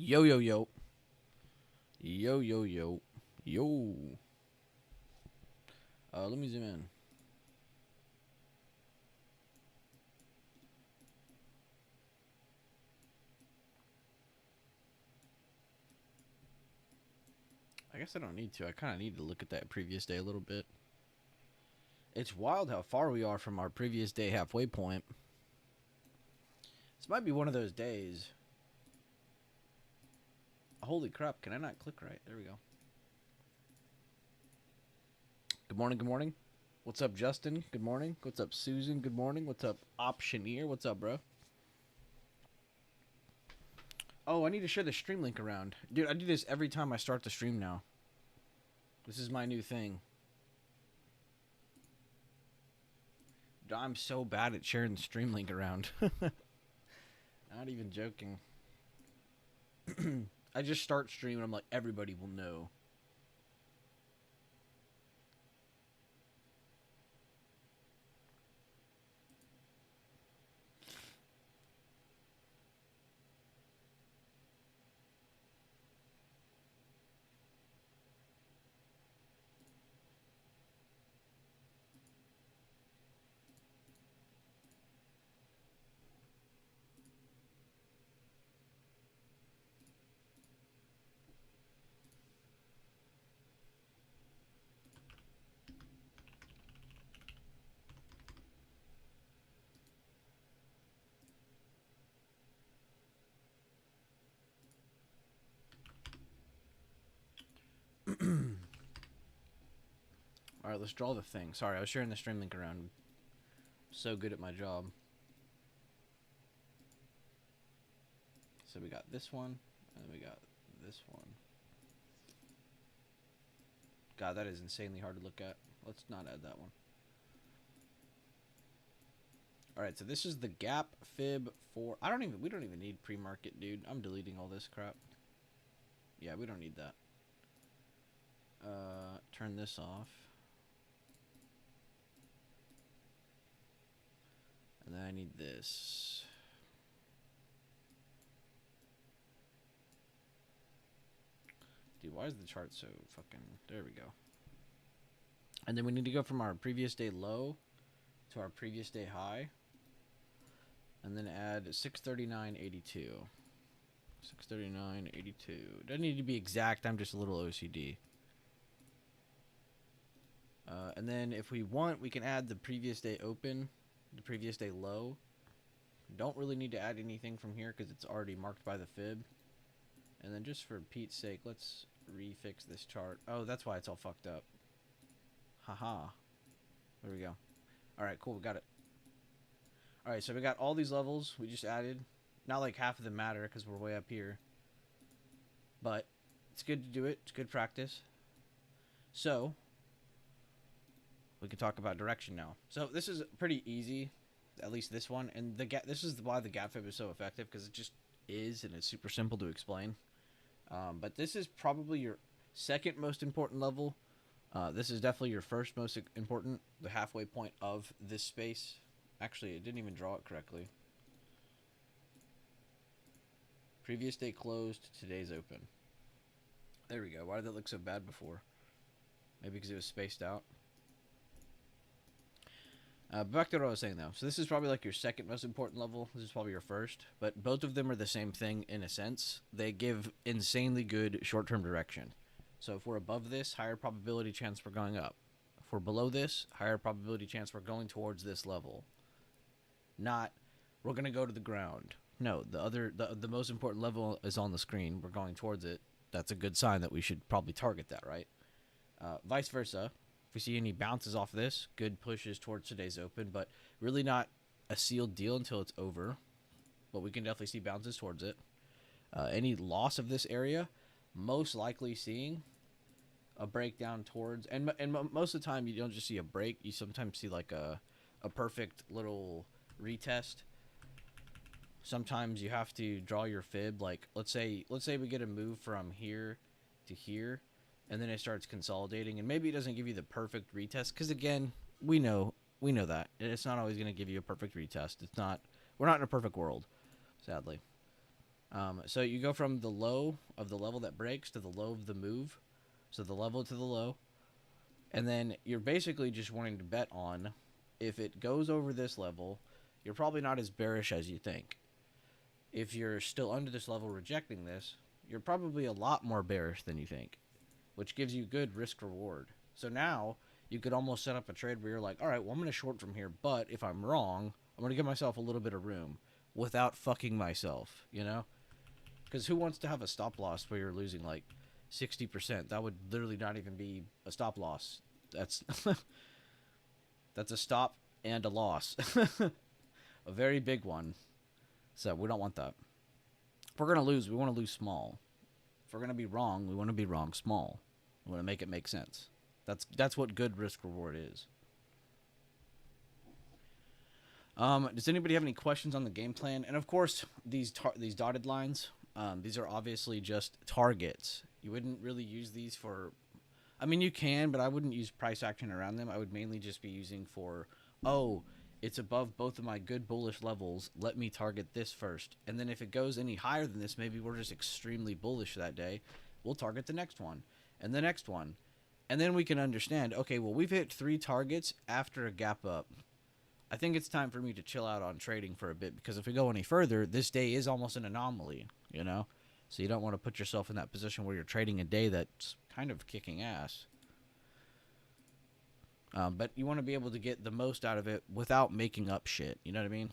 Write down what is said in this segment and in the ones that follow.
Yo, yo, yo. Yo, yo, yo. Yo. Let me zoom in. I guess I don't need to. I kind of need to look at that previous day a little bit. It's wild how far we are from our previous day halfway point. This might be one of those days. Holy crap, can I not click right? There we go. Good morning, good morning. What's up, Justin? Good morning. What's up, Susan? Good morning. What's up, Optioneer? What's up, bro? Oh, I need to share the stream link around. Dude, I do this every time I start the stream now. This is my new thing. I'm so bad at sharing the stream link around. Not even joking. I just start streaming. I'm like, everybody will know. All right, let's draw the thing. Sorry, I was sharing the stream link around. I'm so good at my job. So we got this one, and we got this one. God, that is insanely hard to look at. Let's not add that one. All right, so this is the gap fib for. We don't even need pre-market, dude. I'm deleting all this crap. Yeah, we don't need that. Turn this off. And then I need this. Dude, why is the chart so fucking... There we go. And then we need to go from our previous day low to our previous day high. And then add 639.82. 639.82. Doesn't need to be exact. I'm just a little OCD. And then if we want, we can add the previous day open, the previous day low. Don't really need to add anything from here because it's already marked by the fib. And then just for Pete's sake, let's refix this chart. Oh, that's why it's all fucked up. Haha. There we go. Alright, cool. We got it. Alright, so we got all these levels we just added. Not like half of them matter because we're way up here. But it's good to do it. It's good practice. So we can talk about direction now. So this is pretty easy, at least this one. And this is why the gap fib is so effective, because it just is, and it's super simple to explain. But this is probably your second most important level. This is definitely your first most important, the halfway point of this space. Actually, it didn't even draw it correctly. Previous day closed, today's open. There we go. Why did that look so bad before? Maybe because it was spaced out. Back to what I was saying, though. So this is probably like your second most important level. This is probably your first. But both of them are the same thing in a sense. They give insanely good short-term direction. So if we're above this, higher probability chance we're going up. If we're below this, higher probability chance we're going towards this level. Not, we're going to go to the ground. No, the most important level is on the screen. We're going towards it. That's a good sign that we should probably target that, right? Vice versa. If we see any bounces off this, good pushes towards today's open, but really not a sealed deal until it's over. But we can definitely see bounces towards it. Any loss of this area, most likely seeing a breakdown towards, and most of the time you don't just see a break, you sometimes see like a perfect little retest. Sometimes you have to draw your fib, like let's say we get a move from here to here, and then it starts consolidating, and maybe it doesn't give you the perfect retest, because again, we know that it's not always going to give you a perfect retest. We're not in a perfect world, sadly. So you go from the low of the level that breaks to the low of the move. So the level to the low. And then you're basically just wanting to bet on if it goes over this level, you're probably not as bearish as you think. If you're still under this level rejecting this, you're probably a lot more bearish than you think, which gives you good risk reward. So now you could almost set up a trade where you're like, all right, well, I'm going to short from here, but if I'm wrong, I'm going to give myself a little bit of room without fucking myself, you know? Because who wants to have a stop loss where you're losing like 60%? That would literally not even be a stop loss. That's that's a stop and a loss. A very big one. So we don't want that. If we're going to lose, we want to lose small. If we're going to be wrong, we want to be wrong small. We want to make it make sense. That's what good risk reward is. Does anybody have any questions on the game plan? And of course, these dotted lines, these are obviously just targets. You wouldn't really use these for... I mean, you can, but I wouldn't use price action around them. I would mainly just be using for, oh, it's above both of my good bullish levels. Let me target this first. And then if it goes any higher than this, maybe we're just extremely bullish that day. We'll target the next one and the next one. And then we can understand, okay, well, we've hit 3 targets after a gap up. I think it's time for me to chill out on trading for a bit, because if we go any further, this day is almost an anomaly, you know? So you don't want to put yourself in that position where you're trading a day that's kind of kicking ass. But you want to be able to get the most out of it without making up shit. You know what I mean?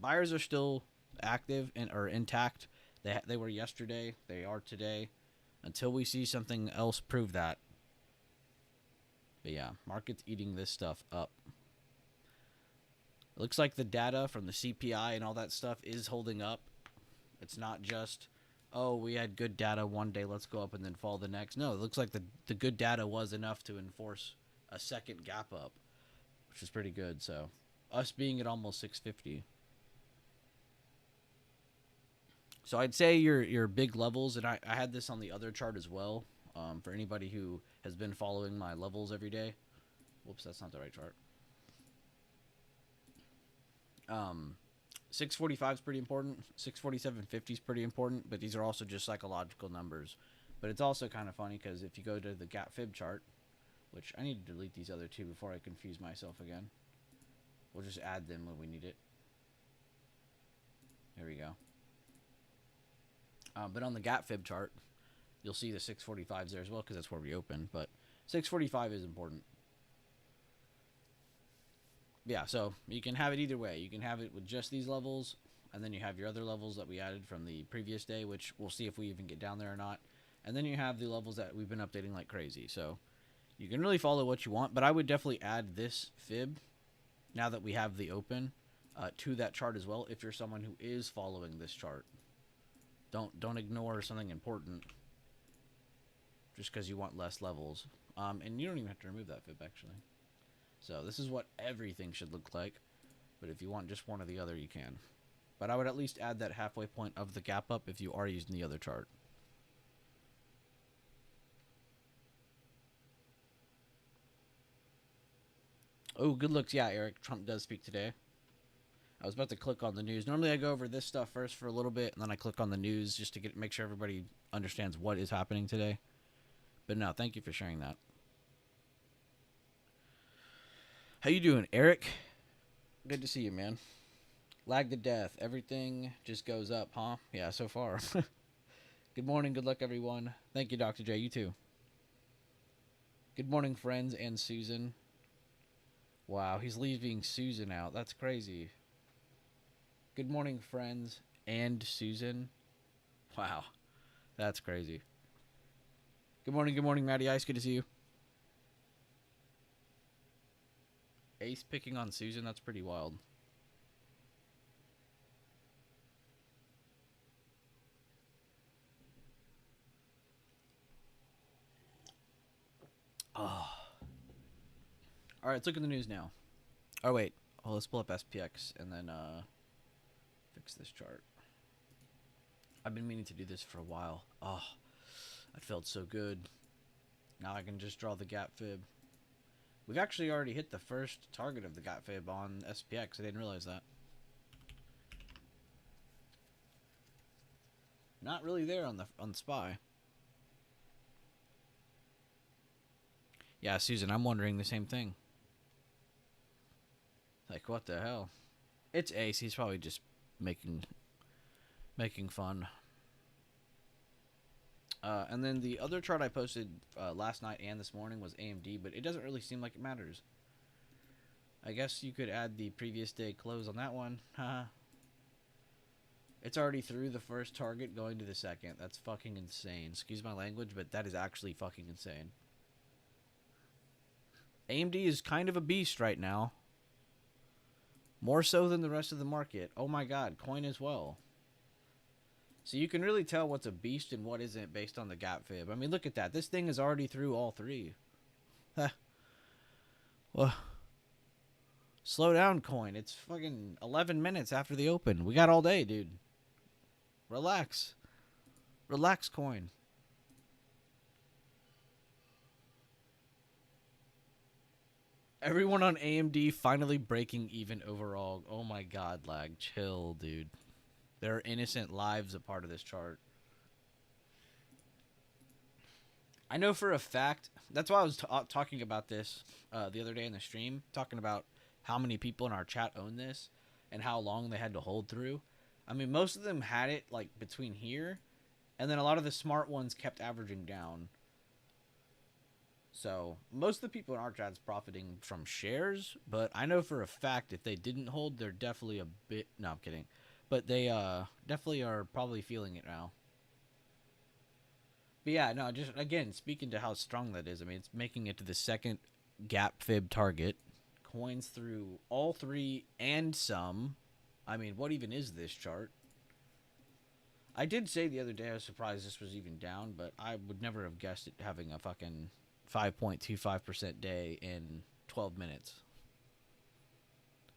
Buyers are still active or intact. They were yesterday. They are today. Until we see something else prove that. But yeah, market's eating this stuff up. It looks like the data from the CPI and all that stuff is holding up. It's not just, oh, we had good data one day, let's go up and then fall the next. No, it looks like the good data was enough to enforce a second gap up, which is pretty good. So us being at almost 650. So I'd say your big levels, and I had this on the other chart as well, for anybody who has been following my levels every day. Whoops, that's not the right chart. 645 is pretty important. 647.50 is pretty important, but these are also just psychological numbers. But it's also kind of funny because if you go to the gap fib chart, which I need to delete these other two before I confuse myself again. We'll just add them when we need it. There we go. But on the gap fib chart, you'll see the 645s there as well, because that's where we open. But 645 is important. Yeah, so you can have it either way. You can have it with just these levels, and then you have your other levels that we added from the previous day, which we'll see if we even get down there or not. And then you have the levels that we've been updating like crazy. So you can really follow what you want, but I would definitely add this fib, now that we have the open, to that chart as well, if you're someone who is following this chart. Don't ignore something important just because you want less levels. And you don't even have to remove that fib, actually. So this is what everything should look like. But if you want just one or the other, you can. But I would at least add that halfway point of the gap up if you are using the other chart. Oh, good looks. Yeah, Eric, Trump does speak today. I was about to click on the news. Normally I go over this stuff first for a little bit, and then I click on the news just to make sure everybody understands what is happening today. But no, thank you for sharing that. How you doing, Eric? Good to see you, man. Lag to death. Everything just goes up, huh? Yeah, so far. Good morning. Good luck, everyone. Thank you, Dr. J. You too. Good morning, friends and Susan. Wow, he's leaving Susan out. That's crazy. Good morning, friends and Susan. Wow, that's crazy. Good morning, Matty Ice. Good to see you. Ace picking on Susan, that's pretty wild. Oh. All right, let's look at the news now. Oh, wait. Oh, let's pull up SPX and then fix this chart. I've been meaning to do this for a while. Oh, that felt so good. Now I can just draw the gap fib. We've actually already hit the first target of the gap fib on SPX. I didn't realize that. Not really there on the SPY. Yeah, Susan, I'm wondering the same thing. Like, what the hell? It's Ace. He's probably just making fun. And then the other chart I posted last night and this morning was AMD, but it doesn't really seem like it matters. I guess you could add the previous day close on that one. Haha. It's already through the first target going to the second. That's fucking insane. Excuse my language, but that is actually fucking insane. AMD is kind of a beast right now. More so than the rest of the market. Oh my god, coin as well. So you can really tell what's a beast and what isn't based on the gap fib. I mean, look at that. This thing is already through all three. Well, slow down, coin. It's fucking 11 minutes after the open. We got all day, dude. Relax. Relax, coin. Everyone on AMD finally breaking even overall. Oh my god, lag. Chill, dude. There are innocent lives a part of this chart. I know for a fact. That's why I was talking about this the other day in the stream. Talking about how many people in our chat own this and how long they had to hold through. I mean, most of them had it like between here. And then a lot of the smart ones kept averaging down. So most of the people in our chat's profiting from shares, but I know for a fact if they didn't hold, they're definitely a bit. No, I'm kidding, but they definitely are probably feeling it now. But yeah, no, just again speaking to how strong that is. I mean, it's making it to the second gap fib target. Coins through all three and some. I mean, what even is this chart? I did say the other day I was surprised this was even down, but I would never have guessed it having a fucking 5.25% day in 12 minutes.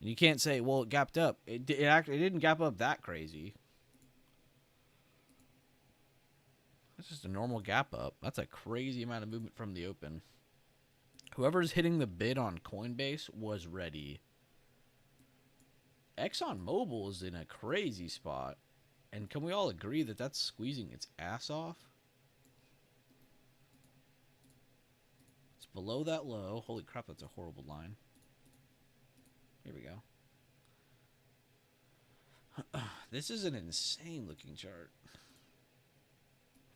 And you can't say, well, it gapped up. It didn't gap up that crazy. That's just a normal gap up. That's a crazy amount of movement from the open. Whoever's hitting the bid on Coinbase was ready. ExxonMobil is in a crazy spot. And can we all agree that that's squeezing its ass off? Below that low. Holy crap, that's a horrible line. Here we go. This is an insane looking chart. I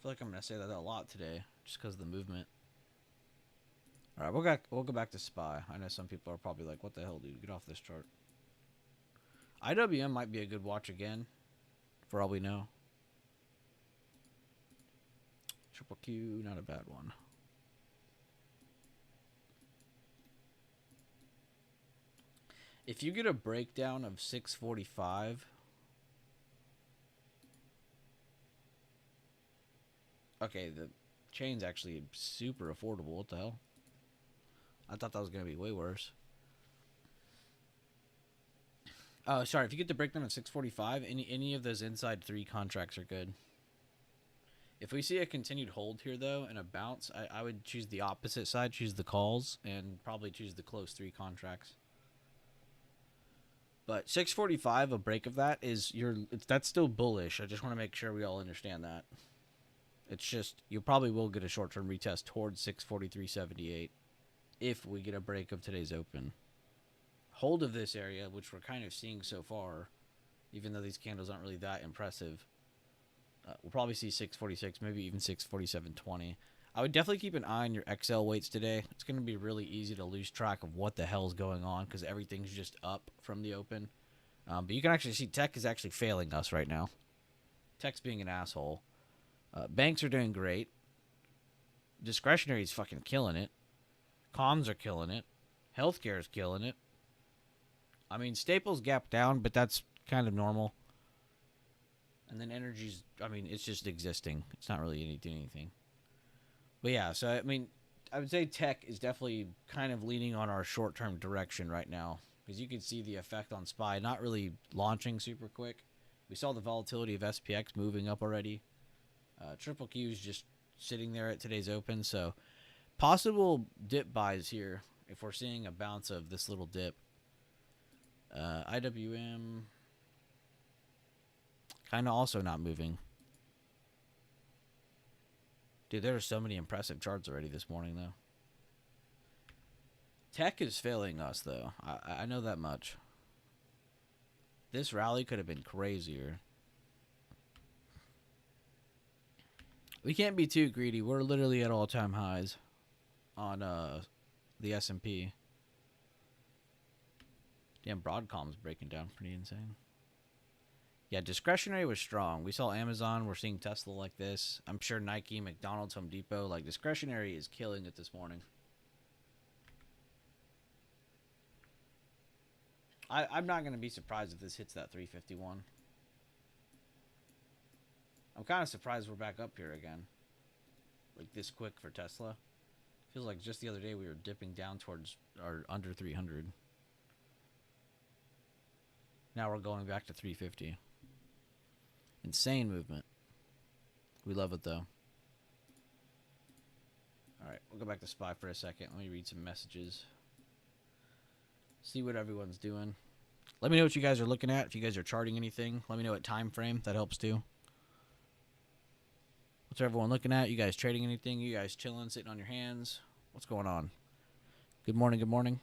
feel like I'm going to say that a lot today just because of the movement. All right, we'll go back to SPY. I know some people are probably like, what the hell, dude? Get off this chart. IWM might be a good watch again, for all we know. Triple Q, not a bad one. If you get a breakdown of 645, okay, the chain's actually super affordable. What the hell? I thought that was going to be way worse. Oh, sorry. If you get the breakdown of 645, any of those inside three contracts are good. If we see a continued hold here, though, and a bounce, I would choose the opposite side, choose the calls, and probably choose the close three contracts. But 645, a break of that that's still bullish. I just want to make sure we all understand that. It's just you probably will get a short-term retest towards 643.78 if we get a break of today's open. Hold of this area, which we're kind of seeing so far, even though these candles aren't really that impressive. We'll probably see 646, maybe even 647.20. I would definitely keep an eye on your XL weights today. It's going to be really easy to lose track of what the hell's going on because everything's just up from the open. But you can actually see tech is actually failing us right now. Tech's being an asshole. Banks are doing great. Discretionary is fucking killing it. Comms are killing it. Healthcare is killing it. I mean, Staples gapped down, but that's kind of normal. And then energy's, I mean, it's just existing. It's not really anything. But yeah, so, I mean, I would say tech is definitely kind of leaning on our short-term direction right now. Because you can see the effect on SPY not really launching super quick. We saw the volatility of SPX moving up already. Triple Q is just sitting there at today's open. So possible dip buys here if we're seeing a bounce of this little dip. IWM kind of also not moving. Dude, there are so many impressive charts already this morning, though. Tech is failing us, though. I know that much. This rally could have been crazier. We can't be too greedy. We're literally at all-time highs on the S&P. Damn, Broadcom's breaking down pretty insane. Yeah, discretionary was strong. We saw Amazon. We're seeing Tesla like this. I'm sure Nike, McDonald's, Home Depot. Like, discretionary is killing it this morning. I'm not going to be surprised if this hits that 351. I'm kind of surprised we're back up here again. Like, this quick for Tesla. Feels like just the other day we were dipping down towards our under 300. Now we're going back to 350. Insane movement. We love it, though. Alright, we'll go back to SPY for a second. Let me read some messages. See what everyone's doing. Let me know what you guys are looking at. If you guys are charting anything, let me know what time frame. That helps, too. What's everyone looking at? You guys trading anything? You guys chilling, sitting on your hands? What's going on? Good morning, good morning.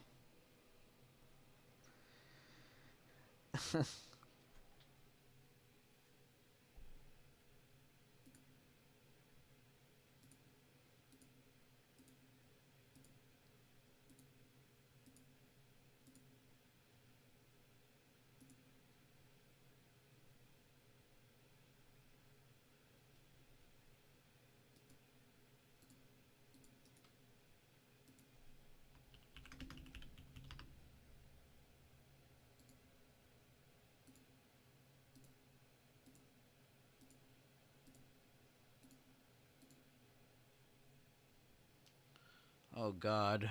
Oh, God.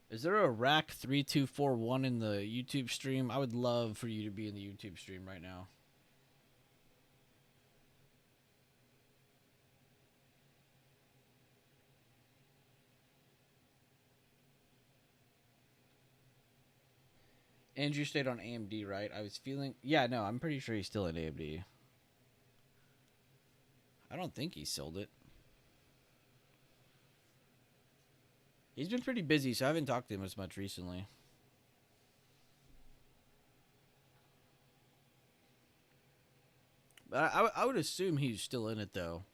Is there a rack 3241 in the YouTube stream? I would love for you to be in the YouTube stream right now. Andrew stayed on AMD, right? I was feeling... Yeah, no, I'm pretty sure he's still in AMD. I don't think he sold it. He's been pretty busy, so I haven't talked to him as much recently. But I would assume he's still in it, though.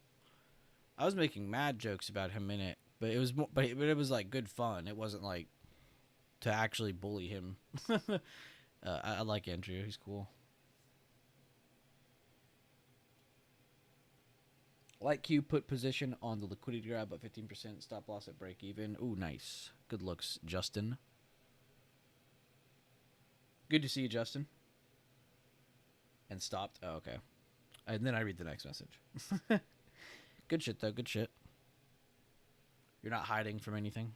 I was making mad jokes about him in it, but it was but it was like good fun. It wasn't like to actually bully him. I like Andrew. He's cool. Like Q, put position on the liquidity grab at 15%. Stop loss at break even. Ooh, nice. Good looks, Justin. Good to see you, Justin. And stopped. Oh, okay. And then I read the next message. Good shit, though. Good shit. You're not hiding from anything.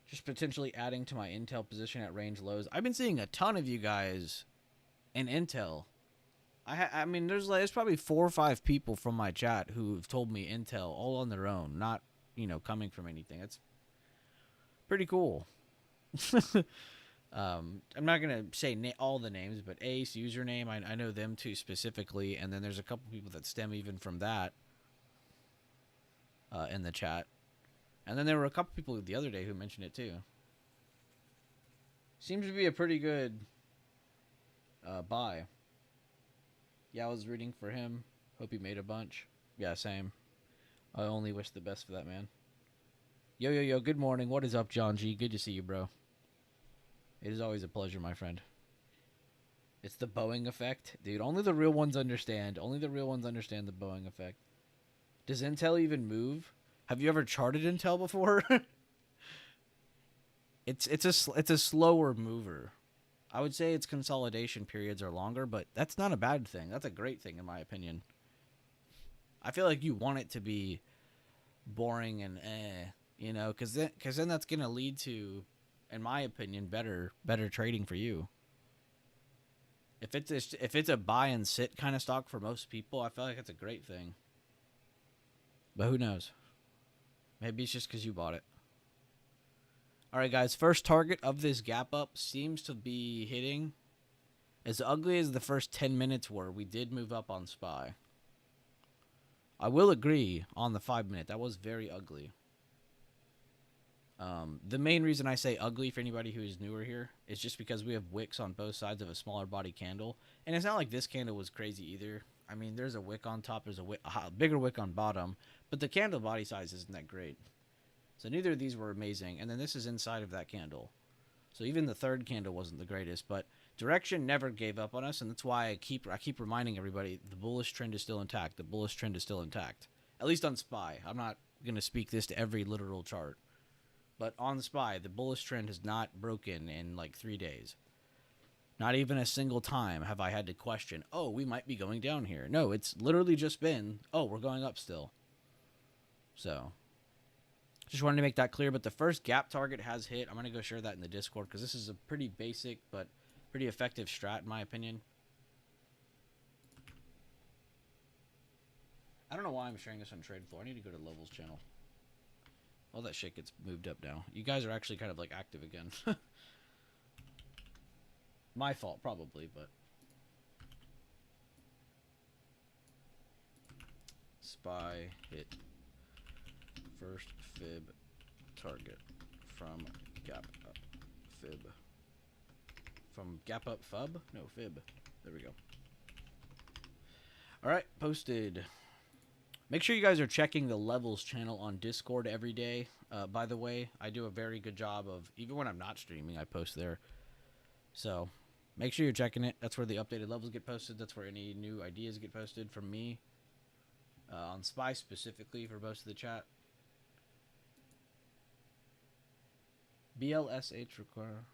Just potentially adding to my Intel position at range lows. I've been seeing a ton of you guys in Intel. I mean, there's probably 4 or 5 people from my chat who've told me Intel all on their own, not, coming from anything. It's pretty cool. I'm not going to say all the names, but Ace, username, I know them too specifically, and then there's a couple people that stem even from that in the chat. And then there were a couple people the other day who mentioned it too. Seems to be a pretty good buy. Yeah, I was rooting for him. Hope he made a bunch. Yeah, same. I only wish the best for that man. Yo, good morning. What is up, John G? Good to see you, bro. It is always a pleasure, my friend. It's the Boeing effect. Dude, only the real ones understand. Only the real ones understand the Boeing effect. Does Intel even move? Have you ever charted Intel before? It's a slower mover. I would say its consolidation periods are longer, but that's not a bad thing. That's a great thing, in my opinion. I feel like you want it to be boring and because then that's gonna lead to, in my opinion, better trading for you. If it's a buy and sit kind of stock for most people, I feel like it's a great thing. But who knows? Maybe it's just because you bought it. All right, guys. First target of this gap up seems to be hitting As ugly as the first 10 minutes were, we did move up on SPY. I will agree on the 5 minute. That was very ugly. The main reason I say ugly for anybody who is newer here is just because we have wicks on both sides of a smaller body candle. And it's not like this candle was crazy either. I mean, there's a wick on top, there's a bigger wick on bottom, but the candle body size isn't that great. So neither of these were amazing. And then this is inside of that candle. So even the third candle wasn't the greatest, but direction never gave up on us, and that's why I keep reminding everybody the bullish trend is still intact. The bullish trend is still intact. At least on SPY. I'm not going to speak this to every literal chart. But on SPY, the bullish trend has not broken in like 3 days. Not even a single time have I had to question, oh, we might be going down here. No, it's literally just been, oh, we're going up still. So, just wanted to make that clear. But the first gap target has hit. I'm going to go share that in the Discord because this is a pretty basic but pretty effective strat in my opinion. I don't know why I'm sharing this on Trade Floor. I need to go to Levels channel. All that shit gets moved up now. You guys are actually kind of like active again. My fault, probably, but SPY hit first fib target from gap up fib. From gap up fub? No, fib. There we go. Alright, posted. Make sure you guys are checking the Levels channel on Discord every day. By the way, I do a very good job of, even when I'm not streaming, I post there. So, make sure you're checking it. That's where the updated levels get posted. That's where any new ideas get posted from me. On SPY specifically for most of the chat. BLSH require...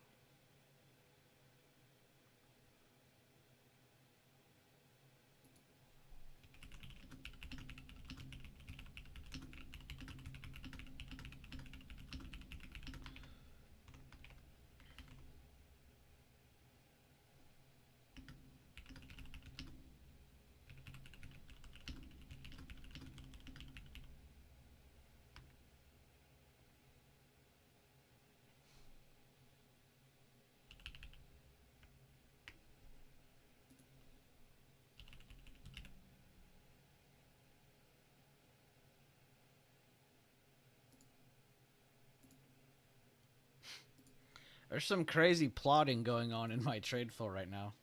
There's some crazy plotting going on in my trade floor right now.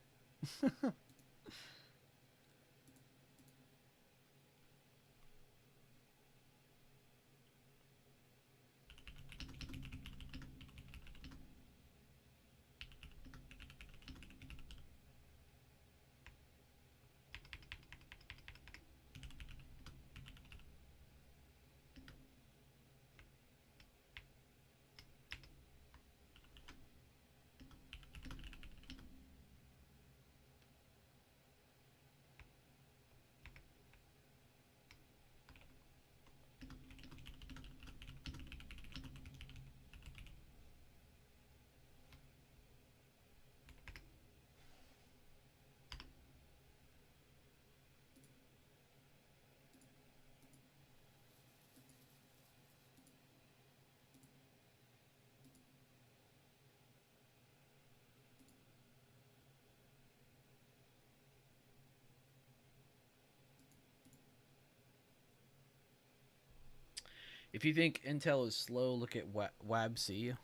If you think Intel is slow, look at WABC.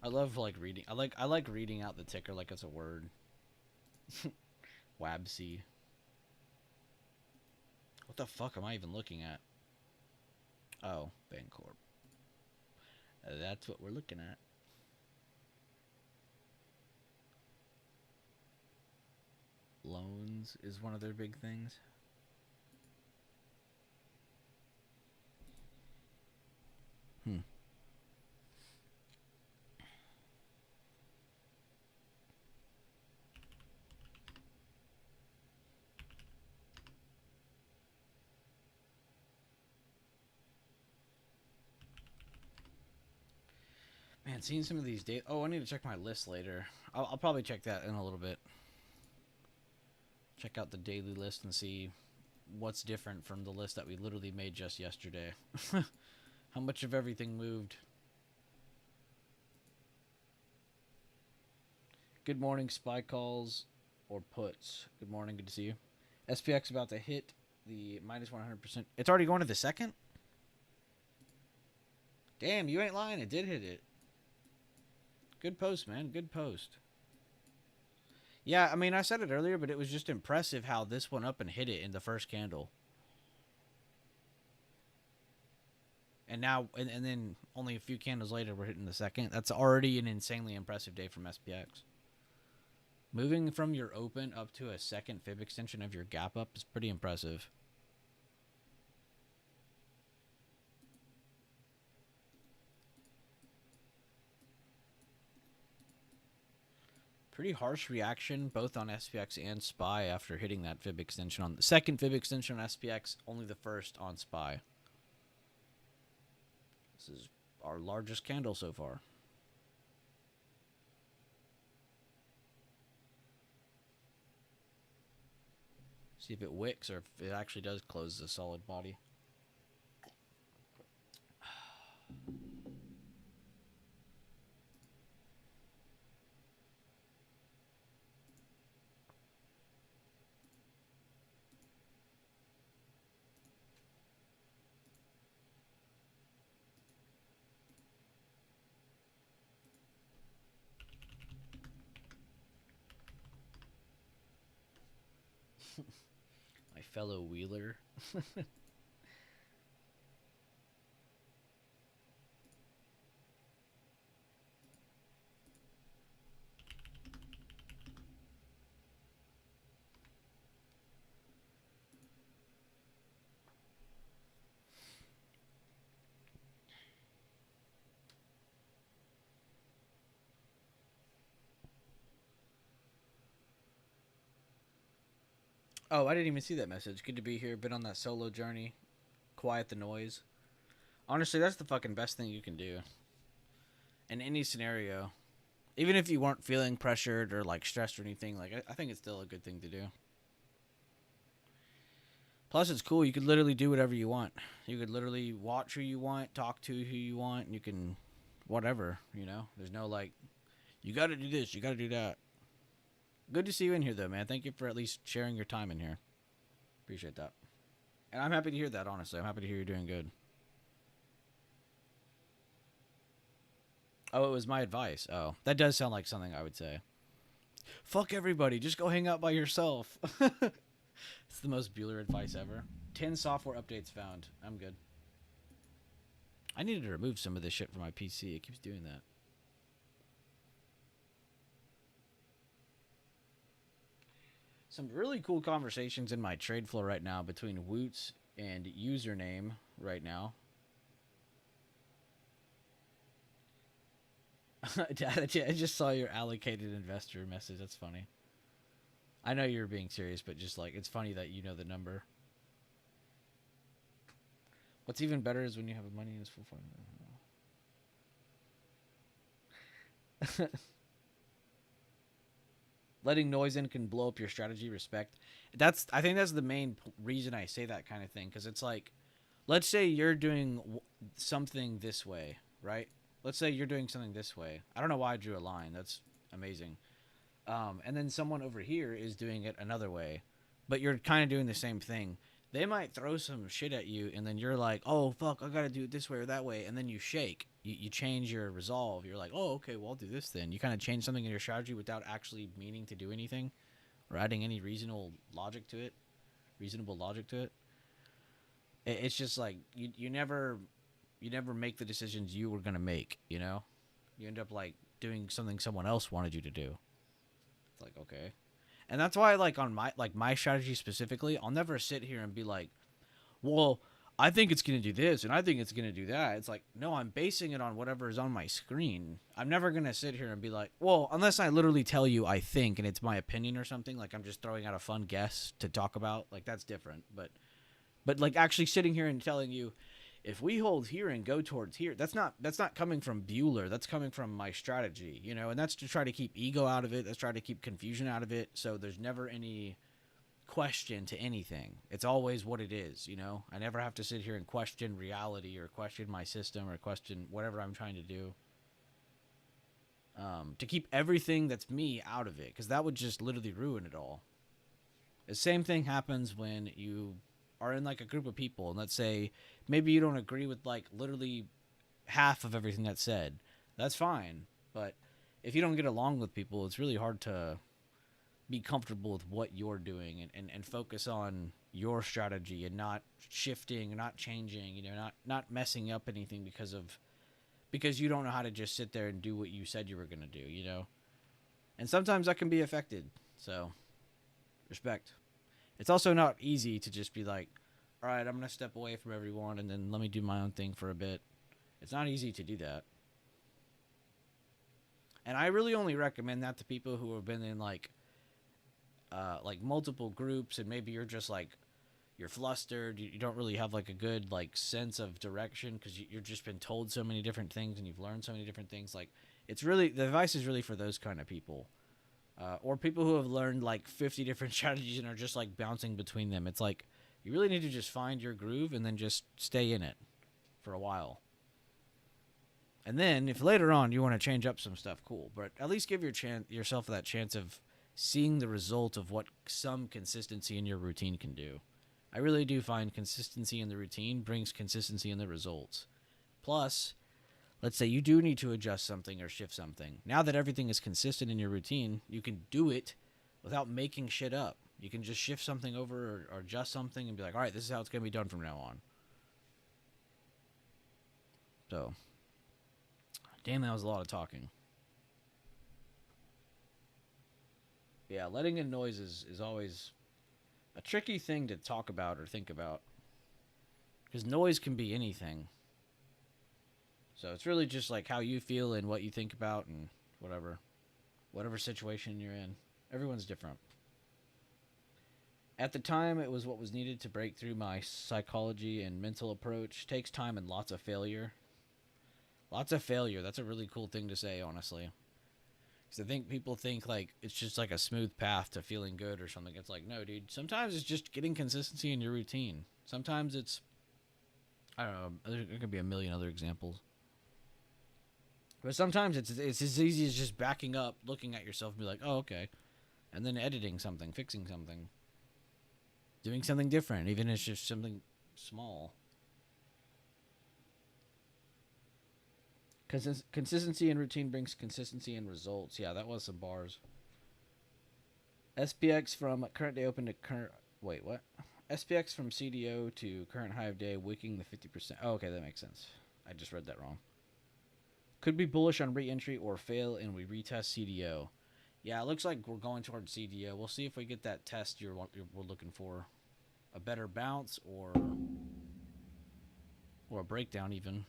I love like reading. I like reading out the ticker like it's a word. WABC. What the fuck am I even looking at? Oh, Bancorp. That's what we're looking at. Loans is one of their big things. Man, seeing some of these days. Oh, I need to check my list later. I'll probably check that in a little bit. Check out the daily list and see what's different from the list that we literally made just yesterday. How much of everything moved? Good morning, spy calls or puts. Good morning, good to see you. SPX about to hit the minus 100%. It's already going to the second? Damn, you ain't lying. It did hit it. Good post, man. Good post. Yeah, I mean, I said it earlier, but it was just impressive how this went up and hit it in the first candle. And now, and then only a few candles later, we're hitting the second. That's already an insanely impressive day from SPX. Moving from your open up to a second fib extension of your gap up is pretty impressive. Pretty harsh reaction both on SPX and SPY after hitting that fib extension on the second fib extension on SPX, only the first on SPY. This is our largest candle so far. See if it wicks or if it actually does close the solid body. My fellow wheeler. Oh, I didn't even see that message. Good to be here. Been on that solo journey. Quiet the noise. Honestly, that's the fucking best thing you can do. In any scenario. Even if you weren't feeling pressured or like stressed or anything, like I think it's still a good thing to do. Plus, it's cool. You could literally do whatever you want. You could literally watch who you want, talk to who you want, and you can whatever, you know? There's no like, you got to do this, you got to do that. Good to see you in here, though, man. Thank you for at least sharing your time in here. Appreciate that. And I'm happy to hear that, honestly. I'm happy to hear you're doing good. Oh, it was my advice. Oh, that does sound like something I would say. Fuck everybody. Just go hang out by yourself. It's the most Bueller advice ever. 10 software updates found. I'm good. I needed to remove some of this shit from my PC. It keeps doing that. Some really cool conversations in my trade flow right now between Woots and Username right now. Dad, I just saw your allocated investor message. That's funny. I know you're being serious, but just like, it's funny that you know the number. What's even better is when you have money in his full fund. Letting noise in can blow up your strategy. Respect. I think that's the main reason I say that kind of thing, because it's like, let's say you're doing something this way, right? Let's say you're doing something this way. I don't know why I drew a line. That's amazing. And then someone over here is doing it another way, but you're kind of doing the same thing. They might throw some shit at you, and then you're like, oh, fuck, I gotta do it this way or that way, and then you shake. You change your resolve. You're like, oh, okay, well, I'll do this then. You kind of change something in your strategy without actually meaning to do anything or adding any reasonable logic to it. It's just like, you never make the decisions you were going to make, you know? You end up, like, doing something someone else wanted you to do. It's like, okay. And that's why, like, on my strategy specifically, I'll never sit here and be like, well, I think it's going to do this and I think it's going to do that. It's like, no, I'm basing it on whatever is on my screen. I'm never going to sit here and be like, well, unless I literally tell you I think and it's my opinion or something, like I'm just throwing out a fun guess to talk about, like that's different. But like actually sitting here and telling you, if we hold here and go towards here, that's not coming from Bueller. That's coming from my strategy, you know, and that's to try to keep ego out of it. That's try to keep confusion out of it. So there's never any question to anything. It's always what it is, you know. I never have to sit here and question reality or question my system or question whatever I'm trying to do. to keep everything that's me out of it, because that would just literally ruin it all. The same thing happens when you are in like a group of people, and let's say maybe you don't agree with like literally half of everything that's said. That's fine, but if you don't get along with people, it's really hard to be comfortable with what you're doing, and focus on your strategy and not shifting, not changing, not messing up anything because you don't know how to just sit there and do what you said you were going to do. And sometimes that can be affected. So, respect. It's also not easy to just be like, all right, I'm going to step away from everyone and then let me do my own thing for a bit. It's not easy to do that. And I really only recommend that to people who have been in like multiple groups, and maybe you're just like, you're flustered, you don't really have like a good like sense of direction because you've just been told so many different things and you've learned so many different things. Like, it's really, the advice is really for those kind of people, or people who have learned like 50 different strategies and are just like bouncing between them. It's like, you really need to just find your groove and then just stay in it for a while. And then if later on you want to change up some stuff, cool, but at least give yourself that chance of seeing the result of what some consistency in your routine can do. I really do find consistency in the routine brings consistency in the results. Plus, let's say you do need to adjust something or shift something. Now that everything is consistent in your routine, you can do it without making shit up. You can just shift something over or adjust something and be like, all right, this is how it's going to be done from now on. So, damn, that was a lot of talking. Yeah, letting in noise is always a tricky thing to talk about or think about. Because noise can be anything. So it's really just like how you feel and what you think about and whatever. Whatever situation you're in. Everyone's different. At the time, it was what was needed to break through my psychology and mental approach. Takes time and lots of failure. Lots of failure. That's a really cool thing to say, honestly. Because I think people think like it's just like a smooth path to feeling good or something. It's like, no, dude. Sometimes it's just getting consistency in your routine. Sometimes it's, I don't know, there could be a million other examples. But sometimes it's as easy as just backing up, looking at yourself and be like, oh, okay. And then editing something, fixing something. Doing something different, even if it's just something small. Consistency and routine brings consistency and results. Yeah, that was some bars. SPX from current day open to current... Wait, what? SPX from CDO to current high of day, wicking the 50%. Oh, okay, that makes sense. I just read that wrong. Could be bullish on re-entry or fail and we retest CDO. Yeah, it looks like we're going towards CDO. We'll see if we get that test we're looking for. A better bounce or a breakdown even.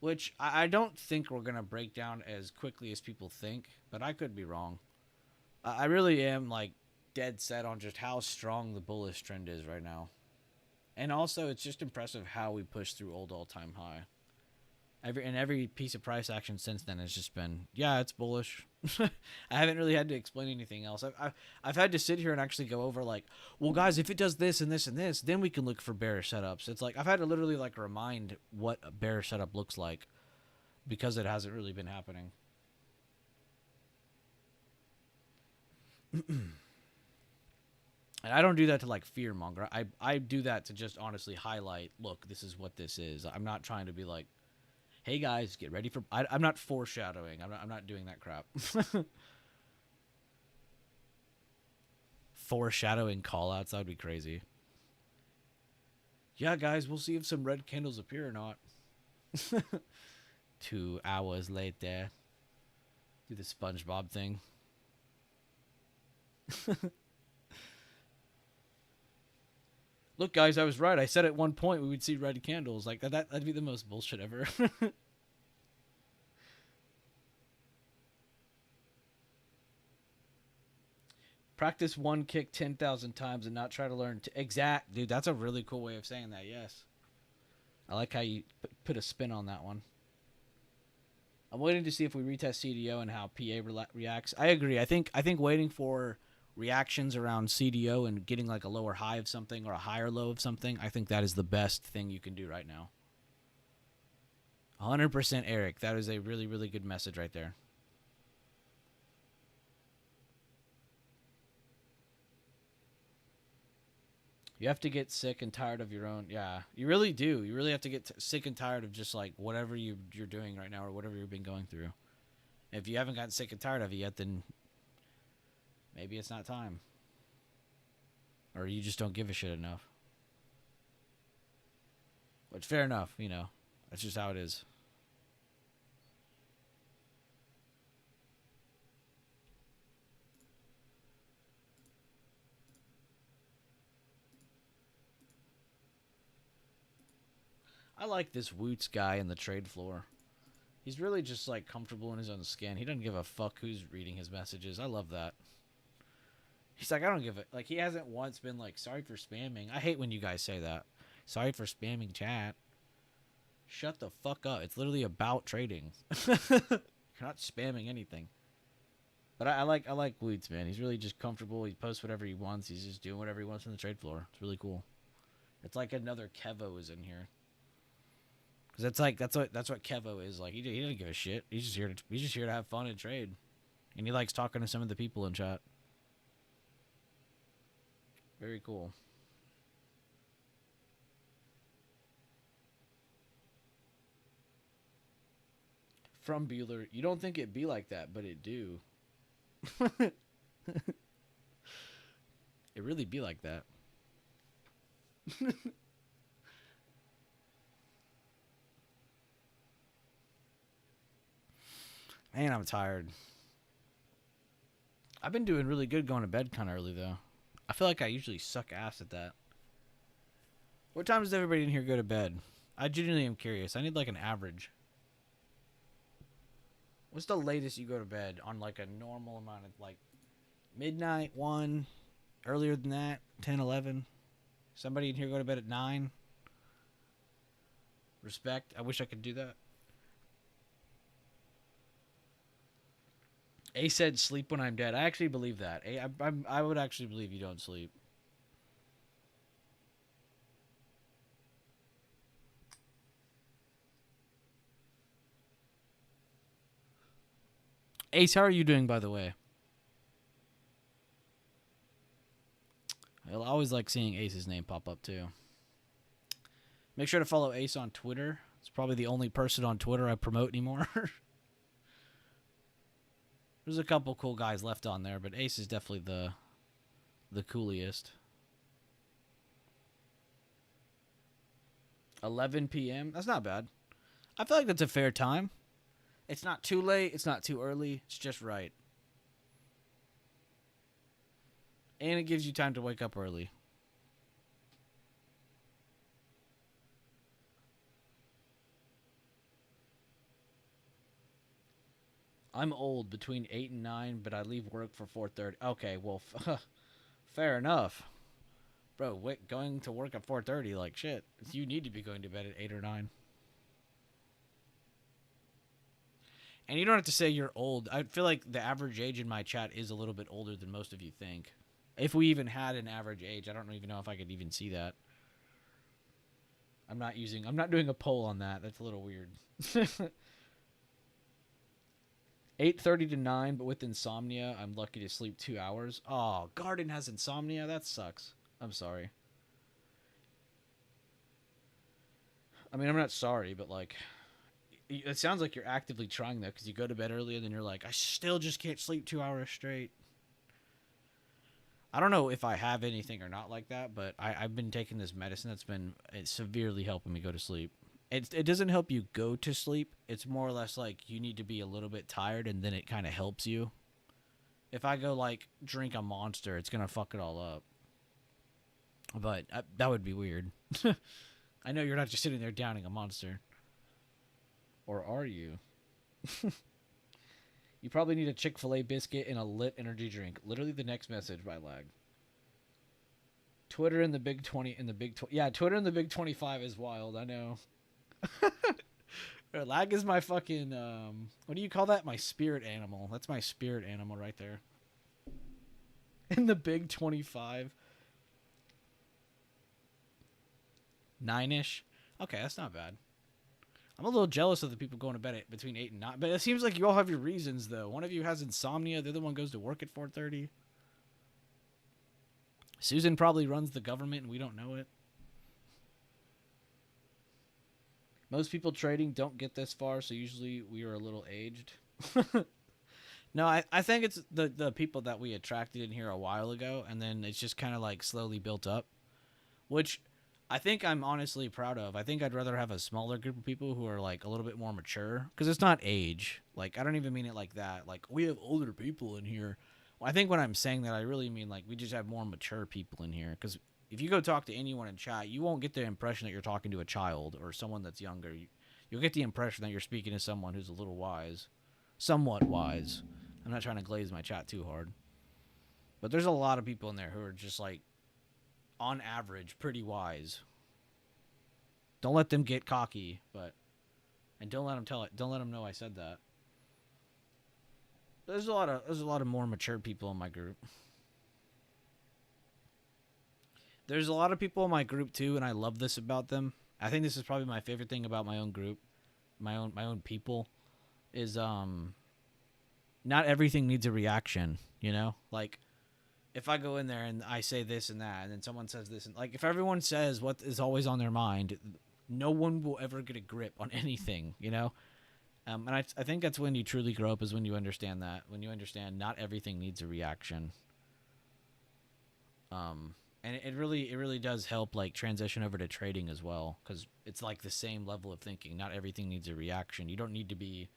Which I don't think we're going to break down as quickly as people think, but I could be wrong. I really am like dead set on just how strong the bullish trend is right now. And also, it's just impressive how we push through old all-time high. Every piece of price action since then has just been, yeah, it's bullish. I haven't really had to explain anything else. I've had to sit here and actually go over like, well, guys, if it does this and this and this, then we can look for bearish setups. It's like I've had to literally like remind what a bearish setup looks like because it hasn't really been happening. And I don't do that to like fear monger. I do that to just honestly highlight, look, this is what this is. I'm not trying to be like, hey guys, get ready for... I'm not foreshadowing. I'm not doing that crap. Foreshadowing callouts, that would be crazy. Yeah, guys, we'll see if some red candles appear or not. 2 hours later. Do the SpongeBob thing. Look, guys, I was right. I said at one point we would see red candles. Like, that'd be the most bullshit ever. Practice one kick 10,000 times and not try to learn... Exact. Dude, that's a really cool way of saying that, yes. I like how you put a spin on that one. I'm waiting to see if we retest CDO and how PA reacts. I agree. I think waiting for reactions around CDO and getting like a lower high of something or a higher low of something, I think that is the best thing you can do right now. 100% Eric. That is a really, really good message right there. You have to get sick and tired of your own. Yeah, you really do. You really have to get sick and tired of just like whatever you're doing right now or whatever you've been going through. If you haven't gotten sick and tired of it yet, then maybe it's not time. Or you just don't give a shit enough. Which, fair enough, you know. That's just how it is. I like this Woots guy in the trade floor. He's really just like comfortable in his own skin. He doesn't give a fuck who's reading his messages. I love that. He's like, I don't give it. Like, he hasn't once been like, sorry for spamming. I hate when you guys say that. Sorry for spamming chat. Shut the fuck up. It's literally about trading. You're not spamming anything. But I like Woots, man. He's really just comfortable. He posts whatever he wants. He's just doing whatever he wants on the trade floor. It's really cool. It's like another Kevo is in here. Cause that's what Kevo is like. He doesn't give a shit. He's just here to have fun and trade, and he likes talking to some of the people in chat. Very cool. From Bueller, you don't think it'd be like that, but it do. It really be like that. Man, I'm tired. I've been doing really good going to bed kind of early, though. I feel like I usually suck ass at that. What time does everybody in here go to bed? I genuinely am curious. I need like an average. What's the latest you go to bed on like a normal amount of like midnight, 1, earlier than that, 10, 11? Somebody in here go to bed at 9? Respect. I wish I could do that. A said sleep when I'm dead. I actually believe that. I would actually believe you don't sleep. Ace, how are you doing, by the way? I always like seeing Ace's name pop up, too. Make sure to follow Ace on Twitter. It's probably the only person on Twitter I promote anymore. There's a couple cool guys left on there, but Ace is definitely the coolest. 11 p.m.? That's not bad. I feel like that's a fair time. It's not too late. It's not too early. It's just right. And it gives you time to wake up early. I'm old, between 8 and 9, but I leave work for 4:30. Okay, well, fair enough. Bro, wait, going to work at 4:30, like, shit. You need to be going to bed at 8 or 9. And you don't have to say you're old. I feel like the average age in my chat is a little bit older than most of you think. If we even had an average age, I don't even know if I could even see that. I'm not doing a poll on that. That's a little weird. 8:30 to 9, but with insomnia, I'm lucky to sleep 2 hours. Oh, Garden has insomnia? That sucks. I'm sorry. I mean, I'm not sorry, but, like, it sounds like you're actively trying that because you go to bed early and then you're like, I still just can't sleep 2 hours straight. I don't know if I have anything or not like that, but I've been taking this medicine that's been severely helping me go to sleep. It doesn't help you go to sleep. It's more or less like you need to be a little bit tired, and then it kind of helps you. If I go, like, drink a Monster, it's going to fuck it all up. But that would be weird. I know you're not just sitting there downing a Monster. Or are you? You probably need a Chick-fil-A biscuit and a lit energy drink. Literally the next message by Lag. Twitter in the big 20 in the big yeah, Twitter in the big 25 is wild, I know. Lag is my fucking what do you call that? My spirit animal. That's my spirit animal right there. In the big 25. 9-ish. Okay, that's not bad. I'm a little jealous of the people going to bed at between 8 and 9. But it seems like you all have your reasons, though. One of you has insomnia. The other one goes to work at 4:30. Susan probably runs the government, and we don't know it. Most people trading don't get this far, so usually we are a little aged. No, I think it's the people that we attracted in here a while ago, and then it's just kind of like slowly built up, which I think I'm honestly proud of. I think I'd rather have a smaller group of people who are like a little bit more mature, because it's not age. Like, I don't even mean it like that. Like, we have older people in here. Well, I think when I'm saying that, I really mean like we just have more mature people in here, because if you go talk to anyone in chat, you won't get the impression that you're talking to a child or someone that's younger. You'll get the impression that you're speaking to someone who's a little wise. Somewhat wise. I'm not trying to glaze my chat too hard. But there's a lot of people in there who are just like, on average, pretty wise. Don't let them get cocky, and don't let them know I said that. There's a lot of more mature people in my group. There's a lot of people in my group too, and I love this about them. I think this is probably my favorite thing about my own group, my own people, is not everything needs a reaction, you know? Like, if I go in there and I say this and that, and then someone says this, and like, if everyone says what is always on their mind, no one will ever get a grip on anything, you know? And I think that's when you truly grow up, is when you understand that. When you understand not everything needs a reaction. And it really does help, like, transition over to trading as well, because it's like the same level of thinking. Not everything needs a reaction. You don't need to be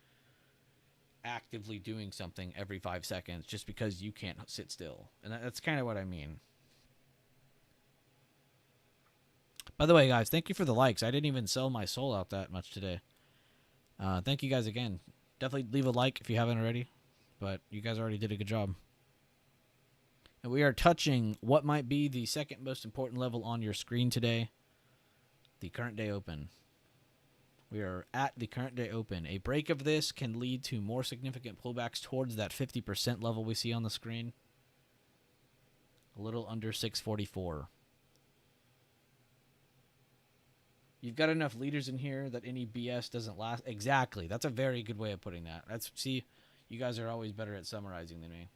actively doing something every 5 seconds just because you can't sit still. And that's kind of what I mean. By the way, guys, thank you for the likes. I didn't even sell my soul out that much today. Thank you guys again. Definitely leave a like if you haven't already, but you guys already did a good job. And we are touching what might be the second most important level on your screen today, the current day open. We are at the current day open. A break of this can lead to more significant pullbacks towards that 50% level we see on the screen. A little under 644. You've got enough leaders in here that any BS doesn't last. Exactly. That's a very good way of putting that. See, you guys are always better at summarizing than me.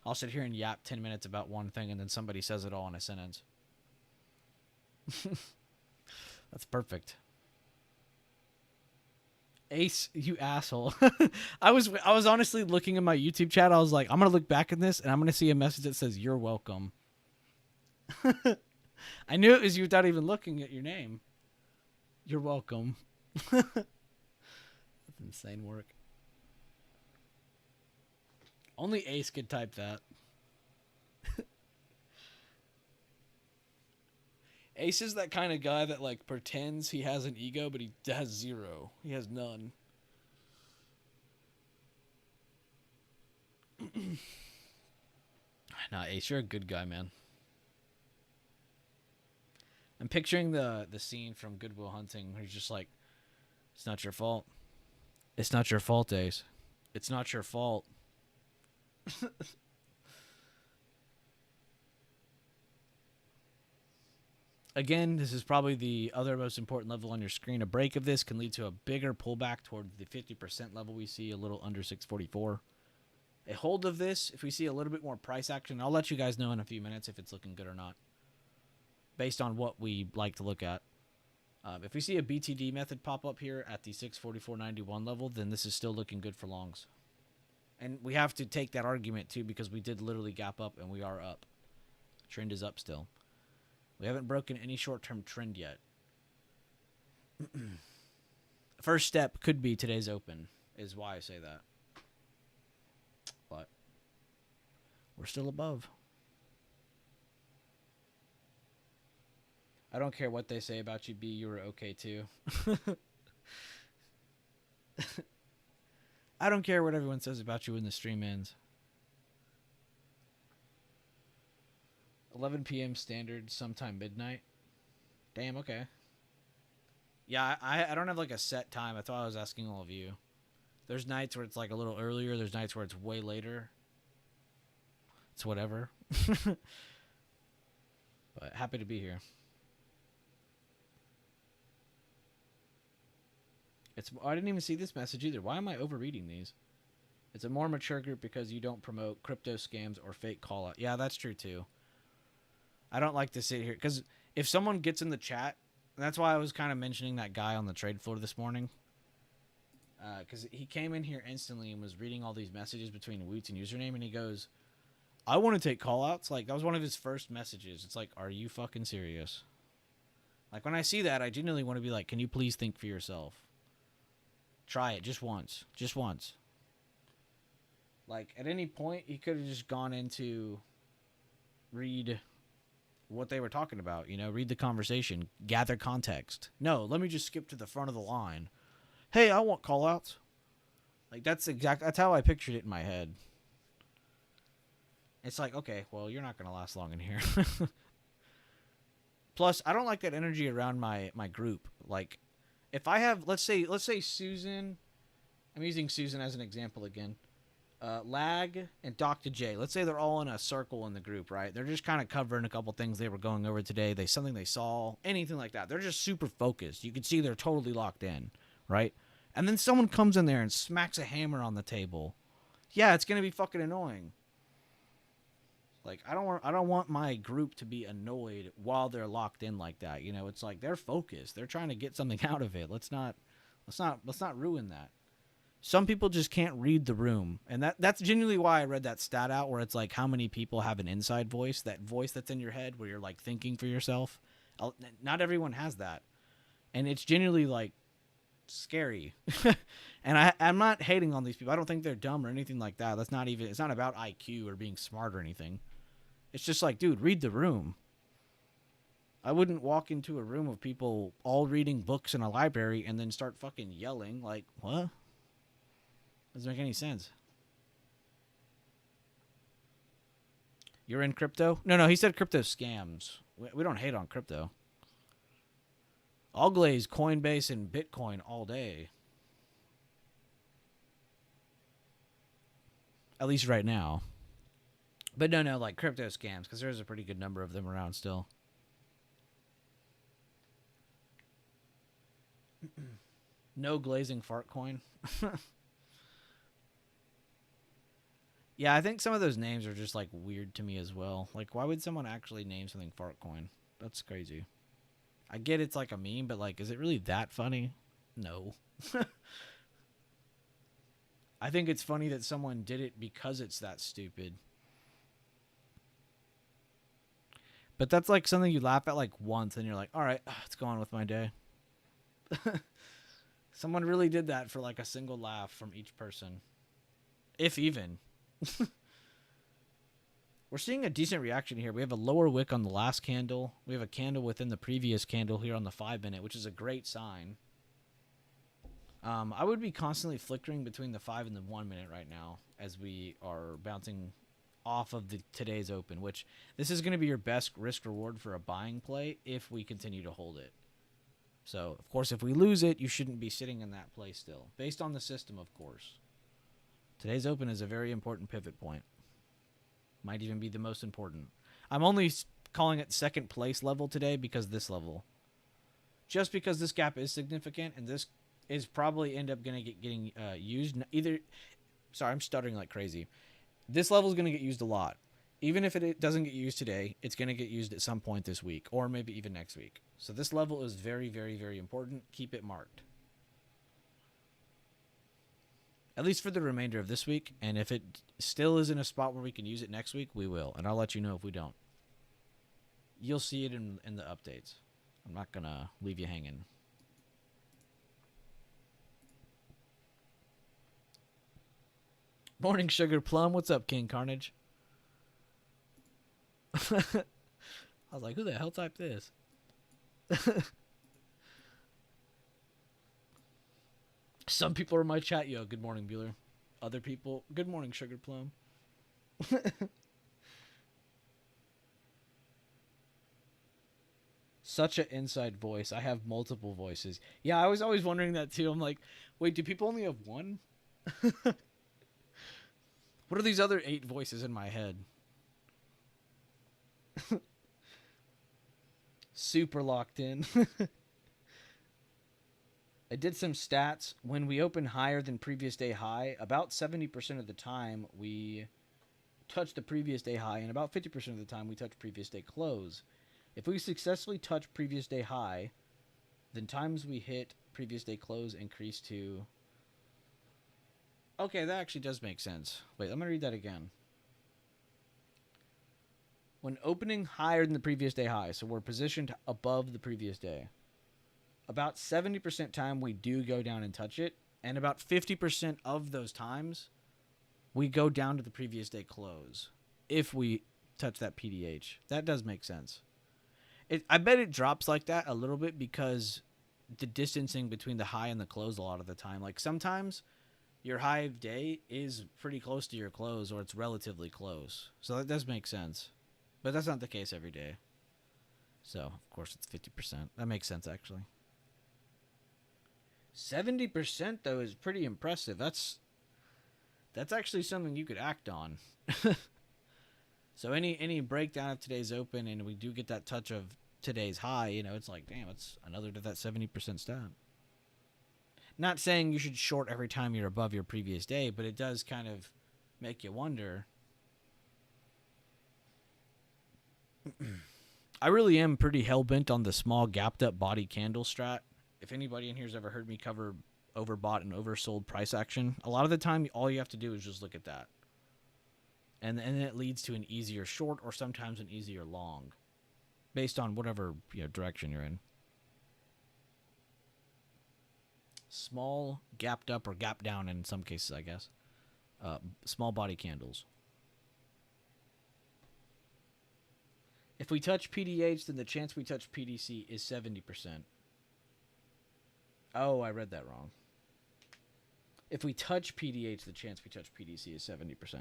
I'll sit here and yap 10 minutes about one thing, and then somebody says it all in a sentence. That's perfect. Ace, you asshole. I was honestly looking at my YouTube chat. I was like, I'm going to look back at this, and I'm going to see a message that says, "You're welcome." I knew it was you without even looking at your name. You're welcome. That's insane work. Only Ace could type that. Ace is that kind of guy that like pretends he has an ego, but he has zero. He has none. Nah, Ace, you're a good guy, man. I'm picturing the scene from Good Will Hunting where he's just like, "It's not your fault. It's not your fault, Ace. It's not your fault." Again, this is probably the other most important level on your screen. A break of this can lead to a bigger pullback toward the 50% level we see, a little under 644. A hold of this, if we see a little bit more price action, I'll let you guys know in a few minutes if it's looking good or not, based on what we like to look at. If we see a BTD method pop up here at the 644.91 level, then this is still looking good for longs. And we have to take that argument too, because we did literally gap up and we are up. Trend is up still. We haven't broken any short-term trend yet. First step could be today's open, is why I say that. But we're still above. I don't care what they say about you, B. You were okay too. I don't care what everyone says about you when the stream ends. 11 p.m. standard, sometime midnight. Damn, okay. Yeah, I don't have like a set time. I thought I was asking all of you. There's nights where it's like a little earlier. There's nights where it's way later. It's whatever. But happy to be here. I didn't even see this message either. Why am I overreading these? It's a more mature group because you don't promote crypto scams or fake call out. Yeah, that's true too. I don't like to sit here because if someone gets in the chat, that's why I was kind of mentioning that guy on the trade floor this morning. Because he came in here instantly and was reading all these messages between Woots and username, and he goes, I want to take callouts. Like, that was one of his first messages. It's like, are you fucking serious? Like, when I see that, I genuinely want to be like, can you please think for yourself? Try it just once. Just once. Like, at any point, he could have just gone into read what they were talking about, you know, read the conversation, gather context. No, let me just skip to the front of the line. Hey, I want callouts. Like, that's how I pictured it in my head. It's like, okay, well, you're not going to last long in here. Plus, I don't like that energy around my group. Like, if I have, let's say Susan, I'm using Susan as an example again. Lag and Dr. J. Let's say they're all in a circle in the group, right? They're just kind of covering a couple things they were going over today. Something they saw, anything like that. They're just super focused. You can see they're totally locked in, right? And then someone comes in there and smacks a hammer on the table. Yeah, it's gonna be fucking annoying. Like, I don't want my group to be annoyed while they're locked in like that. You know, it's like they're focused. They're trying to get something out of it. Let's not ruin that. Some people just can't read the room, and that's genuinely why I read that stat out where it's like how many people have an inside voice, that voice that's in your head where you're like thinking for yourself. Not everyone has that, and it's genuinely like scary. And I'm not hating on these people. I don't think they're dumb or anything like that. It's not about IQ or being smart or anything. It's just like, dude, read the room. I wouldn't walk into a room of people all reading books in a library and then start fucking yelling. Like, what? Doesn't make any sense. You're in crypto? No, he said crypto scams. We don't hate on crypto. I'll glaze Coinbase and Bitcoin all day. At least right now. But no, like crypto scams, because there's a pretty good number of them around still. No glazing fart coin. Yeah, I think some of those names are just like weird to me as well. Like, why would someone actually name something fart coin? That's crazy. I get it's like a meme, but like, is it really that funny? No. I think it's funny that someone did it because it's that stupid. But that's like something you laugh at like once and you're like, all right, let's go on with my day. Someone really did that for like a single laugh from each person. If even. We're seeing a decent reaction here. We have a lower wick on the last candle. We have a candle within the previous candle here on the 5-minute, which is a great sign. I would be constantly flickering between the 5 and the 1 minute right now as we are bouncing off of today's open, which this is going to be your best risk reward for a buying play if we continue to hold it. So, of course, if we lose it, you shouldn't be sitting in that play still, based on the system, of course. Today's open is a very important pivot point. Might even be the most important. I'm only calling it second place level today because this level. Just because this gap is significant and this is probably end up going to getting used. Sorry, I'm stuttering like crazy. This level is going to get used a lot. Even if it doesn't get used today, it's going to get used at some point this week or maybe even next week. So this level is very, very, very important. Keep it marked. At least for the remainder of this week. And if it still is in a spot where we can use it next week, we will. And I'll let you know if we don't. You'll see it in the updates. I'm not going to leave you hanging. Morning, Sugar Plum. What's up, King Carnage? I was like, who the hell typed this? Some people are in my chat, yo, good morning, Bueller. Other people, good morning, Sugar Plum. Such an inside voice. I have multiple voices. Yeah, I was always wondering that too. I'm like, wait, do people only have one? What are these other 8 voices in my head? Super locked in. I did some stats. When we open higher than previous day high, about 70% of the time we touch the previous day high, and about 50% of the time we touch previous day close. If we successfully touch previous day high, then times we hit previous day close increase to... Okay, that actually does make sense. Wait, I'm going to read that again. When opening higher than the previous day high, so we're positioned above the previous day, about 70% time we do go down and touch it, and about 50% of those times we go down to the previous day close if we touch that PDH. That does make sense. I bet it drops like that a little bit because the distancing between the high and the close a lot of the time. Like sometimes your high of day is pretty close to your close, or it's relatively close. So that does make sense. But that's not the case every day. So, of course, it's 50%. That makes sense, actually. 70%, though, is pretty impressive. That's actually something you could act on. So any breakdown of today's open, and we do get that touch of today's high, you know, it's like, damn, it's another to that 70% stat. Not saying you should short every time you're above your previous day, but it does kind of make you wonder. I really am pretty hell-bent on the small gapped-up body candle strat. If anybody in here has ever heard me cover overbought and oversold price action, a lot of the time, all you have to do is just look at that. And it leads to an easier short or sometimes an easier long, based on whatever direction you're in. Small gapped up or gapped down in some cases, I guess. Small body candles. If we touch PDH, then the chance we touch PDC is 70%. Oh, I read that wrong. If we touch PDH, the chance we touch PDC is 70%.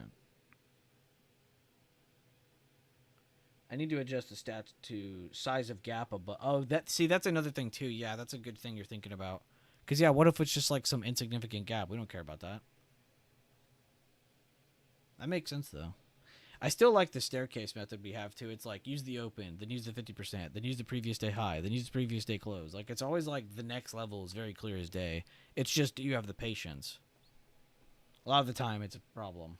I need to adjust the stats to size of gap above. Oh, that's another thing too. Yeah, that's a good thing you're thinking about. Because, yeah, what if it's just like some insignificant gap? We don't care about that. That makes sense, though. I still like the staircase method we have, too. It's like, use the open, then use the 50%, then use the previous day high, then use the previous day close. Like, it's always like the next level is very clear as day. It's just you have the patience. A lot of the time, it's a problem.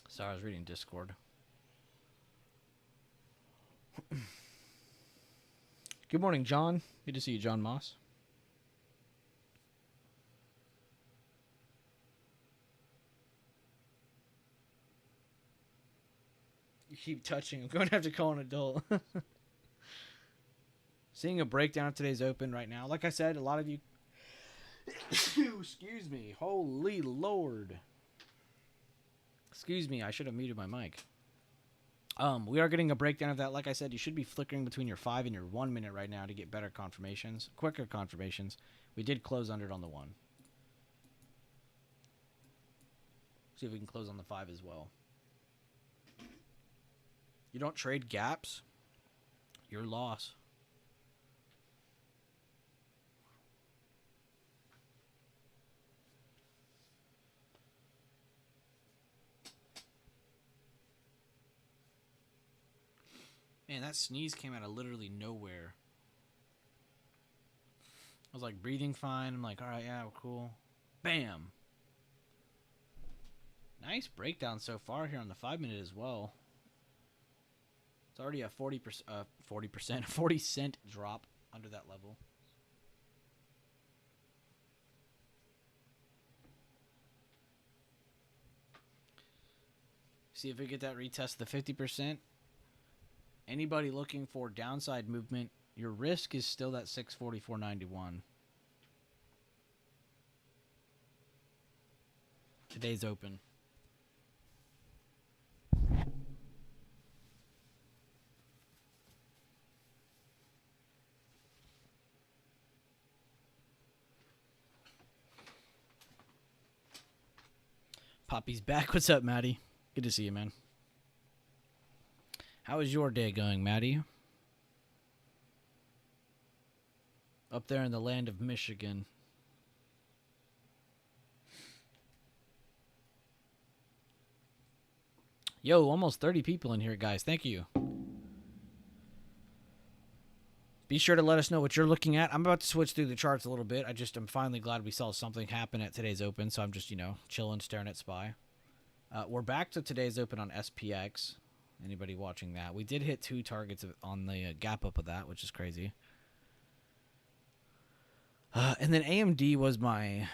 Sorry, I was reading Discord. Good morning, John. Good to see you, John Moss. You keep touching. I'm going to have to call an adult. Seeing a breakdown of today's open right now. Like I said, a lot of you... Excuse me. Holy Lord. Excuse me, I should have muted my mic. We are getting a breakdown of that. Like I said, you should be flickering between your 5 and your 1 minute right now to get better confirmations, quicker confirmations. We did close under it on the 1. See if we can close on the 5 as well. You don't trade gaps, your loss. Man, that sneeze came out of literally nowhere. I was like breathing fine. I'm like, all right, yeah, cool. Bam. Nice breakdown so far here on the 5 minute as well. It's already a 40 cent drop under that level. See if we get that retest the 50%. Anybody looking for downside movement, your risk is still that 644.91. Today's open. Poppy's back. What's up, Maddie? Good to see you, man. How is your day going, Maddie? Up there in the land of Michigan. Yo, almost 30 people in here, guys. Thank you. Be sure to let us know what you're looking at. I'm about to switch through the charts a little bit. I'm finally glad we saw something happen at today's open, so I'm just, chilling, staring at SPY. We're back to today's open on SPX. Anybody watching that? We did hit 2 targets on the gap up of that, which is crazy. And then AMD was my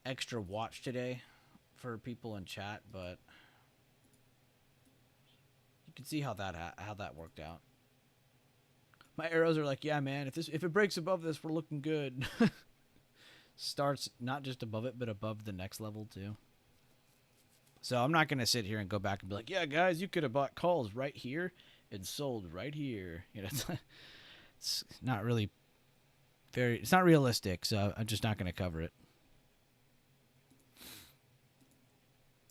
extra watch today for people in chat, but you can see how that worked out. My arrows are like, yeah, man, if it breaks above this, we're looking good. Starts not just above it, but above the next level too. So I'm not going to sit here and go back and be like, yeah, guys, you could have bought calls right here and sold right here. It's not really it's not realistic, so I'm just not going to cover it.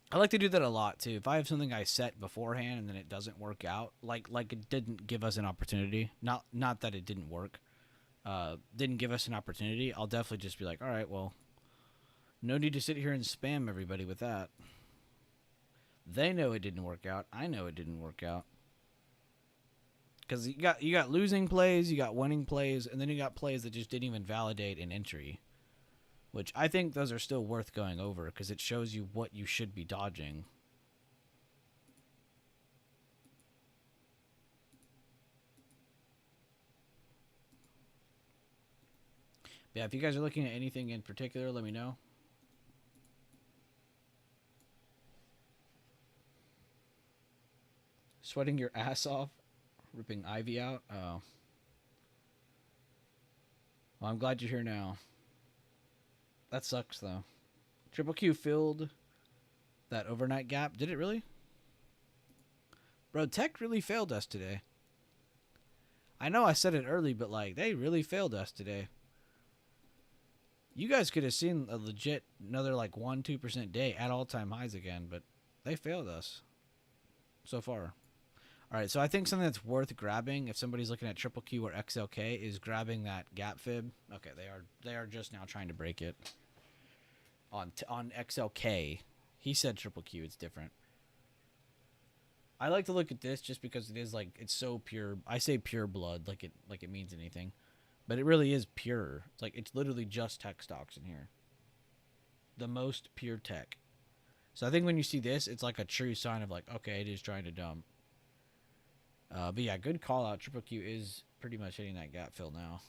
I like to do that a lot too. If I have something I set beforehand and then it doesn't work out, like it didn't give us an opportunity, not that it didn't work, didn't give us an opportunity, I'll definitely just be like, all right, well, no need to sit here and spam everybody with that. They know it didn't work out. I know it didn't work out. Because you got losing plays, you got winning plays, and then you got plays that just didn't even validate an entry. Which I think those are still worth going over because it shows you what you should be dodging. But yeah, if you guys are looking at anything in particular, let me know. Sweating your ass off, ripping Ivy out. Oh. Well, I'm glad you're here now. That sucks, though. Triple Q filled that overnight gap. Did it really? Bro, Tech really failed us today. I know I said it early, but, they really failed us today. You guys could have seen a legit another, 1-2% day at all-time highs again, but they failed us so far. All right, so I think something that's worth grabbing if somebody's looking at Triple Q or XLK is grabbing that gap fib. Okay, they are just now trying to break it. On XLK, he said Triple Q. It's different. I like to look at this just because it is it's so pure. I say pure blood, like it means anything, but it really is pure. It's literally just tech stocks in here. The most pure tech. So I think when you see this, it's like a true sign of okay, it is trying to dump. But yeah, good call out. Triple Q is pretty much hitting that gap fill now.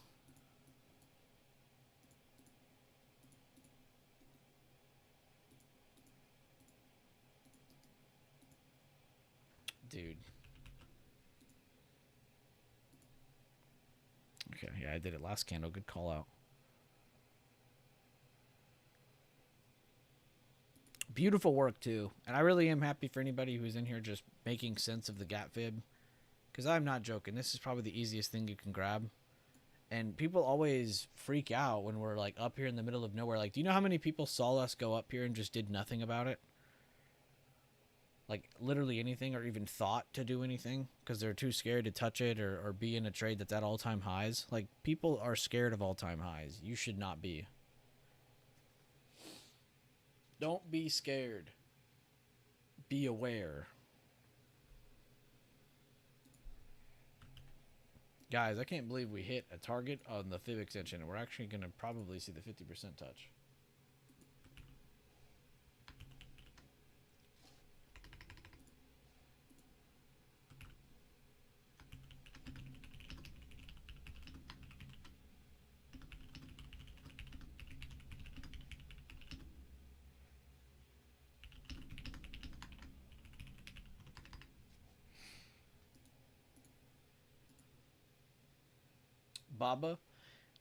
Dude. Okay, yeah, I did it last candle. Good call out. Beautiful work, too. And I really am happy for anybody who's in here just making sense of the gap fib. Because I'm not joking. This is probably the easiest thing you can grab. And people always freak out when we're up here in the middle of nowhere. Do you know how many people saw us go up here and just did nothing about it? Literally anything, or even thought to do anything because they're too scared to touch it or be in a trade that's at all-time highs. People are scared of all-time highs. You should not be. Don't be scared. Be aware. Guys, I can't believe we hit a target on the fib extension, and we're actually going to probably see the 50% touch. Baba.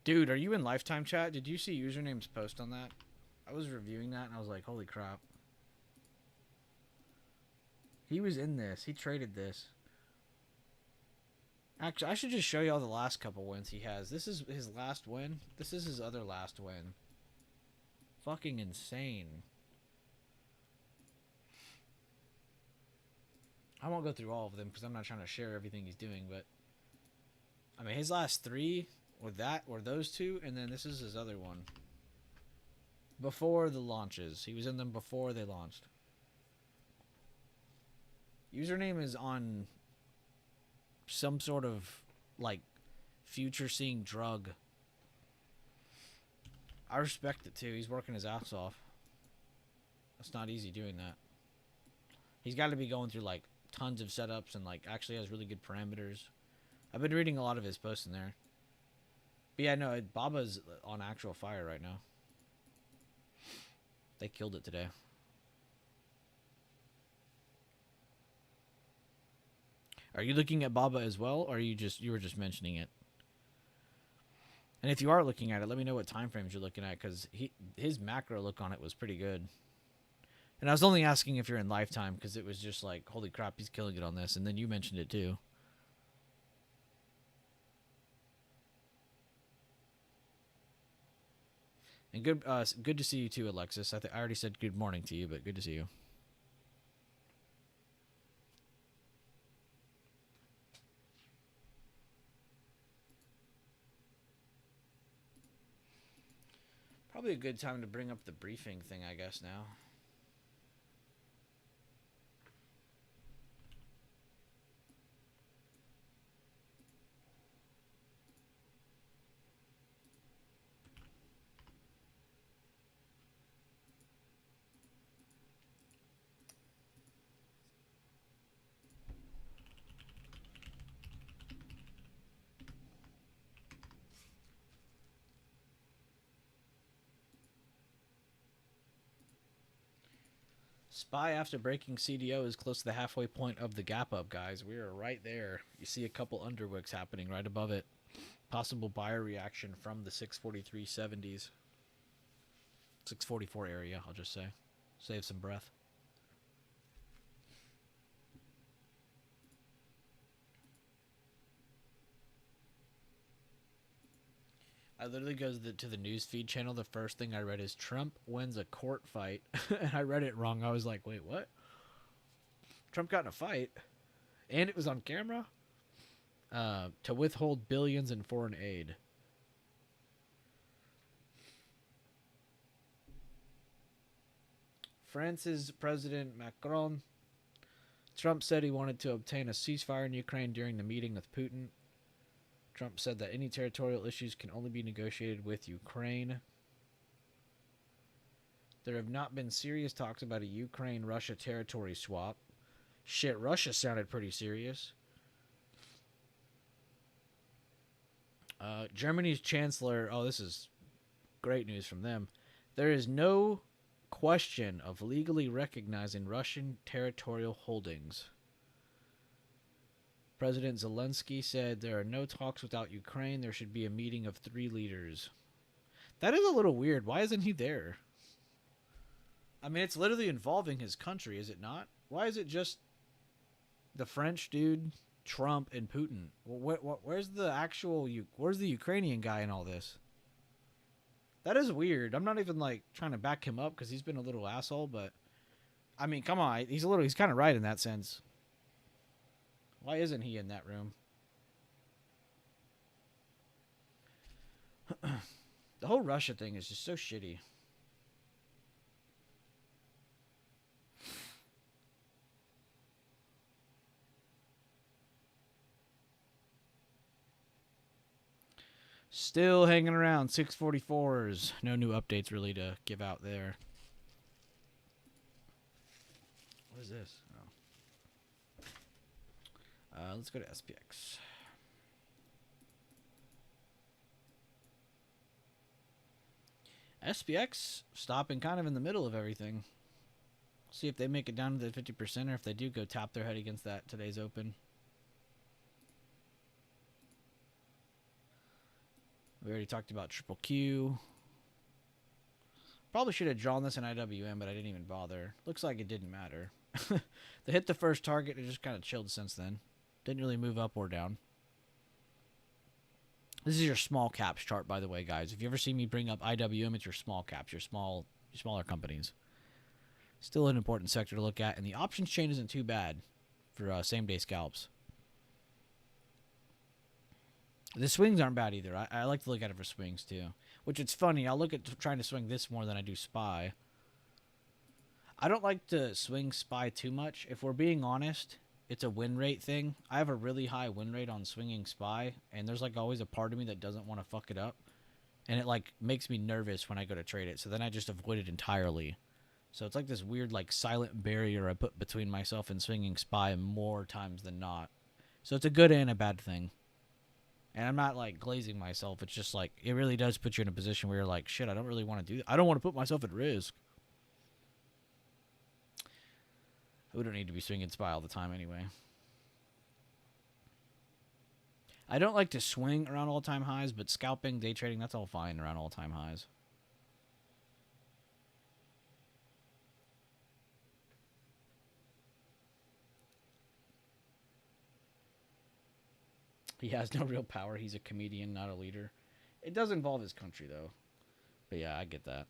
Dude, are you in Lifetime chat? Did you see Username's post on that? I was reviewing that and I was like, holy crap. He was in this. He traded this. Actually, I should just show you all the last couple wins he has. This is his last win. This is his other last win. Fucking insane. I won't go through all of them because I'm not trying to share everything he's doing, but I mean his last three were those two, and then this is his other one. Before the launches. He was in them before they launched. Username is on some sort of like future seeing drug. I respect it too. He's working his ass off. It's not easy doing that. He's got to be going through like tons of setups and like actually has really good parameters. I've been reading a lot of his posts in there. But yeah, no, Baba's on actual fire right now. They killed it today. Are you looking at Baba as well, or are you were just mentioning it? And if you are looking at it, let me know what time frames you're looking at, because his macro look on it was pretty good. And I was only asking if you're in Lifetime because it was just like, holy crap, he's killing it on this. And then you mentioned it too. And good to see you too, Alexis. I already said good morning to you, but good to see you. Probably a good time to bring up the briefing thing, I guess, now. SPY after breaking CDO is close to the halfway point of the gap up, guys. We are right there. You see a couple underwicks happening right above it. Possible buyer reaction from the 643.70s. 644 area, I'll just say. Save some breath. I literally go to the news feed channel. The first thing I read is Trump wins a court fight. And I read it wrong. I was like, wait, what? Trump got in a fight? And it was on camera? To withhold billions in foreign aid. France's President Macron. Trump said he wanted to obtain a ceasefire in Ukraine during the meeting with Putin. Trump said that any territorial issues can only be negotiated with Ukraine. There have not been serious talks about a Ukraine-Russia territory swap. Shit, Russia sounded pretty serious. Germany's chancellor... Oh, this is great news from them. There is no question of legally recognizing Russian territorial holdings. President Zelensky said there are no talks without Ukraine. There should be a meeting of 3 leaders. That is a little weird. Why isn't he there? I mean, it's literally involving his country, is it not? Why is it just the French dude, Trump, and Putin? Where's the actual... Where's the Ukrainian guy in all this? That is weird. I'm not even, like, trying to back him up because he's been a little asshole, but... I mean, come on. He's kind of right in that sense. Why isn't he in that room? The whole Russia thing is just so shitty. Still hanging around 644s. No new updates really to give out there. What is this? Let's go to SPX. SPX stopping kind of in the middle of everything. See if they make it down to the 50%, or if they do go tap their head against that today's open. We already talked about triple Q. Probably should have drawn this in IWM, but I didn't even bother. Looks like it didn't matter. They hit the first target and just kind of chilled since then. Didn't really move up or down. This is your small caps chart, by the way, guys. If you ever see me bring up IWM, it's your small caps, your smaller companies. Still an important sector to look at, and the options chain isn't too bad for same-day scalps. The swings aren't bad either. I like to look at it for swings, too. Which, it's funny. I'll look at trying to swing this more than I do SPY. I don't like to swing SPY too much. If we're being honest, it's a win rate thing. I have a really high win rate on swinging SPY, and there's, like, always a part of me that doesn't want to fuck it up. And it, like, makes me nervous when I go to trade it. So then I just avoid it entirely. So it's like this weird, like, silent barrier I put between myself and swinging SPY more times than not. So it's a good and a bad thing. And I'm not, like, glazing myself. It's just, like, it really does put you in a position where you're like, shit, I don't really want to do that. I don't want to put myself at risk. We don't need to be swinging SPY all the time anyway. I don't like to swing around all-time highs, but scalping, day trading, that's all fine around all-time highs. He has no real power. He's a comedian, not a leader. It does involve his country, though. But yeah, I get that.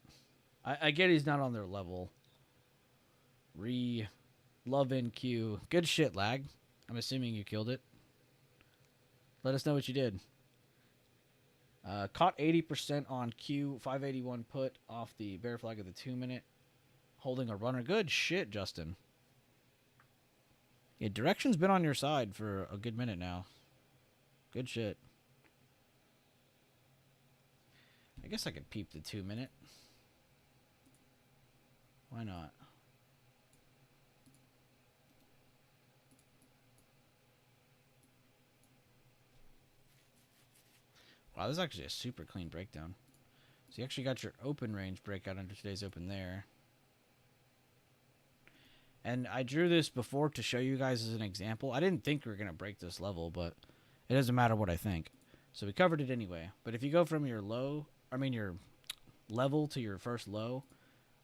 I get he's not on their level. Love NQ. Good shit, Lag. I'm assuming you killed it. Let us know what you did. Caught 80% on Q. 581 put off the bear flag of the 2-minute. Holding a runner. Good shit, Justin. Yeah, direction's been on your side for a good minute now. Good shit. I guess I could peep the 2-minute. Why not? Wow, this is actually a super clean breakdown. So you actually got your open range breakout under today's open there. And I drew this before to show you guys as an example. I didn't think we were going to break this level, but it doesn't matter what I think. So we covered it anyway. But if you go from your your level to your first low,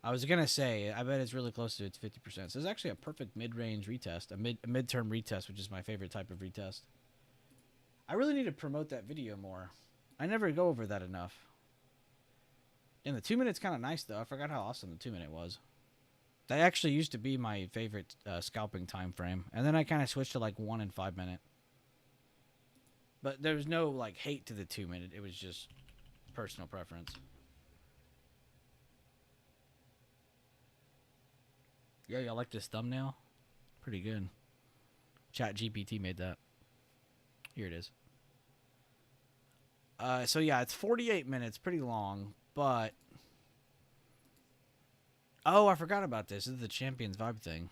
I was going to say, I bet it's really close to its 50%. So it's actually a perfect mid-range retest, a midterm retest, which is my favorite type of retest. I really need to promote that video more. I never go over that enough. And the 2-minute's kind of nice, though. I forgot how awesome the 2-minute was. That actually used to be my favorite scalping time frame. And then I kind of switched to like 1 and 5-minute. But there was no like hate to the 2-minute. It was just personal preference. Yeah, y'all like this thumbnail? Pretty good. ChatGPT made that. Here it is. So yeah, it's 48 minutes. Pretty long, but... Oh, I forgot about this. This is the Champions Vibe thing.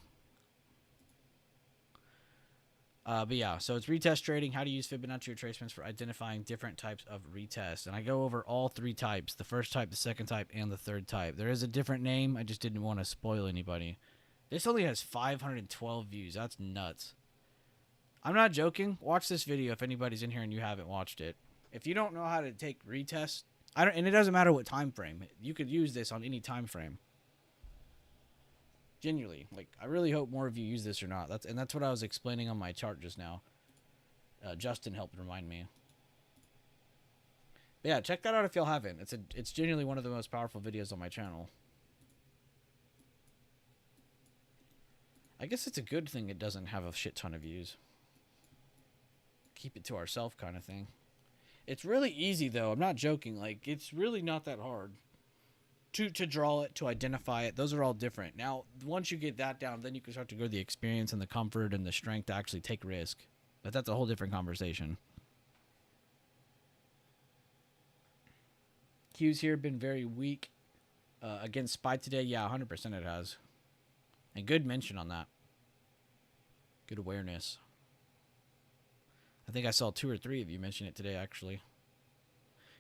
But yeah, so it's retest trading, how to use Fibonacci retracements for identifying different types of retests. And I go over all 3 types, the first type, the second type, and the third type. There is a different name. I just didn't want to spoil anybody. This only has 512 views. That's nuts. I'm not joking. Watch this video if anybody's in here and you haven't watched it. If you don't know how to take retests, and it doesn't matter what time frame. You could use this on any time frame. Genuinely, like, I really hope more of you use this or not. That's what I was explaining on my chart just now. Justin helped remind me. But yeah, check that out if y'all haven't. It's genuinely one of the most powerful videos on my channel. I guess it's a good thing it doesn't have a shit ton of views. Keep it to ourselves kind of thing. It's really easy though. I'm not joking. Like, it's really not that hard. To draw it, to identify it, those are all different. Now, once you get that down, then you can start to go to the experience and the comfort and the strength to actually take risk. But that's a whole different conversation. Q's here have been very weak against SPY today. Yeah, 100% it has. And good mention on that. Good awareness. I think I saw 2 or 3 of you mention it today, actually.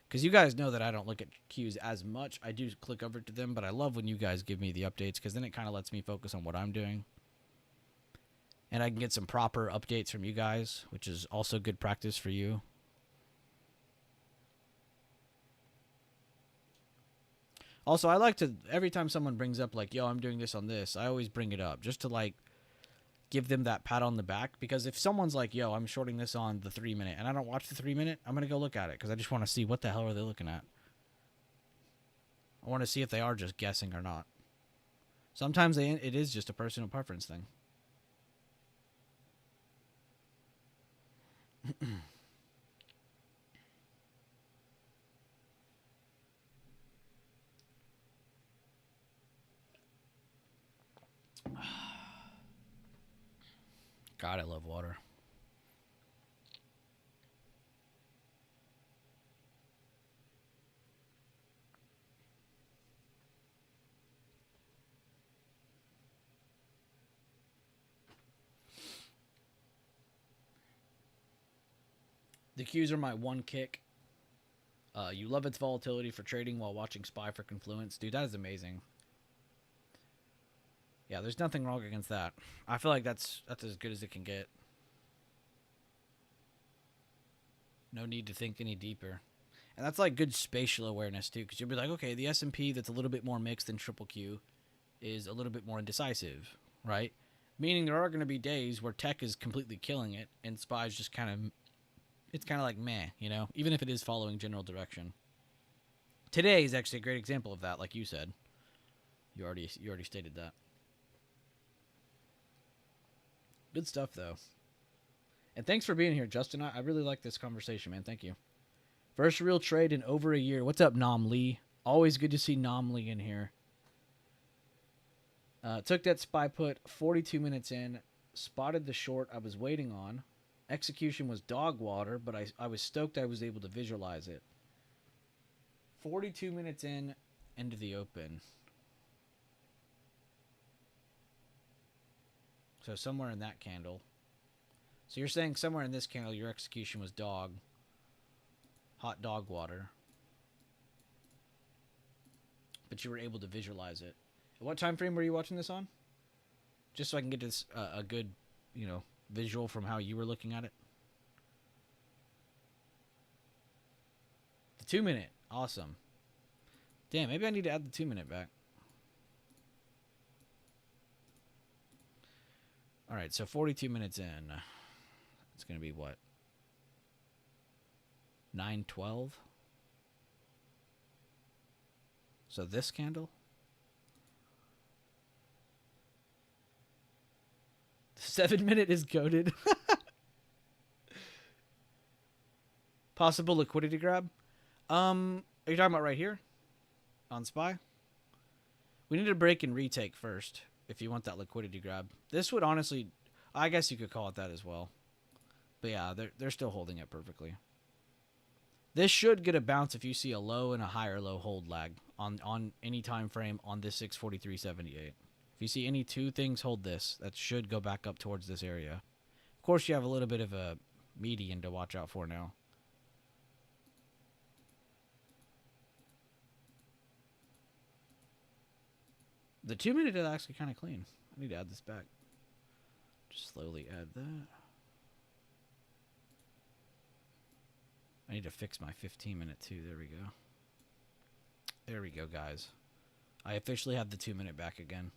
Because you guys know that I don't look at Qs as much. I do click over to them, but I love when you guys give me the updates because then it kind of lets me focus on what I'm doing. And I can get some proper updates from you guys, which is also good practice for you. Also, I like to, every time someone brings up like, yo, I'm doing this on this, I always bring it up just to like give them that pat on the back, because if someone's like, yo, I'm shorting this on the 3 minute and I don't watch the 3 minute, I'm going to go look at it because I just want to see what the hell are they looking at. I want to see if they are just guessing or not. Sometimes it is just a personal preference thing. God, I love water. The Qs are my one kick. You love its volatility for trading while watching SPY for Confluence. Dude, that is amazing. Yeah, there's nothing wrong against that. I feel like that's as good as it can get. No need to think any deeper. And that's like good spatial awareness too, because you'll be like, okay, the S&P that's a little bit more mixed than triple Q is a little bit more indecisive, right? Meaning there are going to be days where tech is completely killing it and SPY is just kind of, it's kind of like meh, you know, even if it is following general direction. Today is actually a great example of that, like you said. You already stated that. Good stuff, though. And thanks for being here, Justin. I really like this conversation, man. Thank you. First real trade in over a year. What's up, Nam Lee? Always good to see Nam Lee in here. Took that SPY put 42 minutes in. Spotted the short I was waiting on. Execution was dog water, but I was stoked I was able to visualize it. 42 minutes in, into the open. So somewhere in that candle. So you're saying somewhere in this candle your execution was dog. Hot dog water. But you were able to visualize it. What time frame were you watching this on? Just so I can get this a good, you know, visual from how you were looking at it. The 2 minute. Awesome. Damn, maybe I need to add the 2 minute back. All right, so 42 minutes in. It's going to be what? 9:12. So this candle? The 7 minute is goated. Possible liquidity grab? Are you talking about right here? On SPY? We need to break and retake first if you want that liquidity grab. This would honestly, I guess you could call it that as well. But yeah, they're still holding it perfectly. This should get a bounce if you see a low and a higher low hold lag on any time frame on this 643.78. If you see any two things hold this, that should go back up towards this area. Of course, you have a little bit of a median to watch out for now. The 2 minute is actually kind of clean. I need to add this back. Just slowly add that. I need to fix my 15 minute too. There we go. There we go, guys. I officially have the 2 minute back again.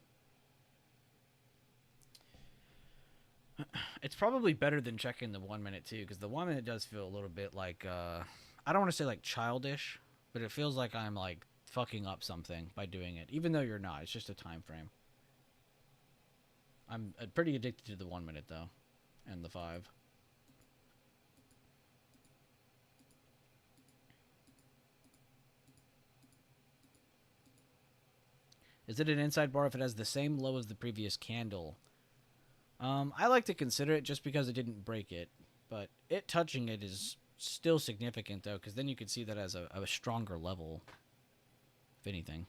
It's probably better than checking the 1 minute too, because the 1 minute does feel a little bit like, I don't want to say like childish, but it feels like I'm like fucking up something by doing it, even though you're not. It's just a time frame. I'm pretty addicted to the 1 minute though, and the 5. Is it an inside bar if it has the same low as the previous candle? I like to consider it just because it didn't break it, but it touching it is still significant though, because then you could see that as a stronger level, if anything.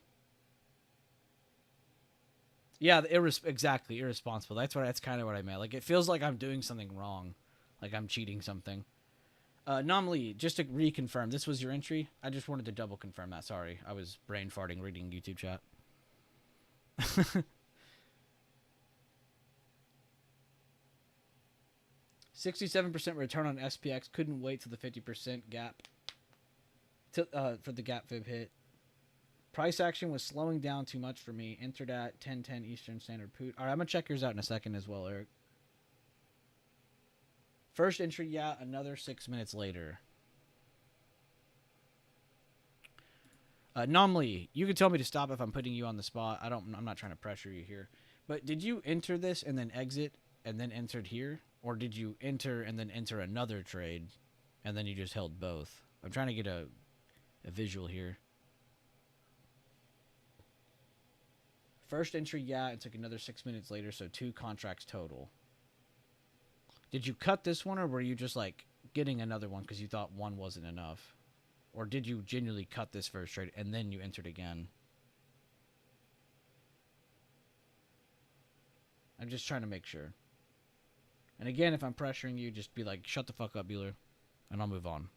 Yeah, exactly, irresponsible. That's kind of what I meant. Like, it feels like I'm doing something wrong, like I'm cheating something. Nomly, just to reconfirm, this was your entry? I just wanted to double confirm that. Sorry, I was brain farting reading YouTube chat. 67% return on SPX. Couldn't wait till the 50% gap for the gap fib hit. Price action was slowing down too much for me. Entered at 10:10 Eastern Standard Poot. All right, I'm gonna check yours out in a second as well, Eric. First entry, yeah. Another 6 minutes later. Nomley, you can tell me to stop if I'm putting you on the spot. I'm not trying to pressure you here. But did you enter this and then exit and then entered here? Or did you enter and then enter another trade and then you just held both? I'm trying to get a visual here. First entry, yeah. It took another 6 minutes later, so 2 contracts total. Did you cut this one or were you just like getting another one because you thought one wasn't enough? Or did you genuinely cut this first trade and then you entered again? I'm just trying to make sure. And again, if I'm pressuring you, just be like, shut the fuck up, Bueller, and I'll move on.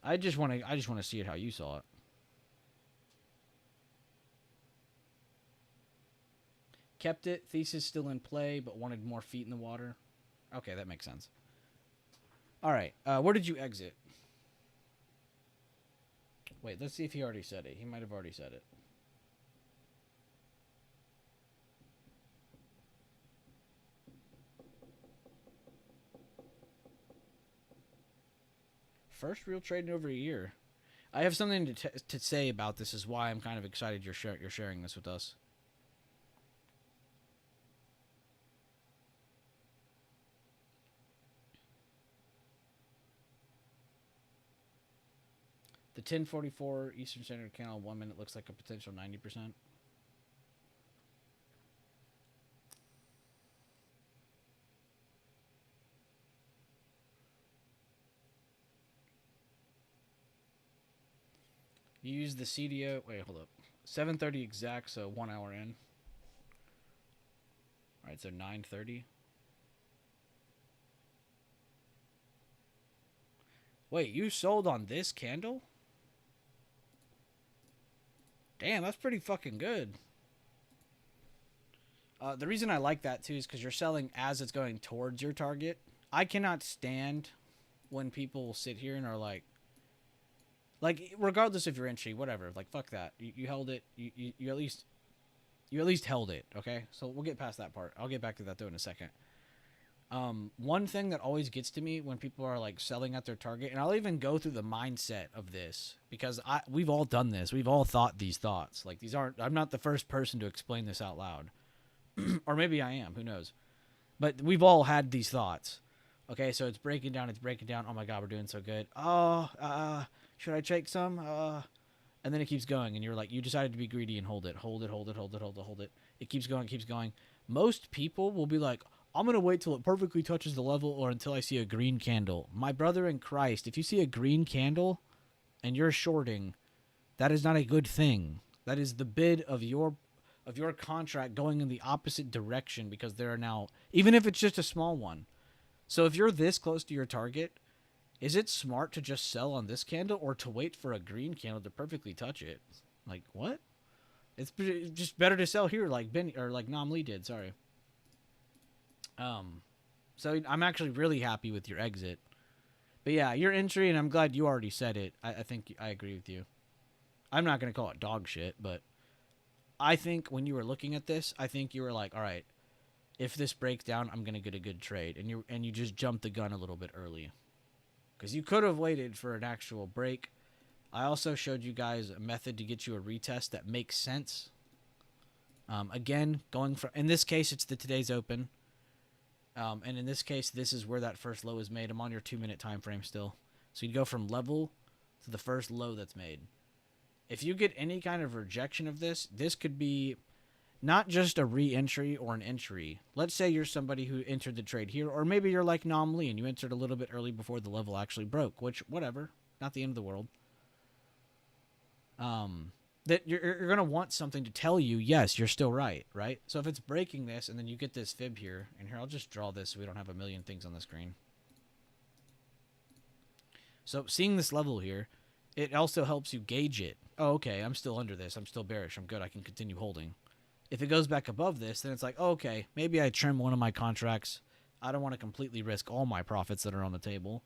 I just want to see it how you saw it. Kept it. Thesis still in play, but wanted more feet in the water. Okay, that makes sense. All right. Where did you exit? Wait, let's see if he already said it. He might have already said it. First real trade in over a year. I have something to say about this. Is why I'm kind of excited you're sharing this with us. The 1044 Eastern Standard Candle 1 minute looks like a potential 90%. You use the CDO. Wait, hold up. 7:30 exact, so 1 hour in. All right, so 9:30. Wait, you sold on this candle? Damn, that's pretty fucking good. The reason I like that, too, is because you're selling as it's going towards your target. I cannot stand when people sit here and are like, regardless of your entry, whatever, like, fuck that. You held it. You at least held it, okay? So we'll get past that part. I'll get back to that, though, in a second. One thing that always gets to me when people are like selling at their target, and I'll even go through the mindset of this because we've all done this. We've all thought these thoughts. Like I'm not the first person to explain this out loud. Or maybe I am, who knows? But we've all had these thoughts. Okay, so it's breaking down. Oh my God, we're doing so good. Oh, should I take some? And then it keeps going, and you're like, you decided to be greedy and hold it. It keeps going. Most people will be like, I'm going to wait till it perfectly touches the level or until I see a green candle. My brother in Christ, if you see a green candle and you're shorting, that is not a good thing. That is the bid of your contract going in the opposite direction because there are now, even if it's just a small one. So if you're this close to your target, is it smart to just sell on this candle or to wait for a green candle to perfectly touch it? Like, what? It's just better to sell here like Ben or like Nam Lee did, sorry. So I'm actually really happy with your exit. But yeah, your entry, and I'm glad you already said it. I think I agree with you. I'm not going to call it dog shit, but I think when you were looking at this, I think you were like, all right, if this breaks down, I'm going to get a good trade. And you just jumped the gun a little bit early. Because you could have waited for an actual break. I also showed you guys a method to get you a retest that makes sense. Again, going from, in this case, it's the today's open. And in this case, this is where that first low is made. I'm on your 2-minute time frame still. So you go from level to the first low that's made. If you get any kind of rejection of this, this could be not just a re-entry or an entry. Let's say you're somebody who entered the trade here, or maybe you're like Nam Lee and you entered a little bit early before the level actually broke, which, whatever, not the end of the world. That you're going to want something to tell you, yes, you're still right? So if it's breaking this and then you get this fib here, and here, I'll just draw this so we don't have a million things on the screen. So seeing this level here, it also helps you gauge it. Oh, okay, I'm still under this. I'm still bearish. I'm good. I can continue holding. If it goes back above this, then it's like, oh, okay, maybe I trim one of my contracts. I don't want to completely risk all my profits that are on the table.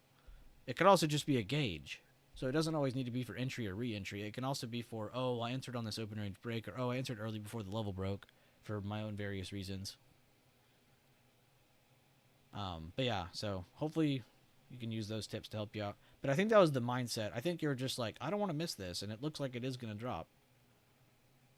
It could also just be a gauge. So it doesn't always need to be for entry or re-entry. It can also be for, oh, I entered on this open range break, or oh, I entered early before the level broke for my own various reasons. But yeah, so hopefully you can use those tips to help you out. But I think that was the mindset. I think you're just like, I don't want to miss this, and it looks like it is going to drop.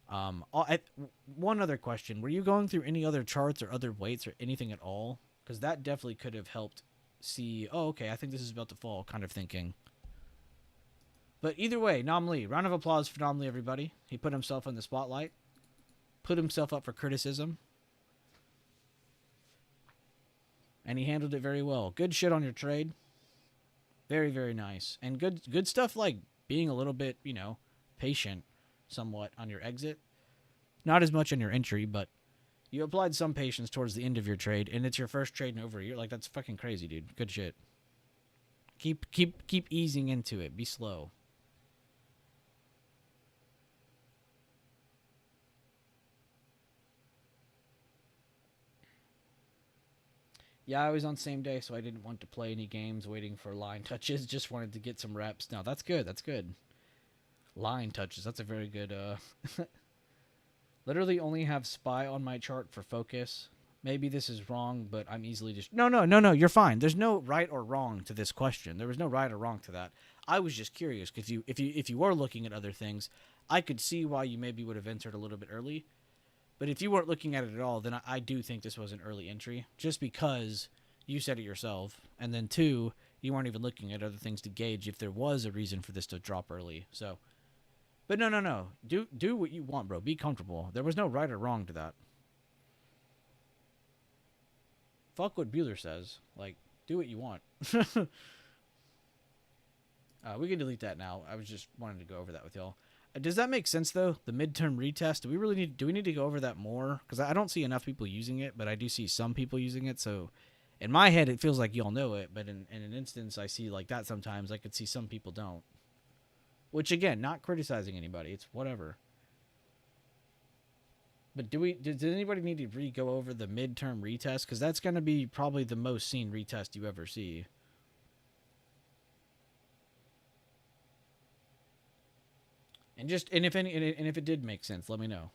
One other question. Were you going through any other charts or other weights or anything at all? Because that definitely could have helped see, oh, okay, I think this is about to fall kind of thinking. But either way, Nam Lee. Round of applause for Nam Lee, everybody. He put himself in the spotlight. Put himself up for criticism. And he handled it very well. Good shit on your trade. Very, very nice. And good stuff like being a little bit, you know, patient somewhat on your exit. Not as much on your entry, but you applied some patience towards the end of your trade, and it's your first trade in over a year. Like, that's fucking crazy, dude. Good shit. Keep easing into it. Be slow. Yeah, I was on same day, so I didn't want to play any games waiting for line touches. Just wanted to get some reps. No, that's good. That's good. Line touches. That's a very good... Literally only have spy on my chart for focus. Maybe this is wrong, but I'm easily just... No. You're fine. There's no right or wrong to this question. There was no right or wrong to that. I was just curious, because if you were looking at other things, I could see why you maybe would have entered a little bit early. But if you weren't looking at it at all, then I do think this was an early entry, just because you said it yourself. And then two, you weren't even looking at other things to gauge if there was a reason for this to drop early. So, but no. Do what you want, bro. Be comfortable. There was no right or wrong to that. Fuck what Bueller says. Like, do what you want. We can delete that now. I was just wanting to go over that with y'all. Does that make sense though? The midterm retest. Do we need to go over that more? Because I don't see enough people using it, but I do see some people using it. So, in my head, it feels like y'all know it, but in an instance, I see like that sometimes. I could see some people don't. Which again, not criticizing anybody. It's whatever. But does anybody need to go over the midterm retest? Because that's going to be probably the most seen retest you ever see. And if it did make sense, let me know.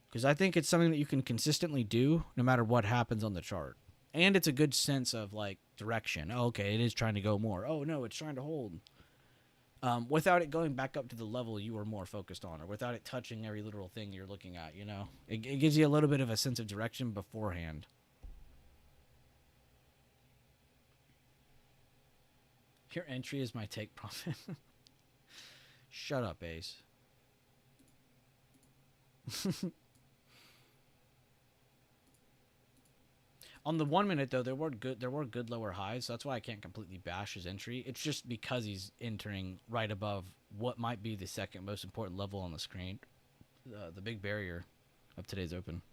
Because I think it's something that you can consistently do no matter what happens on the chart. And it's a good sense of like direction. Oh, okay, it is trying to go more. Oh no, it's trying to hold. Without it going back up to the level you were more focused on, or without it touching every little thing you're looking at, you know? It gives you a little bit of a sense of direction beforehand. Your entry is my take profit. Shut up, Ace. On the 1 minute though, there were good lower highs. So that's why I can't completely bash his entry. It's just because he's entering right above what might be the second most important level on the screen, the big barrier of today's open.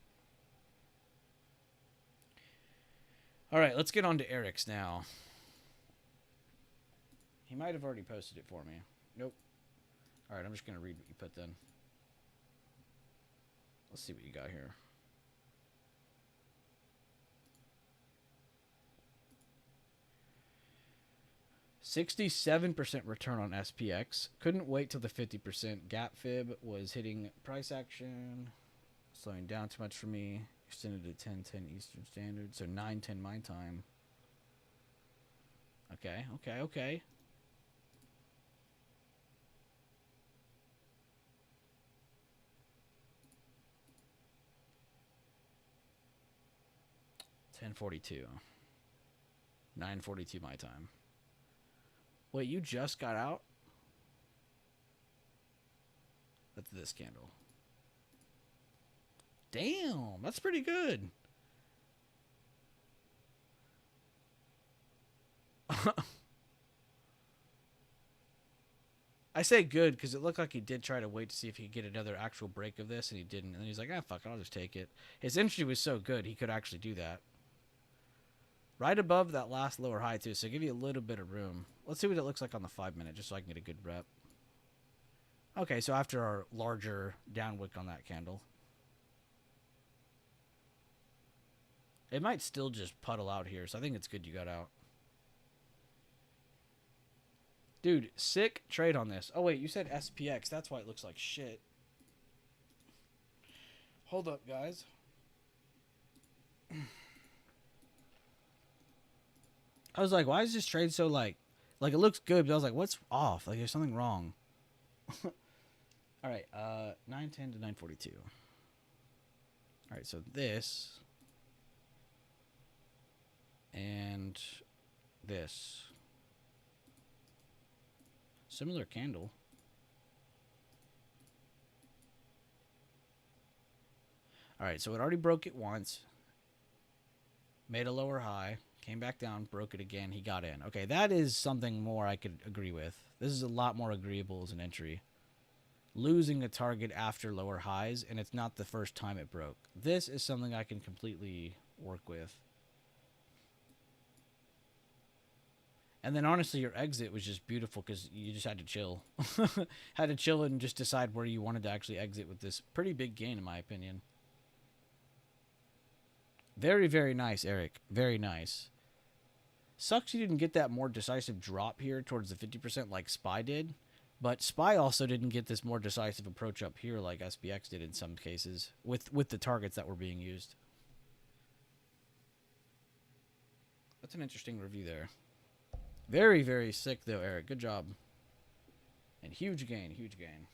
All right, let's get on to Eric's now. He might have already posted it for me. Nope. All right, I'm just going to read what you put then. Let's see what you got here. %67% return on SPX. Couldn't wait till the 50%. Gap fib was hitting price action. Slowing down too much for me. Extended to 10:10 Eastern Standard. So 9:10 my time. Okay. 10:42. 9:42 my time. Wait, you just got out? That's this candle. Damn, that's pretty good. I say good because it looked like he did try to wait to see if he could get another actual break of this, and he didn't. And he's like, fuck it, I'll just take it. His entry was so good, he could actually do that. Right above that last lower high, too, so give you a little bit of room. Let's see what it looks like on the 5 minute, just so I can get a good rep. Okay, so after our larger down wick on that candle. It might still just puddle out here, so I think it's good you got out. Dude, sick trade on this. Oh, wait, you said SPX. That's why it looks like shit. Hold up, guys. I was like, why is this trade so, like, it looks good, but I was like, what's off? Like, there's something wrong. All right, 910 to 942. All right, so this and this. Similar candle. All right, so it already broke it once. Made a lower high. Came back down, broke it again. He got in. Okay, that is something more I could agree with. This is a lot more agreeable as an entry. Losing a target after lower highs, and it's not the first time it broke. This is something I can completely work with. And then honestly, your exit was just beautiful because you just had to chill. Had to chill and just decide where you wanted to actually exit with this pretty big gain, in my opinion. Very, very nice, Eric. Very nice. Sucks you didn't get that more decisive drop here towards the 50% like SPY did. But SPY also didn't get this more decisive approach up here like SPX did in some cases with the targets that were being used. That's an interesting review there. Very, very sick, though, Eric. Good job. And huge gain, huge gain.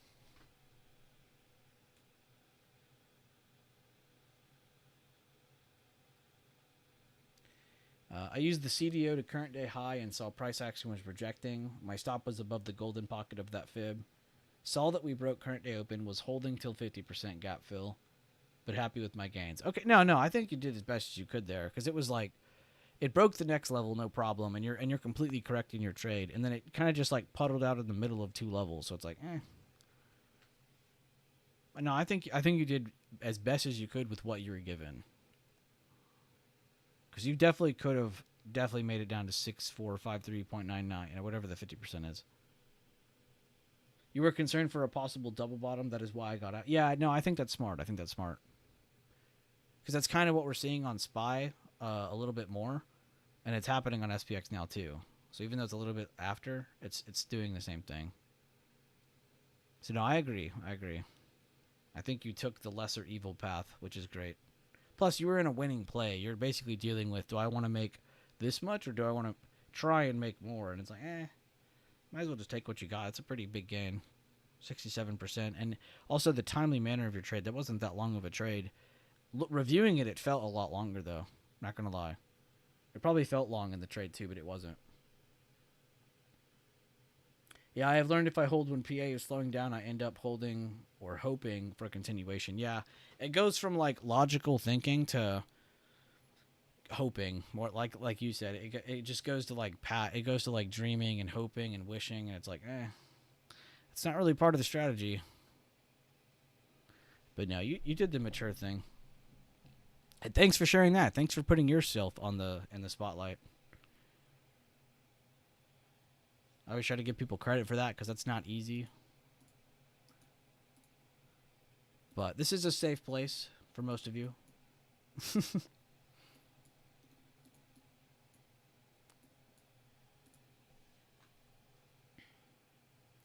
I used the CDO to current day high and saw price action was rejecting. My stop was above the golden pocket of that fib. Saw that we broke current day open, was holding till 50% gap fill, but happy with my gains. Okay, no, I think you did as best as you could there because it was like it broke the next level, no problem, and you're completely correct in your trade, and then it kind of just like puddled out in the middle of two levels, so it's like, eh. No, I think you did as best as you could with what you were given. Because you definitely could have made it down to 6453.99, whatever the 50% is. You were concerned for a possible double bottom. That is why I got out. Yeah, no, I think that's smart. Because that's kind of what we're seeing on SPY a little bit more. And it's happening on SPX now too. So even though it's a little bit after, it's doing the same thing. So no, I agree. I think you took the lesser evil path, which is great. Plus, you were in a winning play. You're basically dealing with, do I want to make this much or do I want to try and make more? And it's like, might as well just take what you got. It's a pretty big gain, 67%. And also the timely manner of your trade. That wasn't that long of a trade. Reviewing it, it felt a lot longer, though. Not going to lie. It probably felt long in the trade, too, but it wasn't. Yeah, I have learned if I hold when PA is slowing down, I end up holding or hoping for a continuation. Yeah, it goes from like logical thinking to hoping. More like you said, it just goes to like it goes to like dreaming and hoping and wishing, and it's like, it's not really part of the strategy. But no, you did the mature thing. And thanks for sharing that. Thanks for putting yourself in the spotlight. I always try to give people credit for that because that's not easy. But this is a safe place for most of you.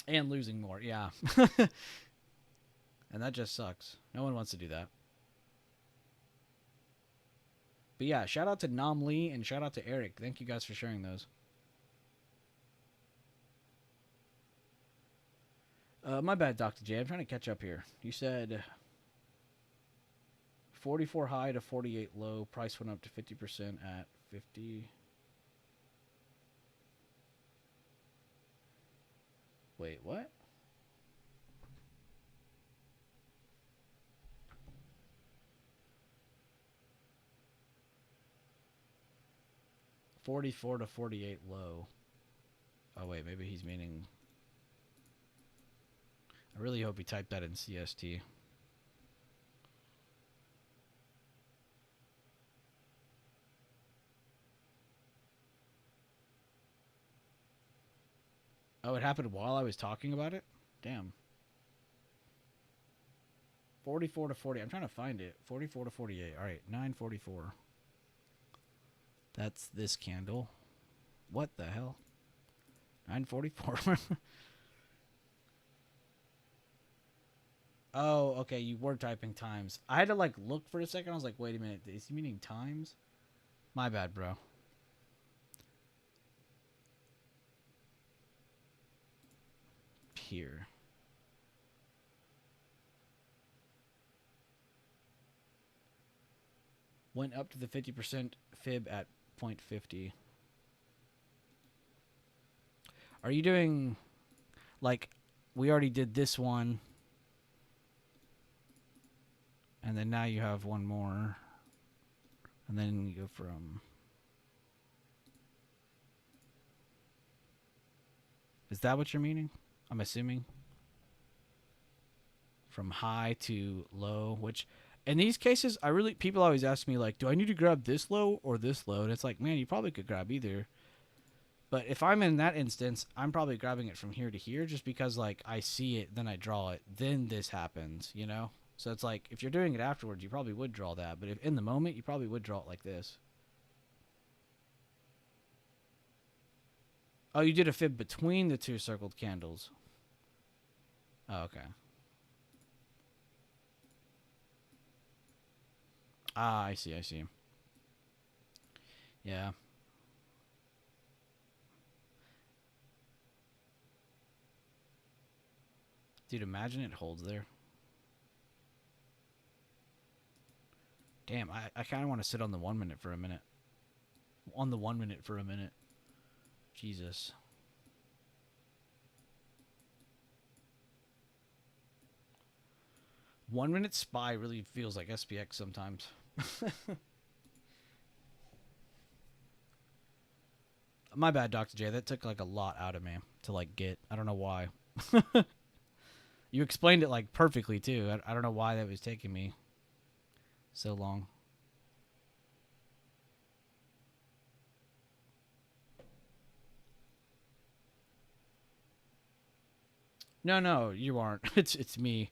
And losing more, yeah. And that just sucks. No one wants to do that. But yeah, shout out to Nam Lee and shout out to Eric. Thank you guys for sharing those. My bad, Dr. J. I'm trying to catch up here. You said 44 high to 48 low. Price went up to 50% at 50. Wait, what? $44 to 48 low. Oh wait, maybe he's meaning. I really hope he typed that in CST. Oh, it happened while I was talking about it? Damn. 44 to 40. I'm trying to find it. 44 to 48. All right, 944. That's this candle. What the hell? 9:44. Oh, okay. You were typing times. I had to like look for a second. I was like, wait a minute. Is he meaning times? My bad, bro. Here. Went up to the 50% fib at 0.50. Are you doing like we already did this one? And then now you have one more. And then you go from... Is that what you're meaning? I'm assuming. From high to low, which... In these cases, people always ask me, like, do I need to grab this low or this low? And it's like, man, you probably could grab either. But if I'm in that instance, I'm probably grabbing it from here to here just because, like, I see it, then I draw it, then this happens, you know? So it's like, if you're doing it afterwards, you probably would draw that. But if in the moment, you probably would draw it like this. Oh, you did a fib between the two circled candles. Oh, okay. Ah, I see, I see. Yeah. Dude, imagine it holds there. Damn, I kind of want to sit on the 1 minute for a minute. On the 1 minute for a minute. Jesus. 1 minute SPY really feels like SPX sometimes. My bad, Dr. J. That took like a lot out of me to like get. I don't know why. You explained it like perfectly too. I don't know why that was taking me so long. No, you aren't. It's me.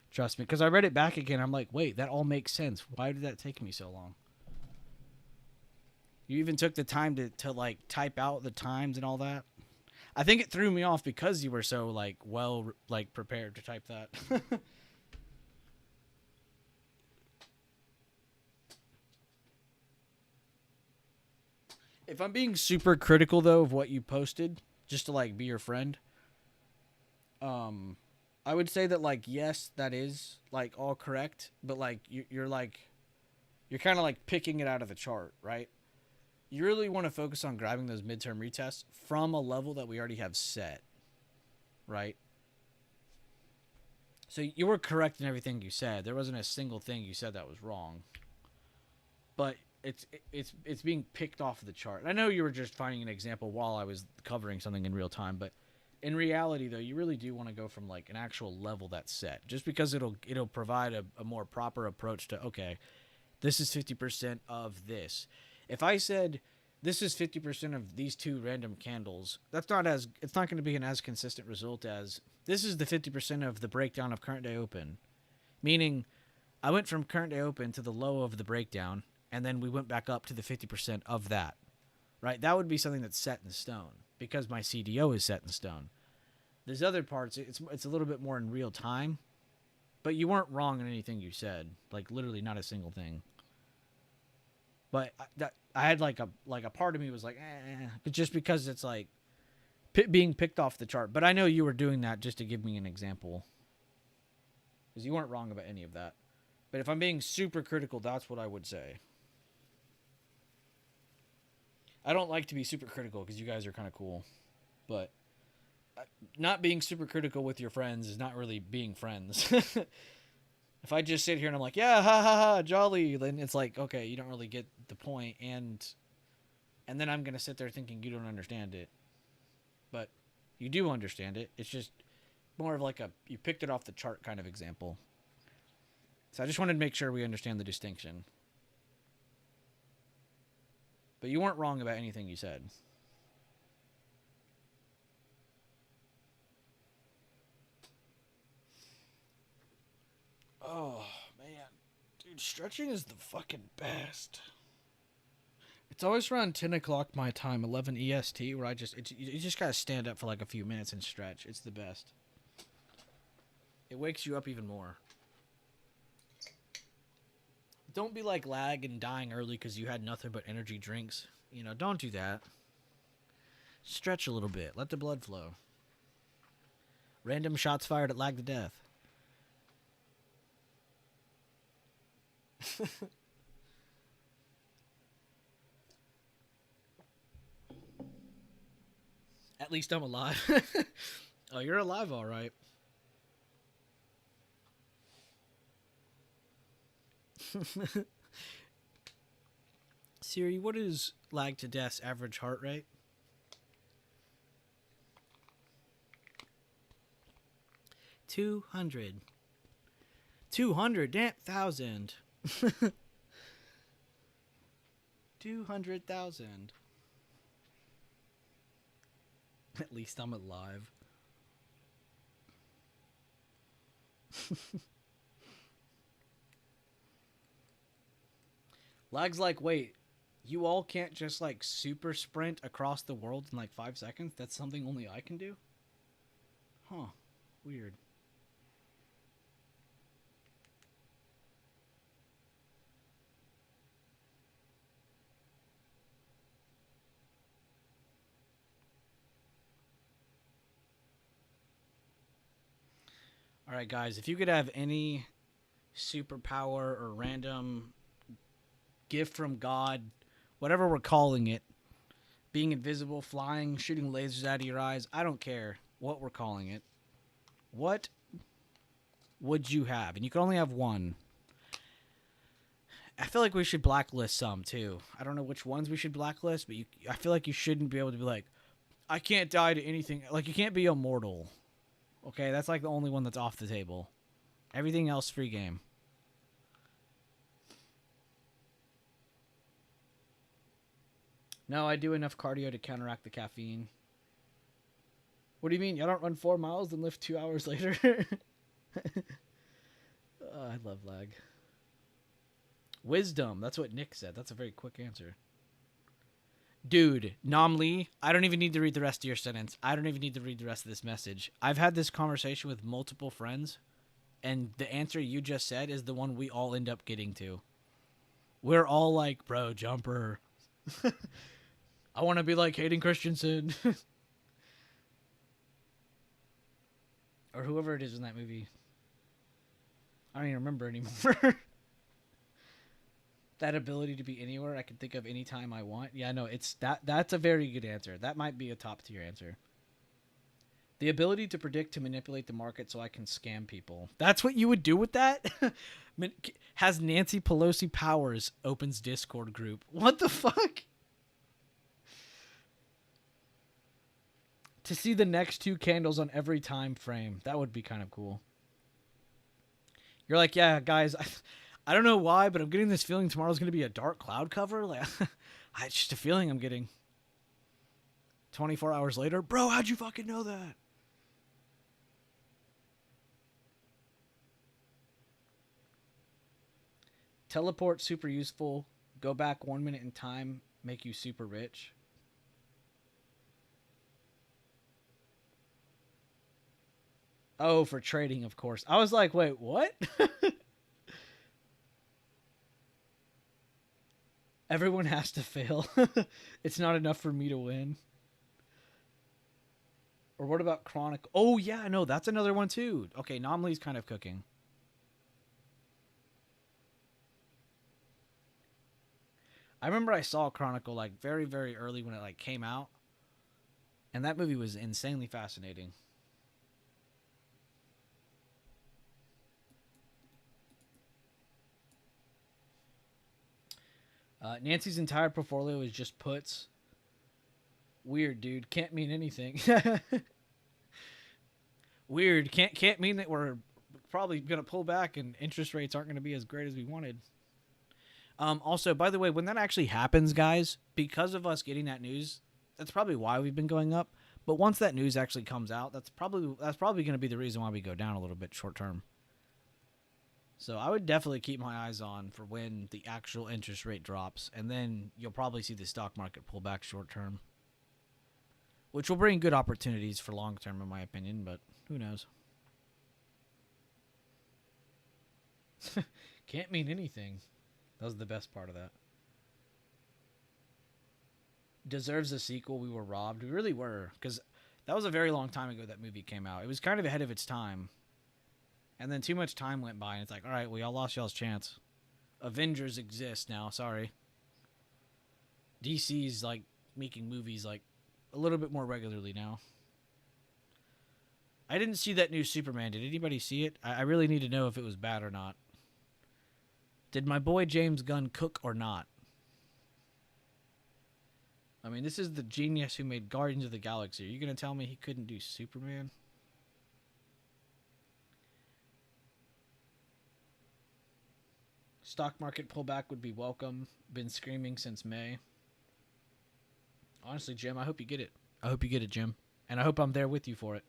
Trust me, because I read it back again. I'm like, wait, that all makes sense. Why did that take me so long? You even took the time to like type out the times and all that. I think it threw me off because you were so like well like prepared to type that. If I'm being super critical though of what you posted, just to like be your friend, I would say that like yes, that is like all correct, but like you're like you're kind of like picking it out of the chart, right? You really want to focus on grabbing those midterm retests from a level that we already have set, right? So you were correct in everything you said. There wasn't a single thing you said that was wrong. But it's being picked off of the chart. I know you were just finding an example while I was covering something in real time, but in reality though, you really do want to go from like an actual level that's set. Just because it'll provide a more proper approach to okay, this is 50% of this. If I said this is 50% of these two random candles, it's not going to be an as consistent result as this is the 50% of the breakdown of current day open. Meaning I went from current day open to the low of the breakdown and then we went back up to the 50% of that. Right? That would be something that's set in stone because my CDO is set in stone. There's other parts it's a little bit more in real time, but you weren't wrong in anything you said. Like literally not a single thing. But I had like a part of me was like, just because it's like being picked off the chart. But I know you were doing that just to give me an example, because you weren't wrong about any of that. But if I'm being super critical, that's what I would say. I don't like to be super critical because you guys are kind of cool, but not being super critical with your friends is not really being friends. If I just sit here and I'm like, yeah, ha ha ha, jolly, then it's like, okay, you don't really get the point, and then I'm gonna sit there thinking you don't understand it, but you do understand it. It's just more of like you picked it off the chart kind of example. So I just wanted to make sure we understand the distinction. But you weren't wrong about anything you said. Oh, man. Dude, stretching is the fucking best. It's always around 10 o'clock my time, 11 EST, where you just gotta stand up for like a few minutes and stretch. It's the best. It wakes you up even more. Don't be like lag and dying early because you had nothing but energy drinks. You know, don't do that. Stretch a little bit. Let the blood flow. Random shots fired at lag to death. At least I'm alive. Oh, you're alive, all right. Siri, what is lag to death's average heart rate? 200. 200,000. 200,000. At least I'm alive. Lag's like, wait, you all can't just like super sprint across the world in like 5 seconds? That's something only I can do? Huh. Weird. Alright, guys, if you could have any superpower or random gift from God, whatever we're calling it, being invisible, flying, shooting lasers out of your eyes, I don't care what we're calling it. What would you have? And you can only have one. I feel like we should blacklist some too. I don't know which ones we should blacklist, but I feel like you shouldn't be able to be like, I can't die to anything. Like, you can't be immortal. Okay, that's like the only one that's off the table. Everything else, free game. No, I do enough cardio to counteract the caffeine. What do you mean? I don't run 4 miles and lift 2 hours later? Oh, I love lag. Wisdom. That's what Nick said. That's a very quick answer. Dude, Nam Lee, I don't even need to read the rest of your sentence. I don't even need to read the rest of this message. I've had this conversation with multiple friends, and the answer you just said is the one we all end up getting to. We're all like, bro, jumper. I want to be like Hayden Christensen. Or whoever it is in that movie. I don't even remember anymore. That ability to be anywhere I can think of any time I want. Yeah, no, it's that's a very good answer. That might be a top tier answer. The ability to predict to manipulate the market so I can scam people. That's what you would do with that? Has Nancy Pelosi powers, opens Discord group. What the fuck? To see the next 2 candles on every time frame. That would be kind of cool. You're like, yeah, guys, I don't know why, but I'm getting this feeling tomorrow's going to be a dark cloud cover. Like, it's just a feeling I'm getting. 24 hours later, bro, how'd you fucking know that? Teleport, super useful. Go back 1 minute in time, make you super rich. Oh, for trading, of course. I was like, wait, what? Everyone has to fail. It's not enough for me to win. Or what about Chronic? Oh, yeah, no, that's another one too. Okay, Nomley's kind of cooking. I remember I saw Chronicle like very, very early when it like came out. And that movie was insanely fascinating. Nancy's entire portfolio is just puts. Weird, dude. Can't mean anything. Weird. Can't mean that we're probably gonna pull back and interest rates aren't gonna be as great as we wanted. Also, by the way, when that actually happens, guys, because of us getting that news, that's probably why we've been going up. But once that news actually comes out, that's probably going to be the reason why we go down a little bit short term. So I would definitely keep my eyes on for when the actual interest rate drops, and then you'll probably see the stock market pull back short term, which will bring good opportunities for long term, in my opinion. But who knows? Can't mean anything. That was the best part of that. Deserves a sequel. We were robbed. We really were, because that was a very long time ago that movie came out. It was kind of ahead of its time. And then too much time went by, and it's like, all right, we all lost y'all's chance. Avengers exist now. Sorry. DC's like making movies like a little bit more regularly now. I didn't see that new Superman. Did anybody see it? I really need to know if it was bad or not. Did my boy James Gunn cook or not? I mean, this is the genius who made Guardians of the Galaxy. Are you going to tell me he couldn't do Superman? Stock market pullback would be welcome. Been screaming since May. Honestly, Jim, I hope you get it. I hope you get it, Jim. And I hope I'm there with you for it.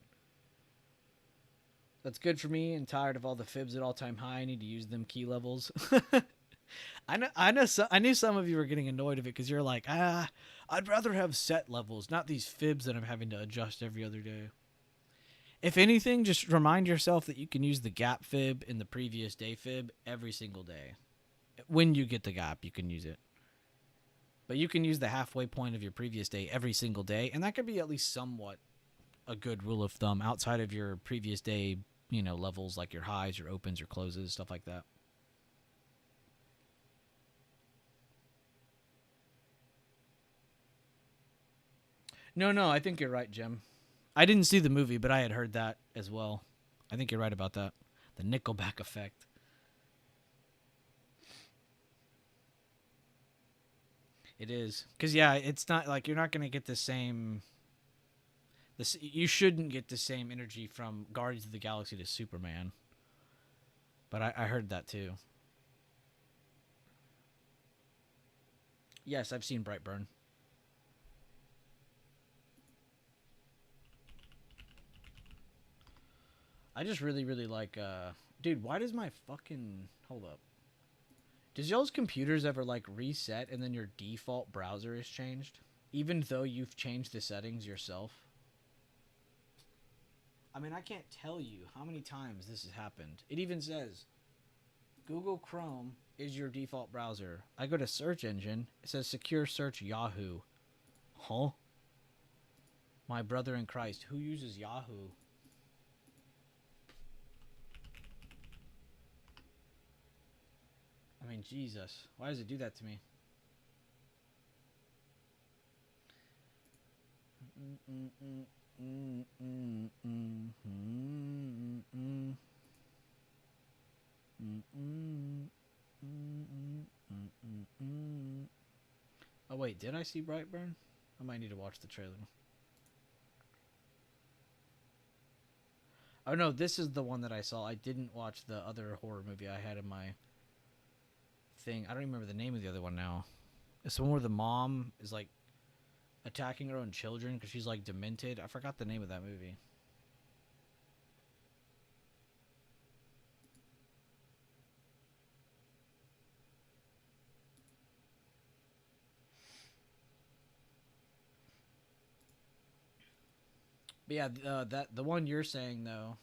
That's good for me, and tired of all the fibs at all-time high. I need to use them key levels. I knew some of you were getting annoyed of it because you're like, I'd rather have set levels, not these fibs that I'm having to adjust every other day. If anything, just remind yourself that you can use the gap fib and the previous day fib every single day. When you get the gap, you can use it. But you can use the halfway point of your previous day every single day, and that could be at least somewhat a good rule of thumb outside of your previous day, levels like your highs, your opens, your closes, stuff like that. No, I think you're right, Jim. I didn't see the movie, but I had heard that as well. I think you're right about that. The Nickelback effect. It is. Because, yeah, it's not like you're not going to get the same. You shouldn't get the same energy from Guardians of the Galaxy to Superman. But I heard that too. Yes, I've seen Brightburn. I just really, really like. Dude, why does my fucking. Hold up. Does y'all's computers ever like reset and then your default browser is changed? Even though you've changed the settings yourself? I mean, I can't tell you how many times this has happened. It even says Google Chrome is your default browser. I go to search engine. It says secure search Yahoo. Huh? My brother in Christ. Who uses Yahoo? I mean, Jesus. Why does it do that to me? Oh, wait. Did I see Brightburn? I might need to watch the trailer. Oh, no. This is the one that I saw. I didn't watch the other horror movie I had in my thing. I don't remember the name of the other one now. It's the one where the mom is like attacking her own children because she's like demented. I forgot the name of that movie. But yeah, that the one you're saying though,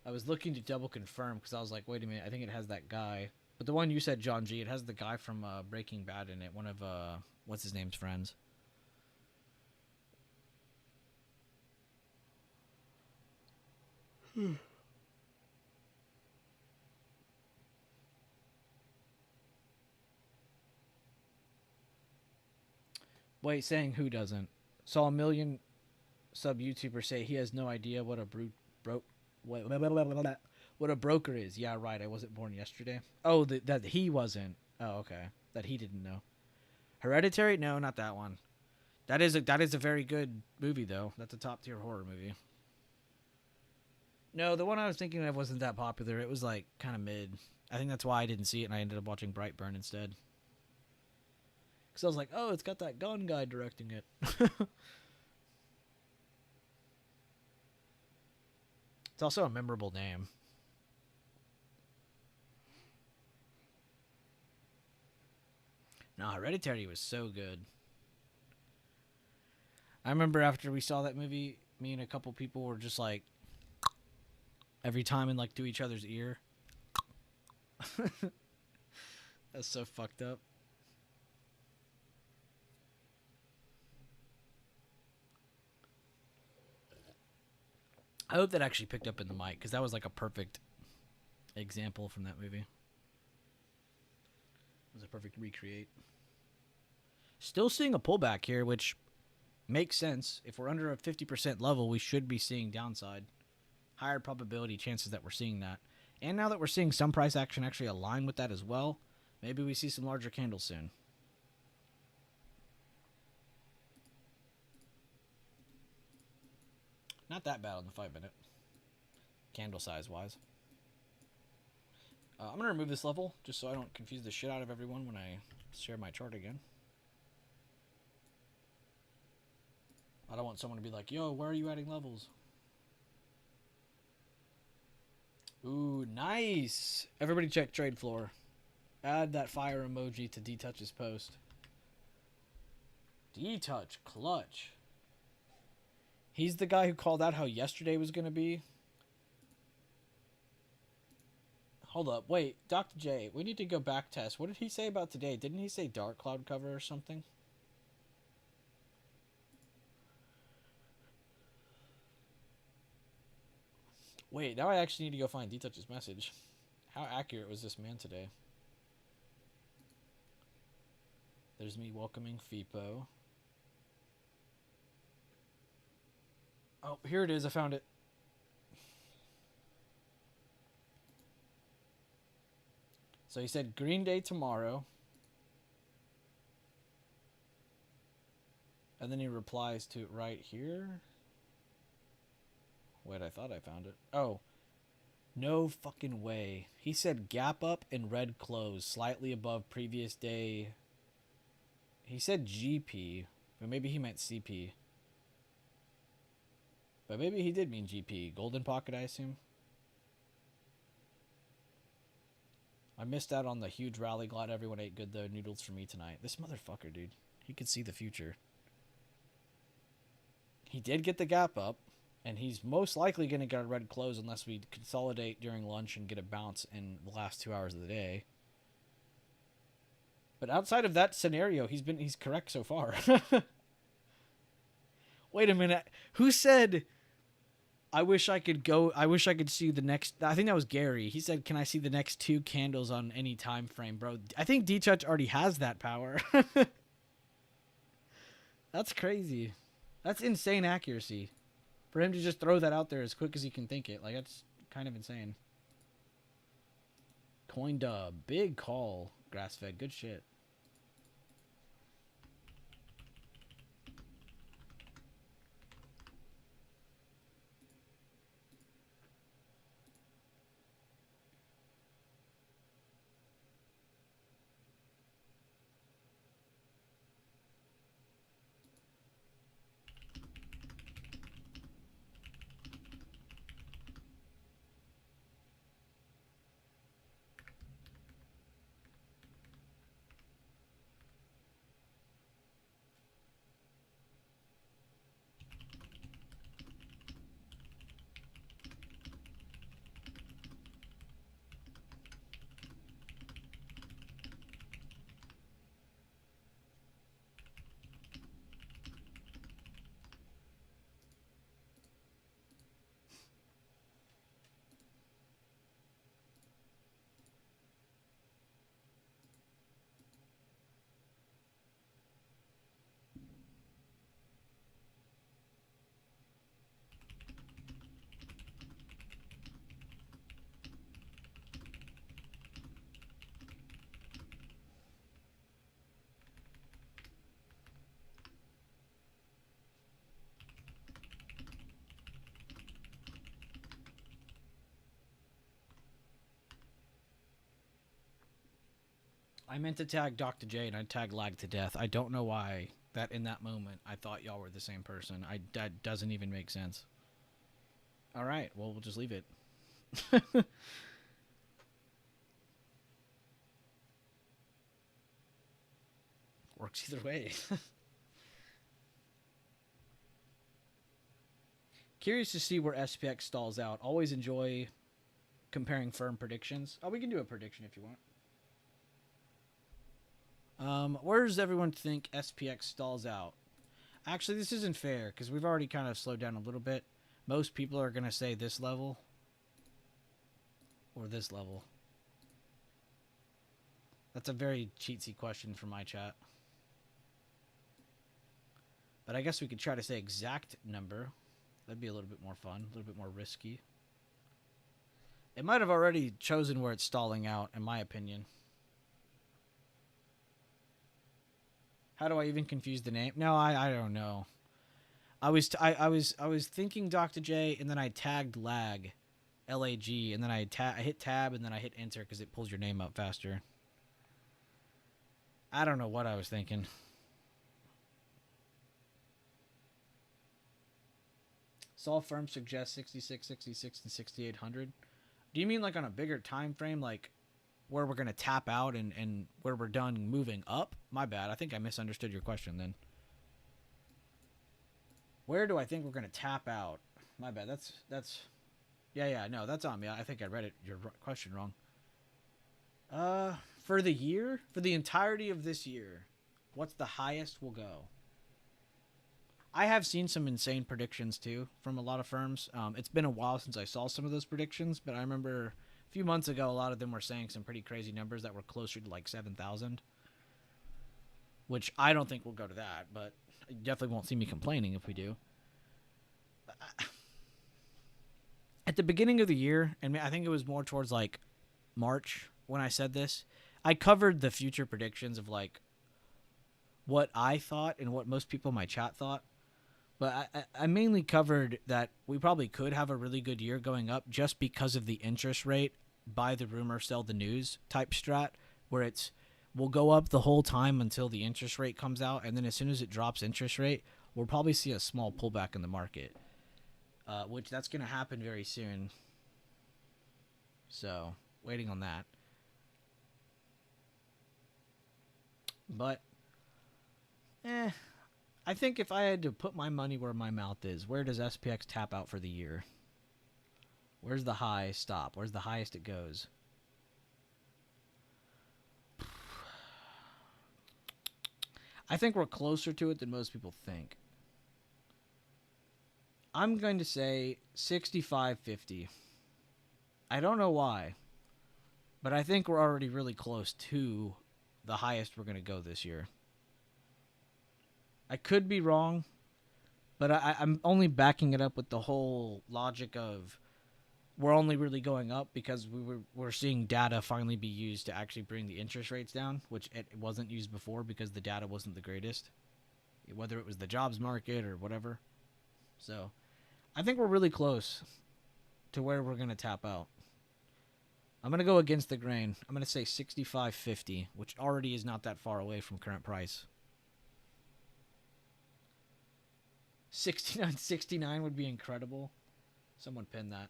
I was looking to double confirm because I was like, wait a minute, I think it has that guy. But the one you said, John G, it has the guy from Breaking Bad in it. One of what's his name's friends. Wait, saying who doesn't? Saw a million sub YouTubers say he has no idea what a what a broker is. Yeah, right. I wasn't born yesterday. Oh, that he wasn't. Oh, okay. That he didn't know. Hereditary? No, not that one. That is a very good movie though. That's a top tier horror movie. No, the one I was thinking of wasn't that popular. It was like kind of mid. I think that's why I didn't see it, and I ended up watching Brightburn instead. Because I was like, oh, it's got that gun guy directing it. It's also a memorable name. No, Hereditary was so good. I remember after we saw that movie, me and a couple people were just like, every time and like to each other's ear. That's so fucked up. I hope that actually picked up in the mic because that was like a perfect example from that movie. It was a perfect recreate. Still seeing a pullback here, which makes sense. If we're under a 50% level, we should be seeing downside. Higher probability chances that we're seeing that. And now that we're seeing some price action actually align with that as well, maybe we see some larger candles soon. Not that bad on the 5-minute. Candle size wise. I'm going to remove this level just so I don't confuse the shit out of everyone when I share my chart again. I don't want someone to be like, yo, where are you adding levels? Ooh, nice. Everybody check trade floor. Add that fire emoji to D-Touch's post. D-Touch, clutch. He's the guy who called out how yesterday was going to be. Hold up. Wait, Dr. J, we need to go back test. What did he say about today? Didn't he say dark cloud cover or something? Wait, now I actually need to go find D-Touch's message. How accurate was this man today? There's me welcoming FIPO. Oh, here it is. I found it. So he said Green Day tomorrow. And then he replies to it right here. Wait, I thought I found it. Oh. No fucking way. He said gap up and red close, slightly above previous day. He said GP, but maybe he meant CP. But maybe he did mean GP. Golden Pocket, I assume. I missed out on the huge rally. Glad everyone ate good, though. Noodles for me tonight. This motherfucker, dude. He could see the future. He did get the gap up, and he's most likely going to get a red close unless we consolidate during lunch and get a bounce in the last 2 hours of the day. But outside of that scenario, he's correct so far. Wait a minute. Who said I wish I could see the next. I think that was Gary. He said, "Can I see the next 2 candles on any time frame, bro?" I think D-Touch already has that power. That's crazy. That's insane accuracy. For him to just throw that out there as quick as he can think it, like that's kind of insane. Coin dub, big call, grass fed, good shit. I meant to tag Dr. J and I tagged Lag to Death. I don't know why that in that moment I thought y'all were the same person. That doesn't even make sense. All right, well, we'll just leave it. Works either way. Curious to see where SPX stalls out. Always enjoy comparing firm predictions. Oh, we can do a prediction if you want. Where does everyone think SPX stalls out? Actually, this isn't fair because we've already kind of slowed down a little bit. Most people are going to say this level or this level. That's a very cheatsy question for my chat. But I guess we could try to say exact number. That'd be a little bit more fun, a little bit more risky. It might have already chosen where it's stalling out, in my opinion. How do I even confuse the name? No, I don't know. I was thinking Dr. J, and then I tagged lag, LAG, and then I hit tab, and then I hit enter because it pulls your name up faster. I don't know what I was thinking. Sol Firm suggests 66, 66, and 6800. Do you mean like on a bigger time frame, like where we're going to tap out and where we're done moving up? My bad. I think I misunderstood your question then. Where do I think we're going to tap out? My bad. That's yeah, no, that's on me. I think I read your question wrong. For the year, for the entirety of this year, what's the highest we'll go? I have seen some insane predictions too from a lot of firms. It's been a while since I saw some of those predictions, but I remember a few months ago, a lot of them were saying some pretty crazy numbers that were closer to like 7,000, which I don't think we'll go to that, but you definitely won't see me complaining if we do. At the beginning of the year, and I think it was more towards like March when I said this, I covered the future predictions of like what I thought and what most people in my chat thought. But I mainly covered that we probably could have a really good year going up just because of the interest rate, buy the rumor, sell the news type strat, where we'll go up the whole time until the interest rate comes out, and then as soon as it drops interest rate, we'll probably see a small pullback in the market, which that's going to happen very soon. So, waiting on that. But, I think if I had to put my money where my mouth is, where does SPX tap out for the year? Where's the high stop? Where's the highest it goes? I think we're closer to it than most people think. I'm going to say 65.50. I don't know why, but I think we're already really close to the highest we're going to go this year. I could be wrong, but I'm only backing it up with the whole logic of we're only really going up because we're seeing data finally be used to actually bring the interest rates down, which it wasn't used before because the data wasn't the greatest, whether it was the jobs market or whatever. So I think we're really close to where we're going to tap out. I'm going to go against the grain. I'm going to say 65.50, which already is not that far away from current price. 69.69 would be incredible. Someone pin that.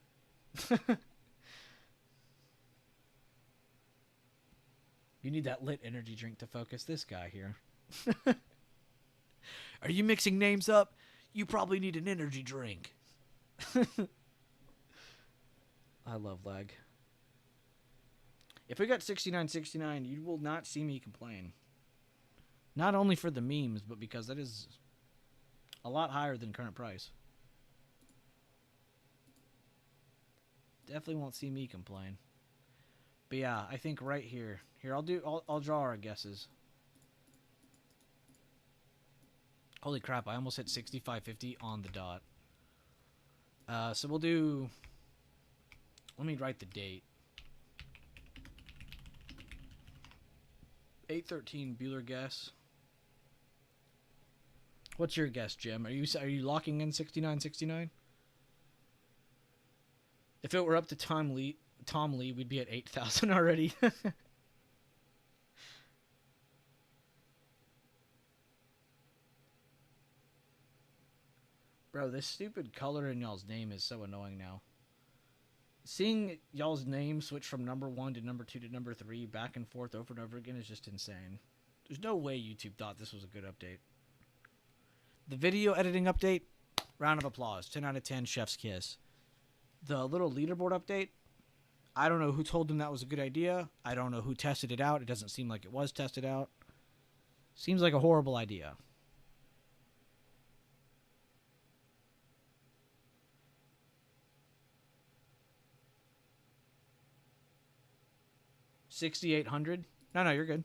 You need that lit energy drink to focus this guy here. Are you mixing names up? You probably need an energy drink. I love lag. If we got 69.69, you will not see me complain. Not only for the memes, but because that is a lot higher than current price. Definitely won't see me complain. But yeah, I think right here. Here, I'll draw our guesses. Holy crap, I almost hit 65.50 on the dot. So we'll do... Let me write the date. 8/13 Bueller guess. What's your guess, Jim? Are you locking in 69.69? If it were up to Tom Lee, we'd be at 8,000 already. Bro, this stupid color in y'all's name is so annoying now. Seeing y'all's name switch from number 1 to number 2 to number 3 back and forth over and over again is just insane. There's no way YouTube thought this was a good update. The video editing update, round of applause. 10 out of 10, chef's kiss. The little leaderboard update, I don't know who told them that was a good idea. I don't know who tested it out. It doesn't seem like it was tested out. Seems like a horrible idea. $6,800. No, you're good.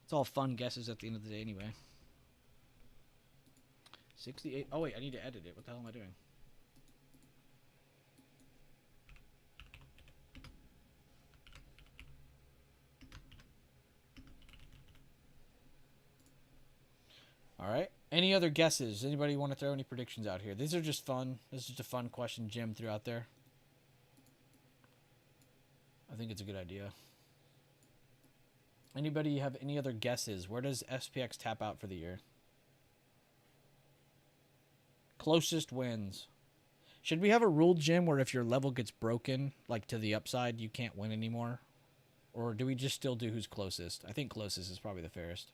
It's all fun guesses at the end of the day anyway. 68. Oh, wait, I need to edit it. What the hell am I doing? All right. Any other guesses? Anybody want to throw any predictions out here? These are just fun. This is just a fun question Jim threw out there. I think it's a good idea. Anybody have any other guesses? Where does SPX tap out for the year? Closest wins. Should we have a rule, Jim, where if your level gets broken, like to the upside, you can't win anymore? Or do we just still do who's closest? I think closest is probably the fairest.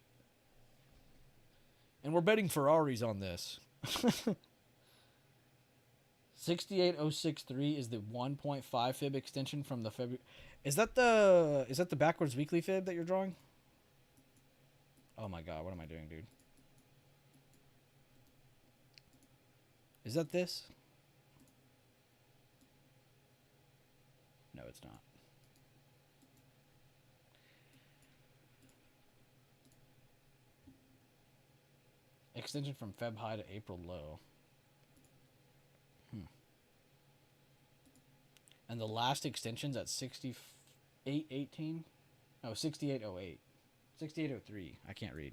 And we're betting Ferraris on this. 68063 is the 1.5 fib extension from the February. Is that the backwards weekly fib that you're drawing? Oh my god, what am I doing, dude? Is that this? No, it's not. Extension from Feb high to April low. And the last extension's at 6818? No, 6808. 6803. I can't read.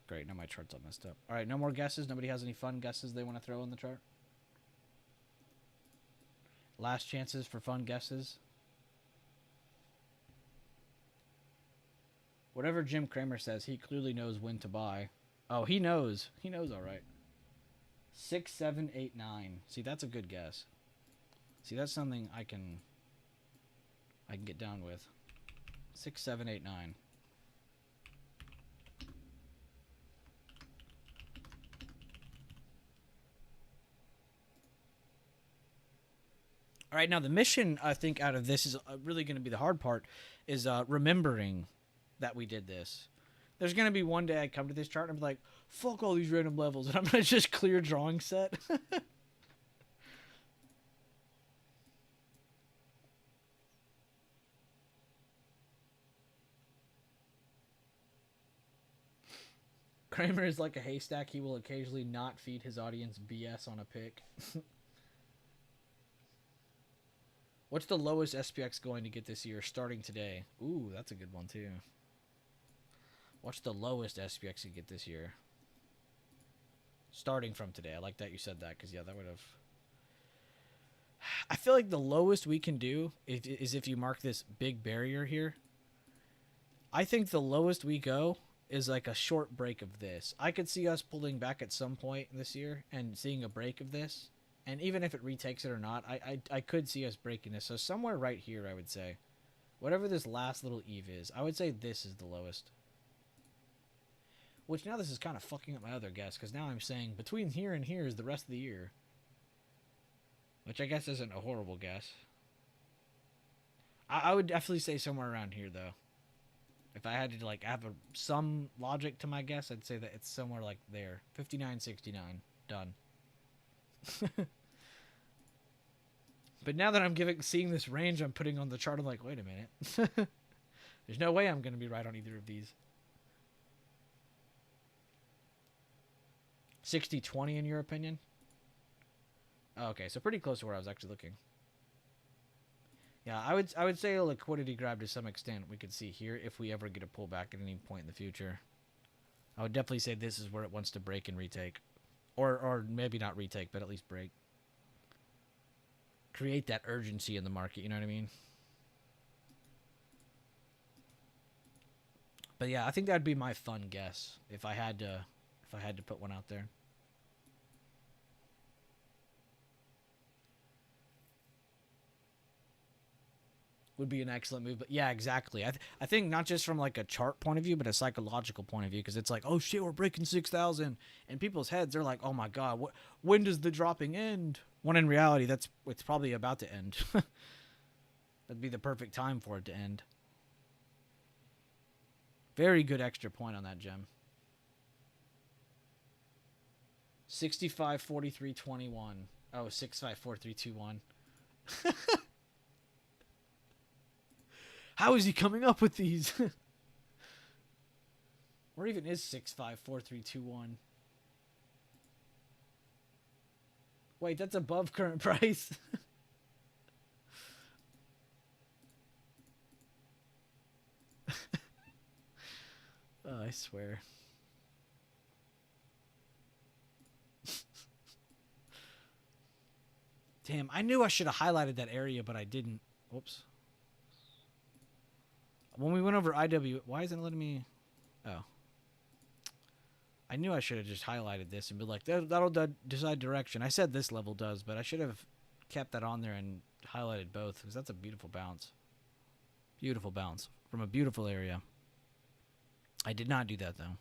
Great, now my chart's all messed up. Alright, no more guesses? Nobody has any fun guesses they want to throw in the chart? Last chances for fun guesses? Whatever Jim Cramer says, he clearly knows when to buy. Oh, he knows. He knows all right. 6789. See, that's a good guess. See, that's something I can get down with. 6789. All right, now the mission, I think, out of this is really going to be the hard part, is remembering that we did this. There's going to be one day I come to this chart and I'm like, fuck all these random levels, and I'm going to just clear drawing set. Kramer is like a haystack. He will occasionally not feed his audience BS on a pick. What's the lowest SPX going to get this year starting today? Ooh, that's a good one too. What's the lowest SPX you get this year? Starting from today. I like that you said that, because, yeah, that would have... I feel like the lowest we can do is if you mark this big barrier here. I think the lowest we go is like a short break of this. I could see us pulling back at some point this year and seeing a break of this. And even if it retakes it or not, I could see us breaking this. So somewhere right here, I would say. Whatever this last little eve is, I would say this is the lowest. Which now this is kind of fucking up my other guess, because now I'm saying between here and here is the rest of the year. Which I guess isn't a horrible guess. I would definitely say somewhere around here, though. If I had to like have some logic to my guess, I'd say that it's somewhere like there. 59.69. Done. But now that I'm seeing this range I'm putting on the chart, I'm like, wait a minute. There's no way I'm going to be right on either of these. 60-20 in your opinion? Oh, okay, so pretty close to where I was actually looking. Yeah, I would say a liquidity grab to some extent we could see here if we ever get a pullback at any point in the future. I would definitely say this is where it wants to break and retake. Or maybe not retake, but at least break. Create that urgency in the market, you know what I mean? But yeah, I think that'd be my fun guess if I had to put one out there. would be an excellent move. But yeah, exactly. I think not just from like a chart point of view, but a psychological point of view, because it's like, oh shit, we're breaking 6,000, and people's heads they're like, oh my god, when does the dropping end? When in reality, it's probably about to end. That'd be the perfect time for it to end. Very good extra point on that gem. 65, 43, 21. Oh, 65, 4, 3, 2, 1. How is he coming up with these? Or even is 65, 4, 3, 2, 1. Wait, that's above current price. Oh, I swear. Damn, I knew I should have highlighted that area, but I didn't. Whoops. When we went over IW, why isn't it letting me? Oh. I knew I should have just highlighted this and be like, that'll decide direction. I said this level does, but I should have kept that on there and highlighted both, because that's a beautiful bounce. Beautiful bounce from a beautiful area. I did not do that, though.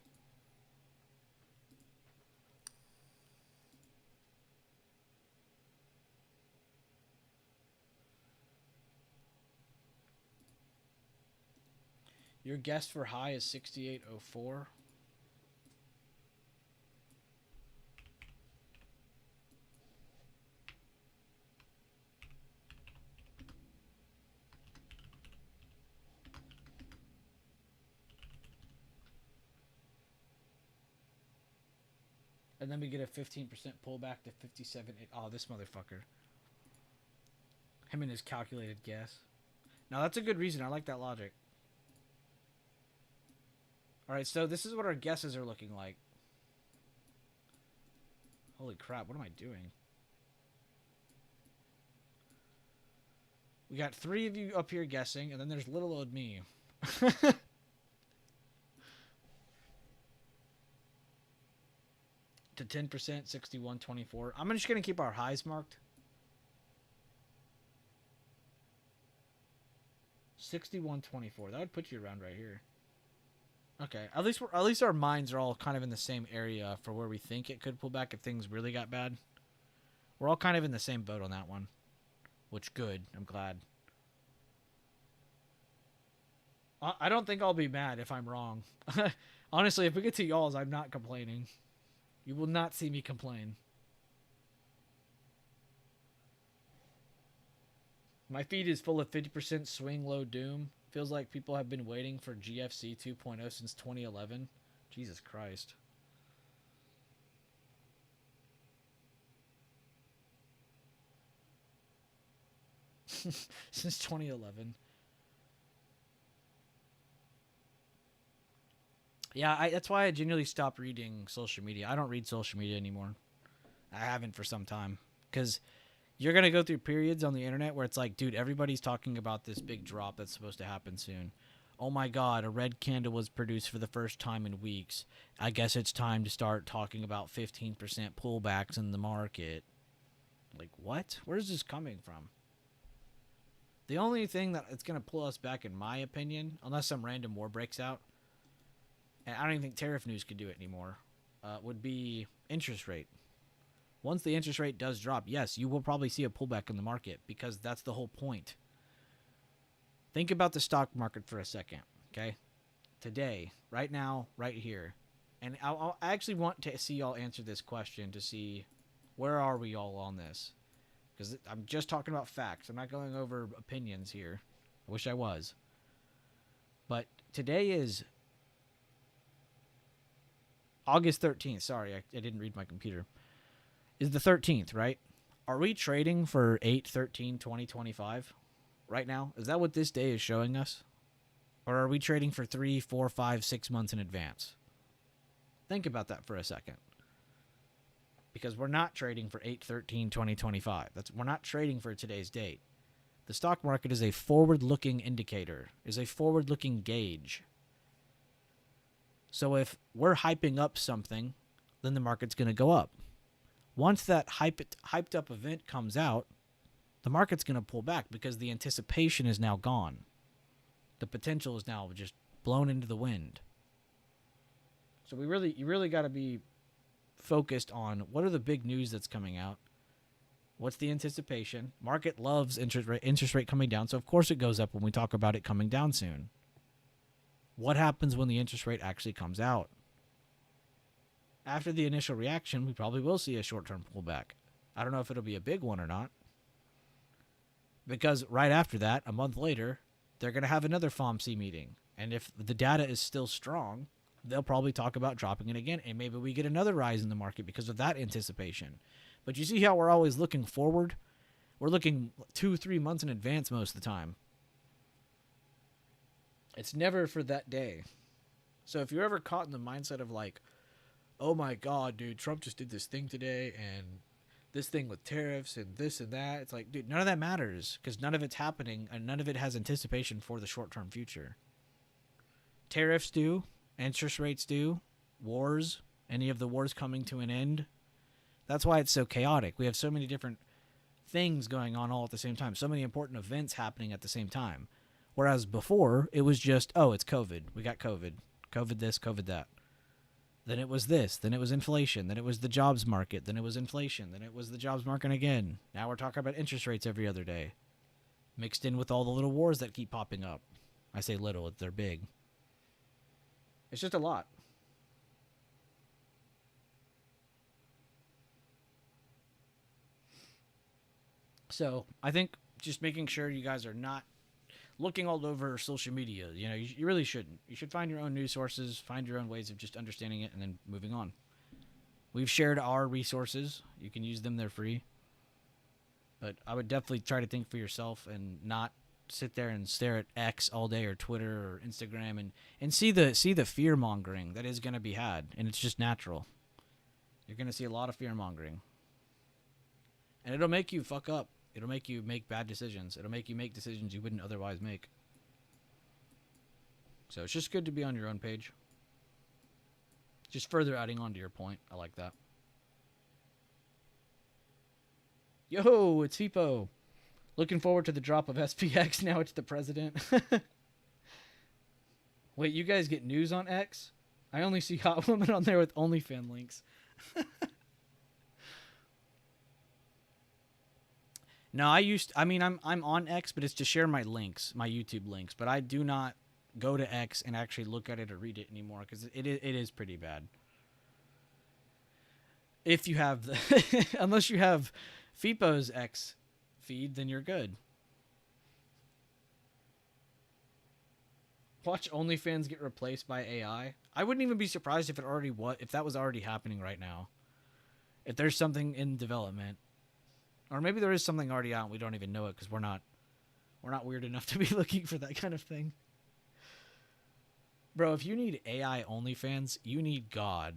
Your guess for high is 6804. And then we get a 15% pullback to 57. Oh, this motherfucker. Him and his calculated guess. Now, that's a good reason. I like that logic. Alright, so this is what our guesses are looking like. Holy crap, what am I doing? We got 3 of you up here guessing, and then there's little old me. To 10%, 61.24. I'm just going to keep our highs marked. 61.24. That would put you around right here. Okay, at least our minds are all kind of in the same area for where we think it could pull back if things really got bad. We're all kind of in the same boat on that one, which good. I'm glad. I don't think I'll be mad if I'm wrong. Honestly, if we get to y'all's, I'm not complaining. You will not see me complain. My feed is full of 50% swing low doom. Feels like people have been waiting for GFC 2.0 since 2011. Jesus Christ. Since 2011. Yeah, that's why I genuinely stopped reading social media. I don't read social media anymore. I haven't for some time. Because you're going to go through periods on the internet where it's like, dude, everybody's talking about this big drop that's supposed to happen soon. Oh my god, a red candle was produced for the first time in weeks. I guess it's time to start talking about 15% pullbacks in the market. Like, what? Where's this coming from? The only thing that it's going to pull us back, in my opinion, unless some random war breaks out, and I don't even think tariff news could do it anymore, would be interest rate. Once the interest rate does drop, yes, you will probably see a pullback in the market, because that's the whole point. Think about the stock market for a second, okay? Today, right now, right here. And I actually want to see y'all answer this question to see where are we all on this. Because I'm just talking about facts. I'm not going over opinions here. I wish I was. But today is August 13th. Sorry, I didn't read my computer. Is the 13th, right? Are we trading for 8/13/2025 right now? Is that what this day is showing us? Or are we trading for 3, 4, 5, 6 months in advance? Think about that for a second. Because we're not trading for 8/13/2025. We're not trading for today's date. The stock market is a forward-looking indicator, is a forward-looking gauge. So if we're hyping up something, then the market's going to go up. Once that hyped up event comes out, the market's going to pull back because the anticipation is now gone. The potential is now just blown into the wind. So you really got to be focused on what are the big news that's coming out. What's the anticipation? Market loves interest rate coming down, so of course it goes up when we talk about it coming down soon. What happens when the interest rate actually comes out? After the initial reaction, we probably will see a short-term pullback. I don't know if it'll be a big one or not. Because right after that, a month later, they're going to have another FOMC meeting. And if the data is still strong, they'll probably talk about dropping it again. And maybe we get another rise in the market because of that anticipation. But you see how we're always looking forward? We're looking 2-3 months in advance most of the time. It's never for that day. So if you're ever caught in the mindset of like, oh my God, dude, Trump just did this thing today and this thing with tariffs and this and that. It's like, dude, none of that matters because none of it's happening and none of it has anticipation for the short-term future. Tariffs do. Interest rates do. Wars. Any of the wars coming to an end. That's why it's so chaotic. We have so many different things going on all at the same time. So many important events happening at the same time. Whereas before, it was just, oh, it's COVID. We got COVID. COVID this, COVID that. Then it was this. Then it was inflation. Then it was the jobs market. Then it was inflation. Then it was the jobs market again. Now we're talking about interest rates every other day. Mixed in with all the little wars that keep popping up. I say little, they're big. It's just a lot. So I think just making sure you guys are not looking all over social media. You know, you really shouldn't. You should find your own news sources, find your own ways of just understanding it, and then moving on. We've shared our resources. You can use them. They're free. But I would definitely try to think for yourself and not sit there and stare at X all day or Twitter or Instagram and see the fear mongering that is going to be had. And it's just natural. You're going to see a lot of fear mongering. And it'll make you fuck up. It'll make you make bad decisions. It'll make you make decisions you wouldn't otherwise make. So it's just good to be on your own page. Just further adding on to your point. I like that. Yo, it's Fipo. Looking forward to the drop of SPX. Now it's the president. Wait, you guys get news on X? I only see hot women on there with OnlyFans links. No, I'm on X, but it's to share my links, my YouTube links. But I do not go to X and actually look at it or read it anymore because it is pretty bad. If you have the, unless you have FIPO's X feed, then you're good. Watch OnlyFans get replaced by AI. I wouldn't even be surprised if if that was already happening right now. If there's something in development. Or maybe there is something already out and we don't even know it because we're not weird enough to be looking for that kind of thing. Bro, if you need AI OnlyFans, you need God.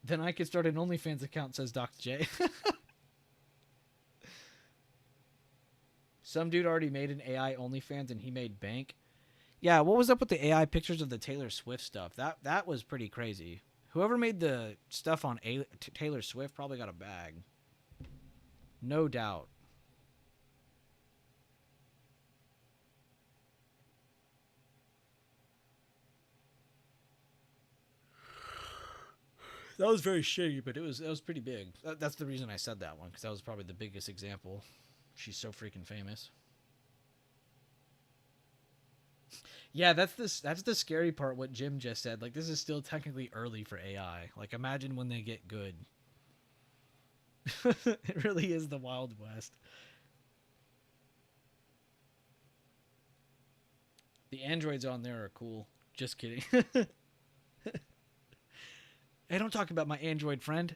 Then I could start an OnlyFans account, says Dr. J. Some dude already made an AI OnlyFans and he made bank. Yeah, what was up with the AI pictures of the Taylor Swift stuff? That was pretty crazy. Whoever made the stuff on Taylor Swift probably got a bag. No doubt. That was very shitty, but that was pretty big. That's the reason I said that one, because that was probably the biggest example. She's so freaking famous. Yeah, that's the scary part, what Jim just said. Like, this is still technically early for AI. Like, imagine when they get good. It really is the Wild West. The androids on there are cool. Just kidding. Hey, don't talk about my android friend.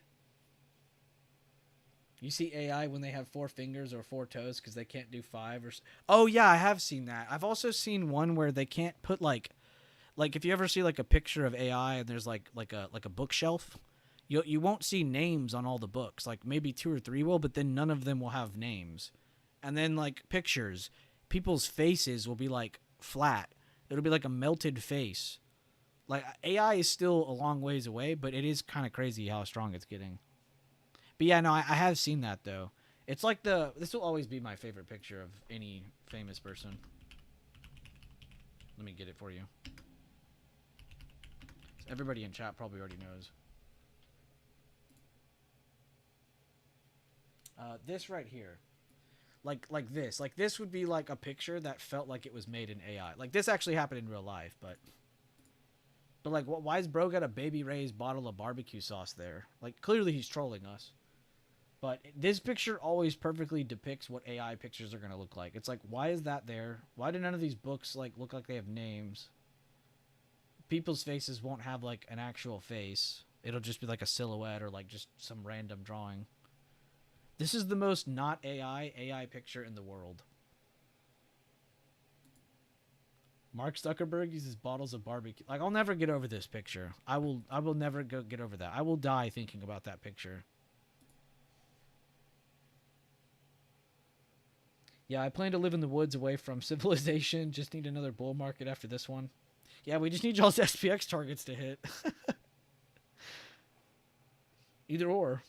You see AI when they have 4 fingers or 4 toes because they can't do 5 or... Oh, yeah, I have seen that. I've also seen one where they can't put, like if you ever see, like, a picture of AI and there's, like a bookshelf, you won't see names on all the books. Like, maybe 2 or 3 will, but then none of them will have names. And then, like, pictures. People's faces will be, like, flat. It'll be like a melted face. Like, AI is still a long ways away, but it is kind of crazy how strong it's getting. But yeah, no, I have seen that though. It's like this will always be my favorite picture of any famous person. Let me get it for you. Everybody in chat probably already knows. This right here. Like this would be like a picture that felt like it was made in AI. Like this actually happened in real life, but like why is bro got a Baby Ray's bottle of barbecue sauce there? Like clearly he's trolling us. But this picture always perfectly depicts what AI pictures are going to look like. It's like, why is that there? Why do none of these books like look like they have names? People's faces won't have like an actual face. It'll just be like a silhouette or like just some random drawing. This is the most not AI picture in the world. Mark Zuckerberg uses bottles of barbecue. Like, I'll never get over this picture. I will never get over that. I will die thinking about that picture. Yeah, I plan to live in the woods away from civilization. Just need another bull market after this one. Yeah, we just need y'all's SPX targets to hit. Either or.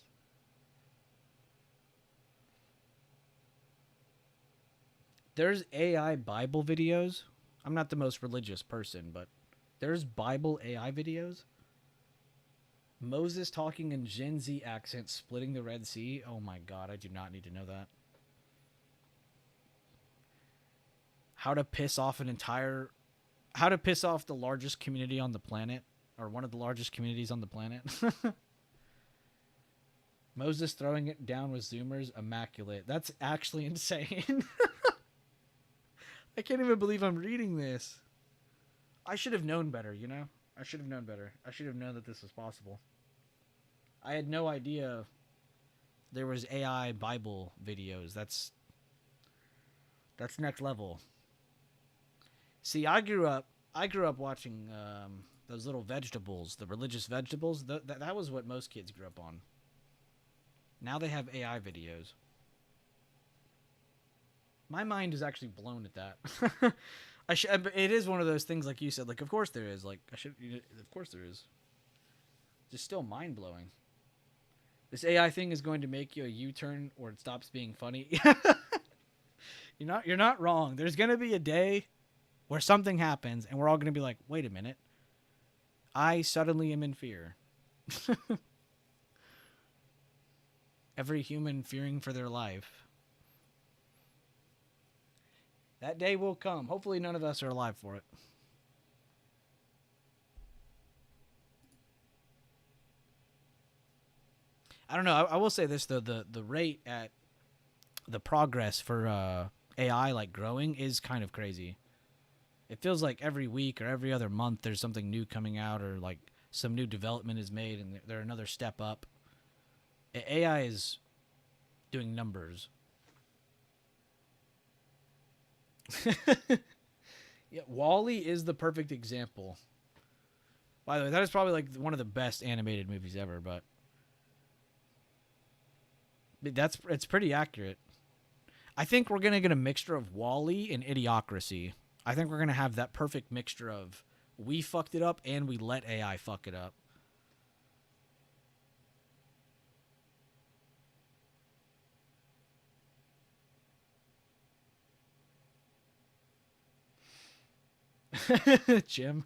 There's AI Bible videos. I'm not the most religious person, but there's Bible AI videos. Moses talking in Gen Z accent splitting the Red Sea. Oh my god, I do not need to know that. How to piss off the largest community on the planet, or one of the largest communities on the planet. Moses throwing it down with Zoomers, immaculate. That's actually insane. I can't even believe I'm reading this. I should have known better, you know? I should have known better. I should have known that this was possible. I had no idea there was AI Bible videos. That's next level. See, I grew up watching those little vegetables, the religious vegetables. That was what most kids grew up on. Now they have AI videos. My mind is actually blown at that. It is one of those things, like you said. Like, of course there is. Like, of course there is. Just still mind blowing. This AI thing is going to make you a U-turn, or it stops being funny. You're not wrong. There's gonna be a day where something happens, and we're all gonna be like, "Wait a minute! I suddenly am in fear." Every human fearing for their life. That day will come. Hopefully none of us are alive for it. I don't know. I will say this, though. The rate at the progress for AI, like, growing is kind of crazy. It feels like every week or every other month there's something new coming out, or, like, some new development is made and they're another step up. AI is doing numbers. Yeah, WALL-E is the perfect example. By the way, that is probably like one of the best animated movies ever, but it's pretty accurate. I think we're gonna get a mixture of WALL-E and Idiocracy. I think we're gonna have that perfect mixture of we fucked it up and we let AI fuck it up. Jim.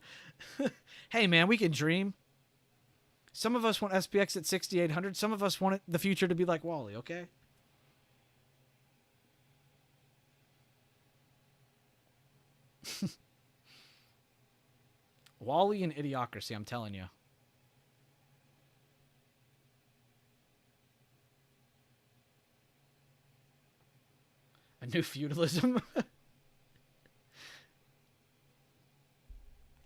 Hey, man, we can dream. Some of us want SPX at 6,800. Some of us want the future to be like WALL-E, okay? WALL-E and Idiocracy, I'm telling you. A new feudalism?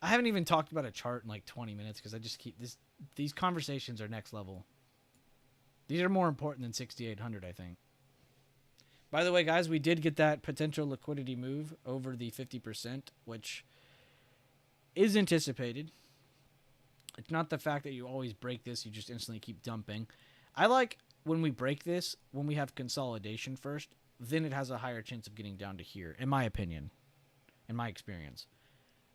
I haven't even talked about a chart in like 20 minutes because I just keep these conversations are next level. These are more important than 6,800, I think. By the way, guys, we did get that potential liquidity move over the 50%, which is anticipated. It's not the fact that you always break this, you just instantly keep dumping. I like when we break this, when we have consolidation first, then it has a higher chance of getting down to here, in my opinion, in my experience.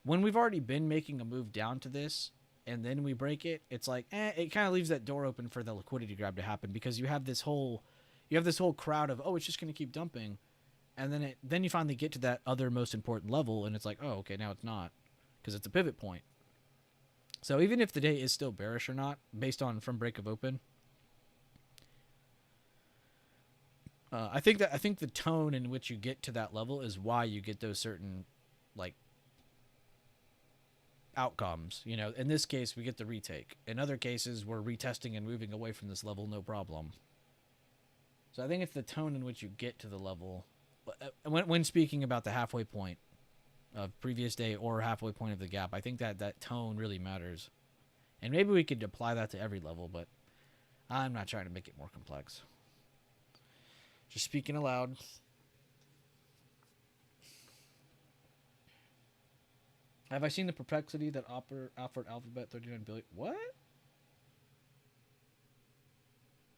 When we've already been making a move down to this, and then we break it, it's like it kind of leaves that door open for the liquidity grab to happen, because you have this whole crowd of, oh, it's just going to keep dumping, and then you finally get to that other most important level, and it's like, oh, okay, now it's not, because it's a pivot point. So even if the day is still bearish or not, based on from break of open, I think the tone in which you get to that level is why you get those certain like outcomes. You know, in this case, we get the retake. In other cases, we're retesting and moving away from this level, no problem. So I think it's the tone in which you get to the level. When speaking about the halfway point of previous day or halfway point of the gap, I think that tone really matters. And maybe we could apply that to every level, but I'm not trying to make it more complex. Just speaking aloud. Have I seen the perplexity that offered Alphabet 39 billion? What?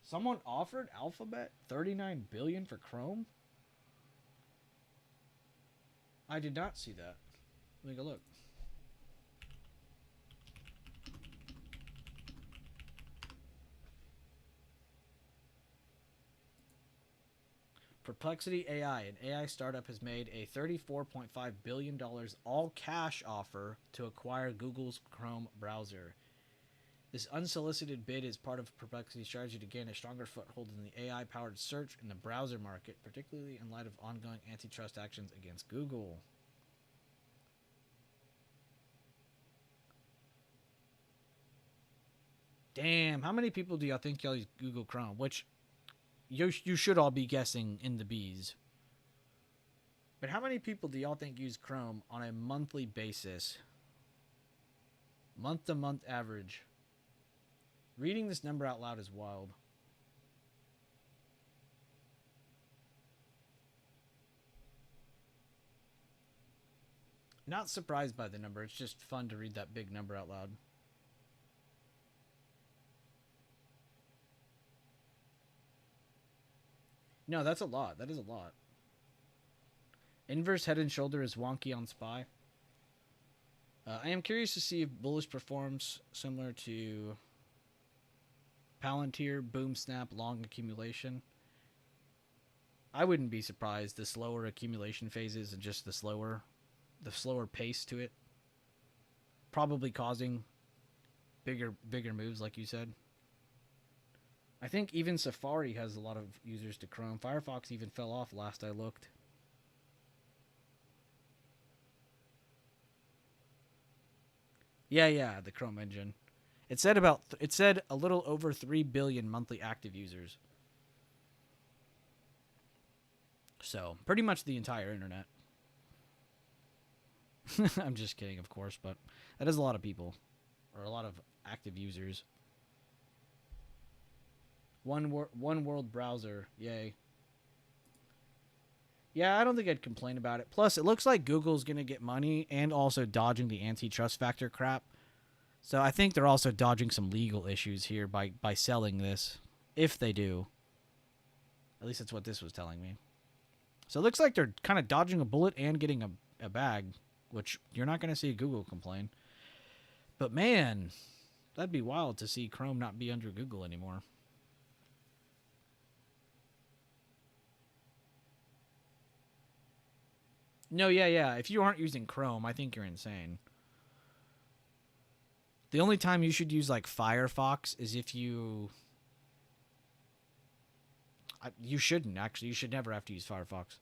Someone offered Alphabet 39 billion for Chrome? I did not see that. Let me go look. Perplexity AI, an AI startup, has made a $34.5 billion all-cash offer to acquire Google's Chrome browser. This unsolicited bid is part of Perplexity's strategy to gain a stronger foothold in the AI-powered search in the browser market, particularly in light of ongoing antitrust actions against Google. Damn, how many people do y'all think y'all use Google Chrome? Which you should all be guessing in the B's. But how many people do y'all think use Chrome on a monthly basis? Month to month average. Reading this number out loud is wild. Not surprised by the number. It's just fun to read that big number out loud. No, that's a lot. That is a lot. Inverse Head and Shoulder is wonky on SPY. I am curious to see if bullish performs similar to Palantir, Boom Snap, long accumulation. I wouldn't be surprised. The slower accumulation phases and just the slower pace to it, probably causing bigger moves, like you said. I think even Safari has a lot of users to Chrome. Firefox even fell off last I looked. Yeah, the Chrome engine. It said a little over 3 billion monthly active users. So, pretty much the entire internet. I'm just kidding, of course, but that is a lot of people, or a lot of active users. One world browser, yay. Yeah, I don't think I'd complain about it. Plus, it looks like Google's going to get money and also dodging the antitrust factor crap. So I think they're also dodging some legal issues here by selling this, if they do. At least that's what this was telling me. So it looks like they're kind of dodging a bullet and getting a bag, which you're not going to see Google complain. But man, that'd be wild to see Chrome not be under Google anymore. No, yeah. If you aren't using Chrome, I think you're insane. The only time you should use like Firefox is if you shouldn't, actually. You should never have to use Firefox.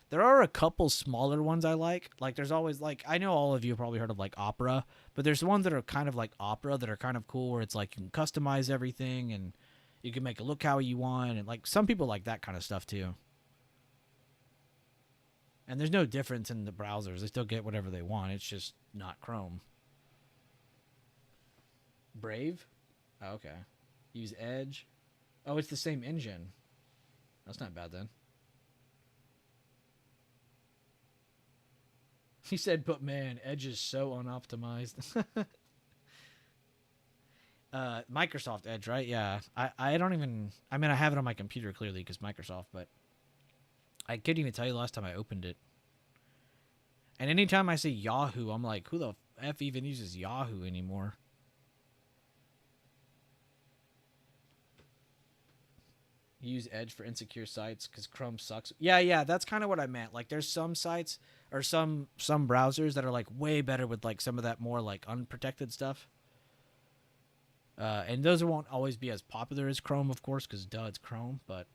There are a couple smaller ones I like. Like there's always like, I know all of you have probably heard of like Opera, but there's ones that are kind of like Opera that are kind of cool, where it's like you can customize everything and you can make it look how you want, and like some people like that kind of stuff too. And there's no difference in the browsers. They still get whatever they want. It's just not Chrome. Brave? Oh, okay. Use Edge? Oh, it's the same engine. That's not bad then. He said, but man, Edge is so unoptimized. Microsoft Edge, right? Yeah. I don't even... I mean, I have it on my computer clearly because Microsoft, but I couldn't even tell you the last time I opened it. And anytime I see Yahoo, I'm like, who the... F even uses Yahoo anymore. You use Edge for insecure sites because Chrome sucks. Yeah, that's kind of what I meant. Like, there's some sites or some browsers that are like way better with like some of that more like unprotected stuff. And those won't always be as popular as Chrome, of course, because duh, it's Chrome. But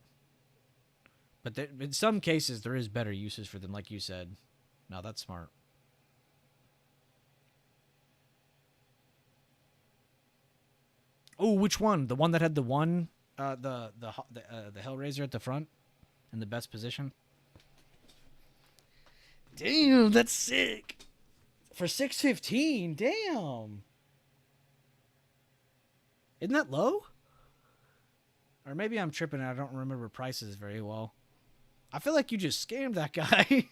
in some cases, there is better uses for them, like you said. No, that's smart. Oh, which one? The one that had the one, the Hellraiser at the front, in the best position. Damn, that's sick. For 615, damn. Isn't that low? Or maybe I'm tripping and I don't remember prices very well. I feel like you just scammed that guy.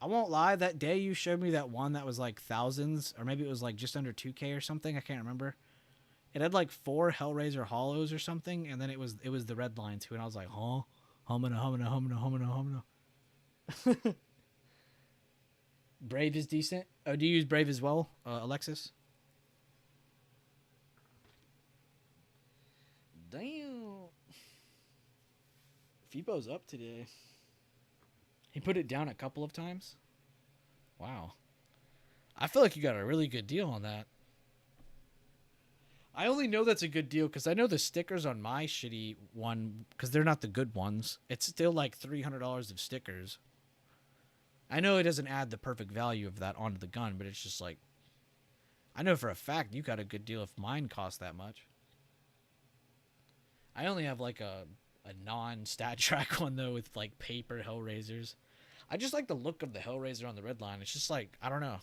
I won't lie, that day you showed me that one that was like thousands, or maybe it was like just under 2K or something, I can't remember. It had like 4 Hellraiser Hollows or something, and then it was the red line too, and I was like, huh? Humana. Brave is decent. Oh, do you use Brave as well, Alexis? Damn. Fibo's up today. He put it down a couple of times. Wow. I feel like you got a really good deal on that. I only know that's a good deal because I know the stickers on my shitty one, because they're not the good ones. It's still like $300 of stickers. I know it doesn't add the perfect value of that onto the gun, but it's just like, I know for a fact you got a good deal if mine cost that much. I only have like a non-stat track one though with like paper Hellraisers. I just like the look of the Hellraiser on the red line. It's just like, I don't know.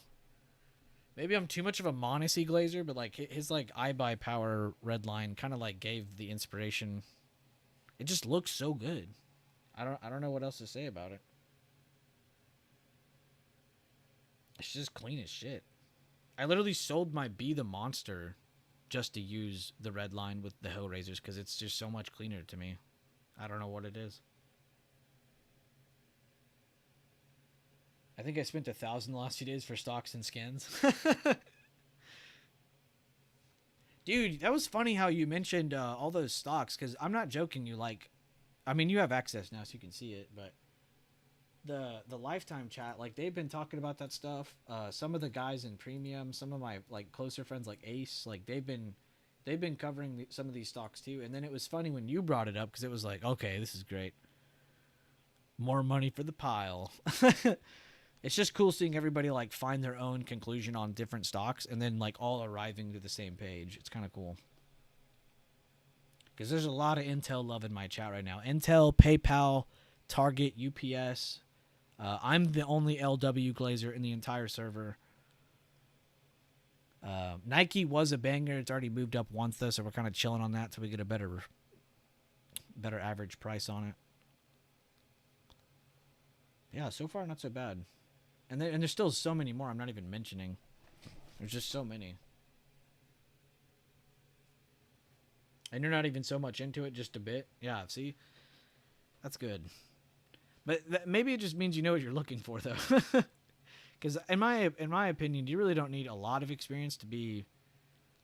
Maybe I'm too much of a Monacy glazer, but like his like iBuyPower red line kind of like gave the inspiration. It just looks so good. I don't know what else to say about it. It's just clean as shit. I literally sold my Be the Monster just to use the red line with the Hellraisers because it's just so much cleaner to me. I don't know what it is. I think I spent $1,000 the last few days for stocks and skins. Dude, that was funny how you mentioned all those stocks, because I'm not joking you. Like, I mean, you have access now so you can see it, but the Lifetime chat, like, they've been talking about that stuff. Some of the guys in Premium, some of my like closer friends like Ace, like they've been covering some of these stocks too. And then it was funny when you brought it up because it was like, okay, this is great. More money for the pile. It's just cool seeing everybody like find their own conclusion on different stocks and then like all arriving to the same page. It's kind of cool. Because there's a lot of Intel love in my chat right now. Intel, PayPal, Target, UPS. I'm the only LW glazer in the entire server. Nike was a banger. It's already moved up once though, so we're kind of chilling on that till we get a better average price on it. Yeah, so far not so bad. And there's still so many more I'm not even mentioning. There's just so many. And you're not even so much into it, just a bit. Yeah, see? That's good. But maybe it just means you know what you're looking for, though. Because in my opinion, you really don't need a lot of experience to be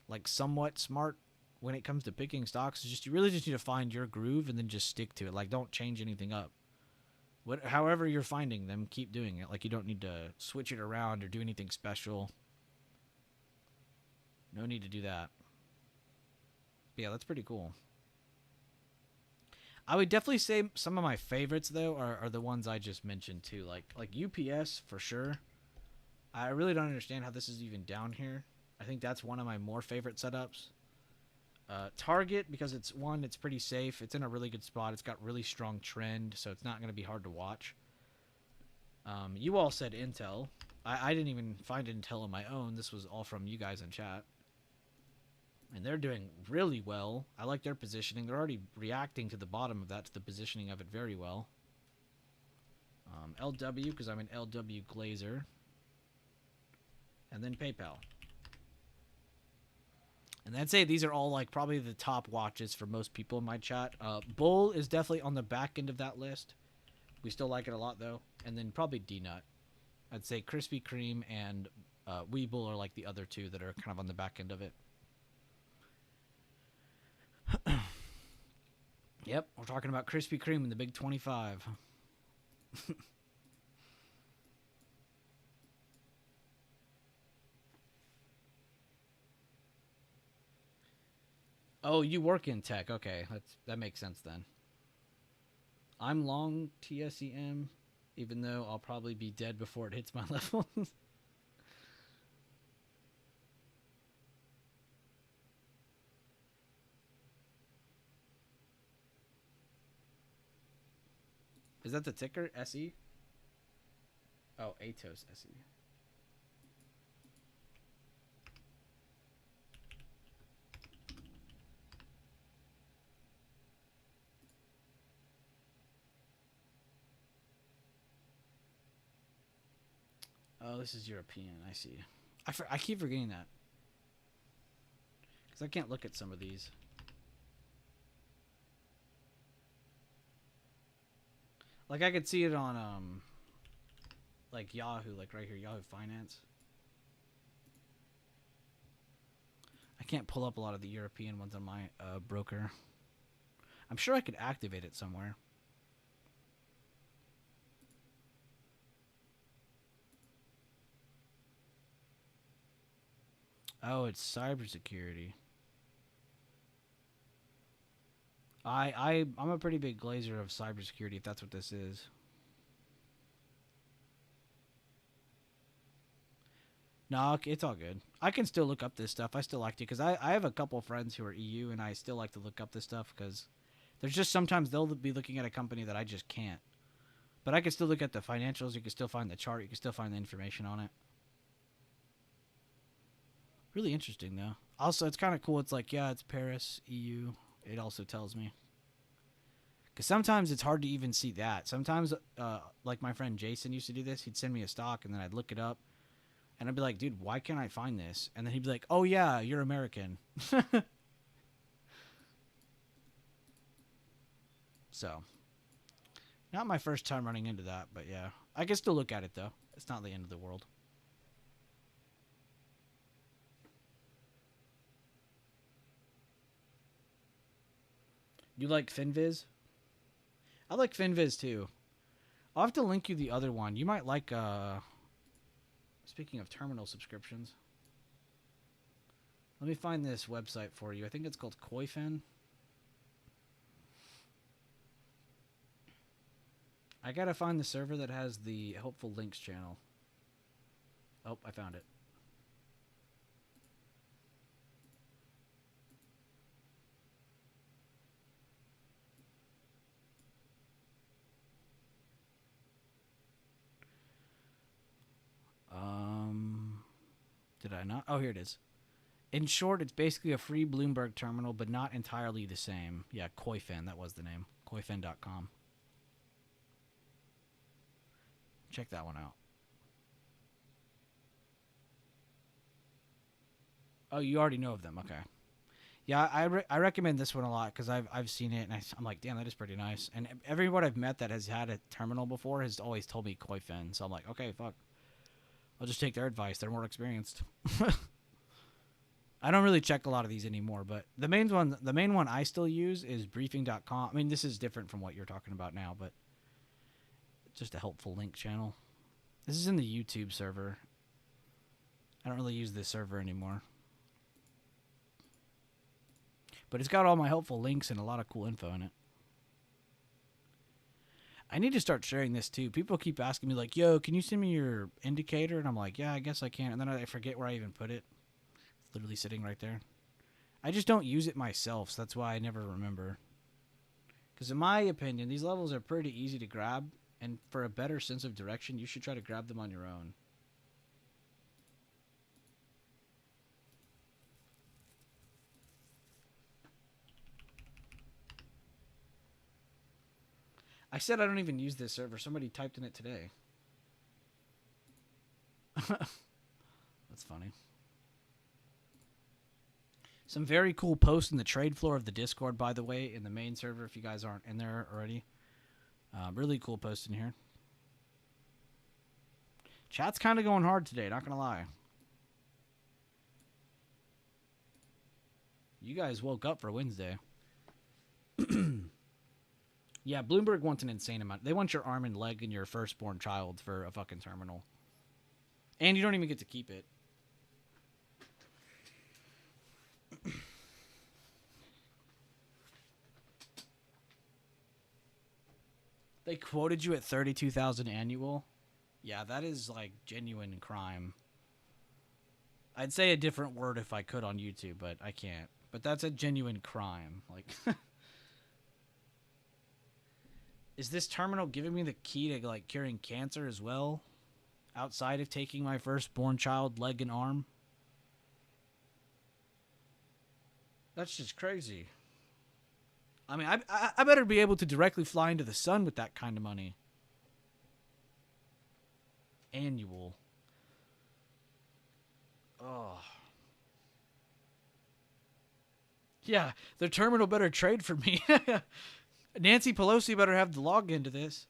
like somewhat smart when it comes to picking stocks. It's just you really just need to find your groove and then just stick to it. Like, don't change anything up. However you're finding them, keep doing it. Like, you don't need to switch it around or do anything special. No need to do that. But yeah, that's pretty cool. I would definitely say some of my favorites though are the ones I just mentioned too. Like UPS for sure. I really don't understand how this is even down here. I think that's one of my more favorite setups. Target, because it's pretty safe. It's in a really good spot. It's got really strong trend, so it's not going to be hard to watch. You all said Intel. I didn't even find Intel on my own. This was all from you guys in chat. And they're doing really well. I like their positioning. They're already reacting to the bottom of that, to the positioning of it very well. LW, because I'm an LW glazer. And then PayPal. And I'd say these are all like probably the top watches for most people in my chat. Bull is definitely on the back end of that list. We still like it a lot though. And then probably D-Nut. I'd say Krispy Kreme and Weeble are like the other two that are kind of on the back end of it. Yep, we're talking about Krispy Kreme in the Big 25. Oh, you work in tech. Okay, that makes sense then. I'm long TSEM, even though I'll probably be dead before it hits my level. Is that the ticker? SE? Oh, Atos SE. Oh, this is European. I see. I keep forgetting that. Because I can't look at some of these. Like, I could see it on, like, Yahoo. Like, right here, Yahoo Finance. I can't pull up a lot of the European ones on my broker. I'm sure I could activate it somewhere. Oh, it's cybersecurity. I'm a pretty big glazer of cybersecurity, if that's what this is. No, it's all good. I can still look up this stuff. I still like to, because I have a couple friends who are EU, and I still like to look up this stuff, because there's just sometimes they'll be looking at a company that I just can't. But I can still look at the financials. You can still find the chart. You can still find the information on it. Really interesting, though. Also, it's kind of cool. It's like, yeah, it's Paris, EU. It also tells me. Because sometimes it's hard to even see that. Sometimes, like my friend Jason used to do this. He'd send me a stock, and then I'd look it up. And I'd be like, dude, why can't I find this? And then he'd be like, oh, yeah, you're American. So, not my first time running into that, but yeah. I can still look at it, though. It's not the end of the world. You like FinViz? I like FinViz, too. I'll have to link you the other one. You might like, speaking of terminal subscriptions. Let me find this website for you. I think it's called Koifen. I gotta find the server that has the Helpful Links channel. Oh, I found it. Did I not? Oh, here it is. In short, it's basically a free Bloomberg terminal, but not entirely the same. Yeah, Koifen, that was the name. Koifen.com. Check that one out. Oh, you already know of them. Okay. Yeah, I recommend this one a lot because I've seen it, and I'm like, damn, that is pretty nice. And everyone I've met that has had a terminal before has always told me Koifen. So I'm like, okay, fuck. I'll just take their advice. They're more experienced. I don't really check a lot of these anymore, but the main one I still use is briefing.com. I mean, this is different from what you're talking about now, but it's just a Helpful Link channel. This is in the YouTube server. I don't really use this server anymore. But it's got all my helpful links and a lot of cool info in it. I need to start sharing this too. People keep asking me like, yo, can you send me your indicator? And I'm like, yeah, I guess I can. And then I forget where I even put it. It's literally sitting right there. I just don't use it myself, so that's why I never remember. Because in my opinion, these levels are pretty easy to grab. And for a better sense of direction, you should try to grab them on your own. I said I don't even use this server. Somebody typed in it today. That's funny. Some very cool posts in the trade floor of the Discord, by the way, in the main server if you guys aren't in there already. Really cool post in here. Chat's kind of going hard today, not gonna lie. You guys woke up for Wednesday. Yeah, Bloomberg wants an insane amount. They want your arm and leg and your firstborn child for a fucking terminal. And you don't even get to keep it. They quoted you at 32,000 annual. Yeah, that is like genuine crime. I'd say a different word if I could on YouTube, but I can't. But that's a genuine crime. Like, is this terminal giving me the key to like curing cancer as well? Outside of taking my firstborn child leg and arm? That's just crazy. I mean, I better be able to directly fly into the sun with that kind of money. Annual. Oh. Yeah, the terminal better trade for me. Nancy Pelosi better have the login to this.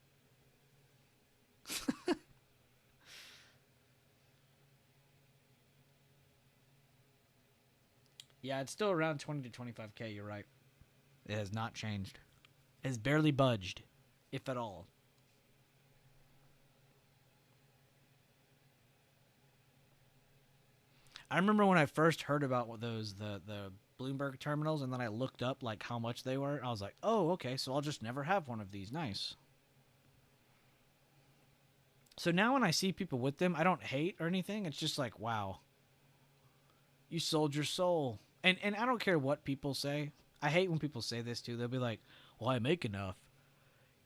Yeah, it's still around 20 to 25K, you're right. It has not changed. It has barely budged, if at all. I remember when I first heard about what those the Bloomberg terminals, and then I looked up like how much they were. I was like, oh, okay, so I'll just never have one of these. Nice. So now when I see people with them, I don't hate or anything. It's just like, wow, you sold your soul. And I don't care what people say. I hate when people say this too. They'll be like, well, I make enough.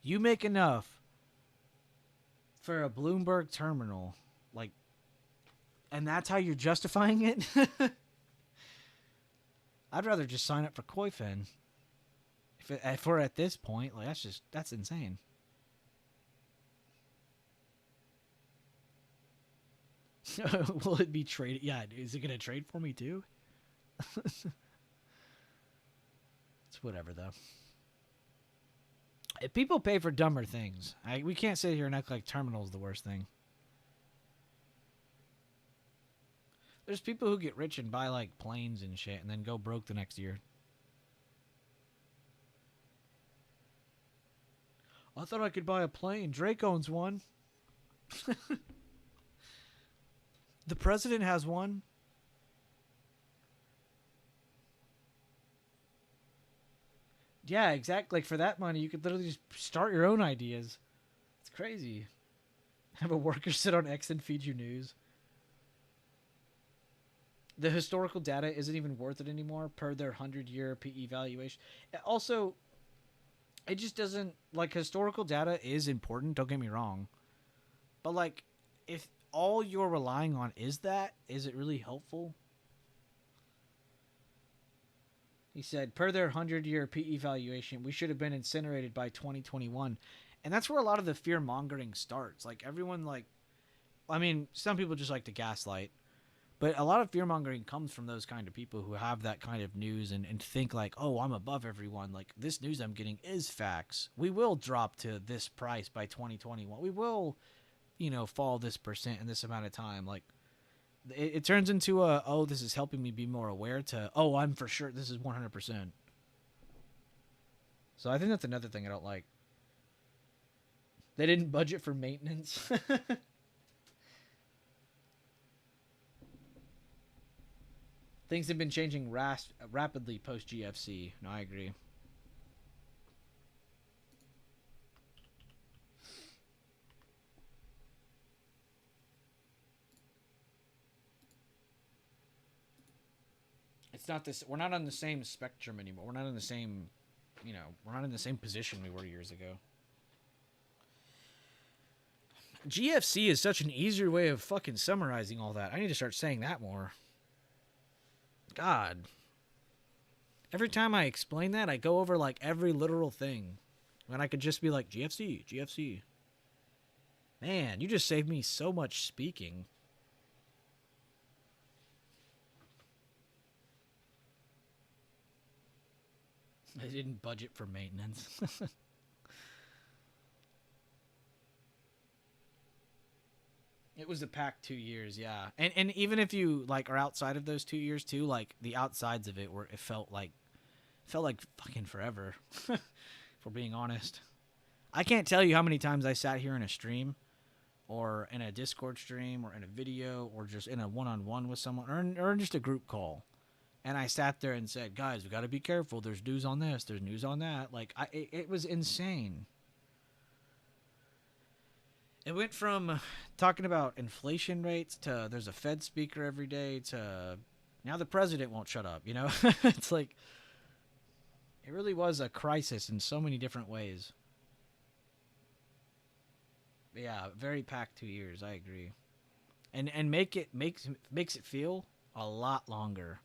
You make enough for a Bloomberg terminal. Like, and that's how you're justifying it? I'd rather just sign up for Koifen. If we're at this point, like that's insane. Will it be traded? Yeah, is it going to trade for me too? It's whatever, though. If people pay for dumber things, we can't sit here and act like terminal's the worst thing. There's people who get rich and buy like planes and shit and then go broke the next year. I thought I could buy a plane. Drake owns one. The president has one. Yeah, exactly. Like for that money, you could literally just start your own ideas. It's crazy. Have a worker sit on X and feed you news. The historical data isn't even worth it anymore per their 100-year PE valuation. Also, it just doesn't, like, historical data is important, don't get me wrong. But, like, if all you're relying on is that, is it really helpful? He said, per their 100-year PE valuation, we should have been incinerated by 2021. And that's where a lot of the fear-mongering starts. Like, everyone, like, I mean, some people just like to gaslight. But a lot of fear-mongering comes from those kind of people who have that kind of news and think like, oh, I'm above everyone. Like, this news I'm getting is facts. We will drop to this price by 2021. We will, fall this percent in this amount of time. Like, it turns into oh, this is helping me be more aware to, oh, I'm for sure this is 100%. So I think that's another thing I don't like. They didn't budget for maintenance. Things have been changing rapidly post-GFC. No, I agree. It's not this. We're not on the same spectrum anymore. We're not in the same, we're not in the same position we were years ago. GFC is such an easier way of fucking summarizing all that. I need to start saying that more. God. Every time I explain that, I go over like every literal thing. When I could just be like, GFC, GFC. Man, you just saved me so much speaking. I didn't budget for maintenance. It was a packed 2 years, yeah. And even if you like are outside of those 2 years too, like the outsides of it were it felt like fucking forever. If we're being honest. I can't tell you how many times I sat here in a stream or in a Discord stream or in a video or just in a one-on-one with someone or in just a group call. And I sat there and said, guys, we got to be careful. There's news on this. There's news on that. Like, it was insane. It went from talking about inflation rates to there's a Fed speaker every day to now the president won't shut up, you know? It's like, it really was a crisis in so many different ways. Yeah, very packed 2 years. I agree, and makes it feel a lot longer.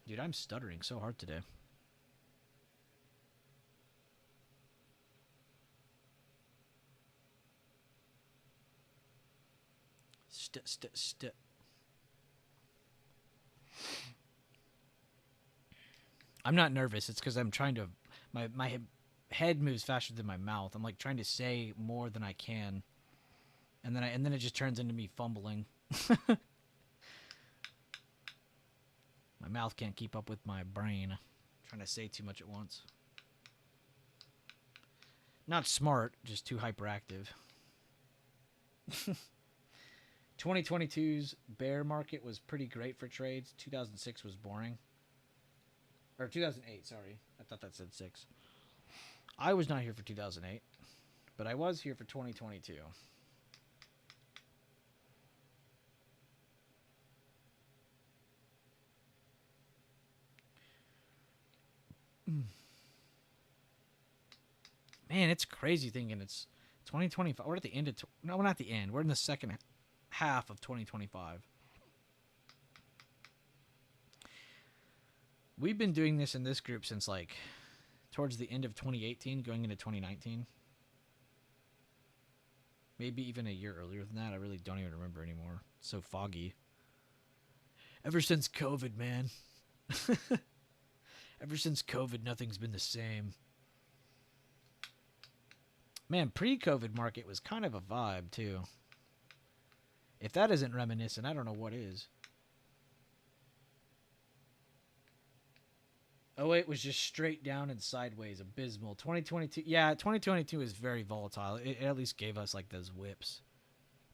Dude, I'm stuttering so hard today. St. I'm not nervous. It's because I'm trying to. My head moves faster than my mouth. I'm like trying to say more than I can, and then it just turns into me fumbling. My mouth can't keep up with my brain. Trying to say too much at once. Not smart, just too hyperactive. 2022's bear market was pretty great for trades. 2006 was boring. Or 2008, sorry. I thought that said 6. I was not here for 2008, but I was here for 2022. Man, it's crazy thinking it's 2025. We're at the end of no, we're not at the end. We're in the second half of 2025. We've been doing this in this group since like towards the end of 2018, going into 2019. Maybe even a year earlier than that. I really don't even remember anymore. It's so foggy. Ever since COVID, man. Ever since COVID, nothing's been the same. Man, pre-COVID market was kind of a vibe, too. If that isn't reminiscent, I don't know what is. 08 was just straight down and sideways, abysmal. 2022, yeah, 2022 is very volatile. It at least gave us like those whips,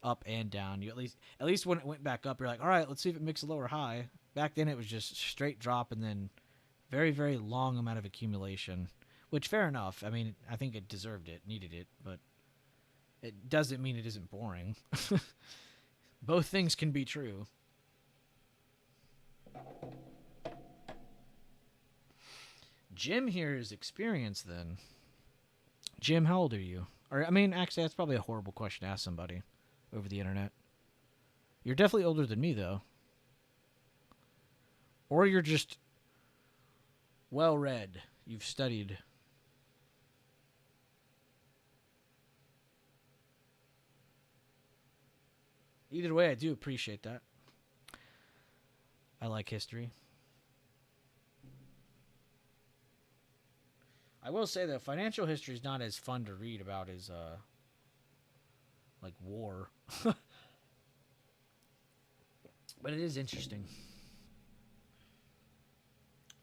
up and down. You at least when it went back up, you're like, all right, let's see if it makes a lower high. Back then, it was just straight drop and then very, very long amount of accumulation. Which, fair enough. I mean, I think it deserved it, needed it, but it doesn't mean it isn't boring. Both things can be true. Jim here is experienced then. Jim, how old are you? Or, I mean, actually, that's probably a horrible question to ask somebody over the internet. You're definitely older than me, though. Or you're just well-read. You've studied. Either way, I do appreciate that. I like history. I will say that financial history is not as fun to read about as like war. But it is interesting.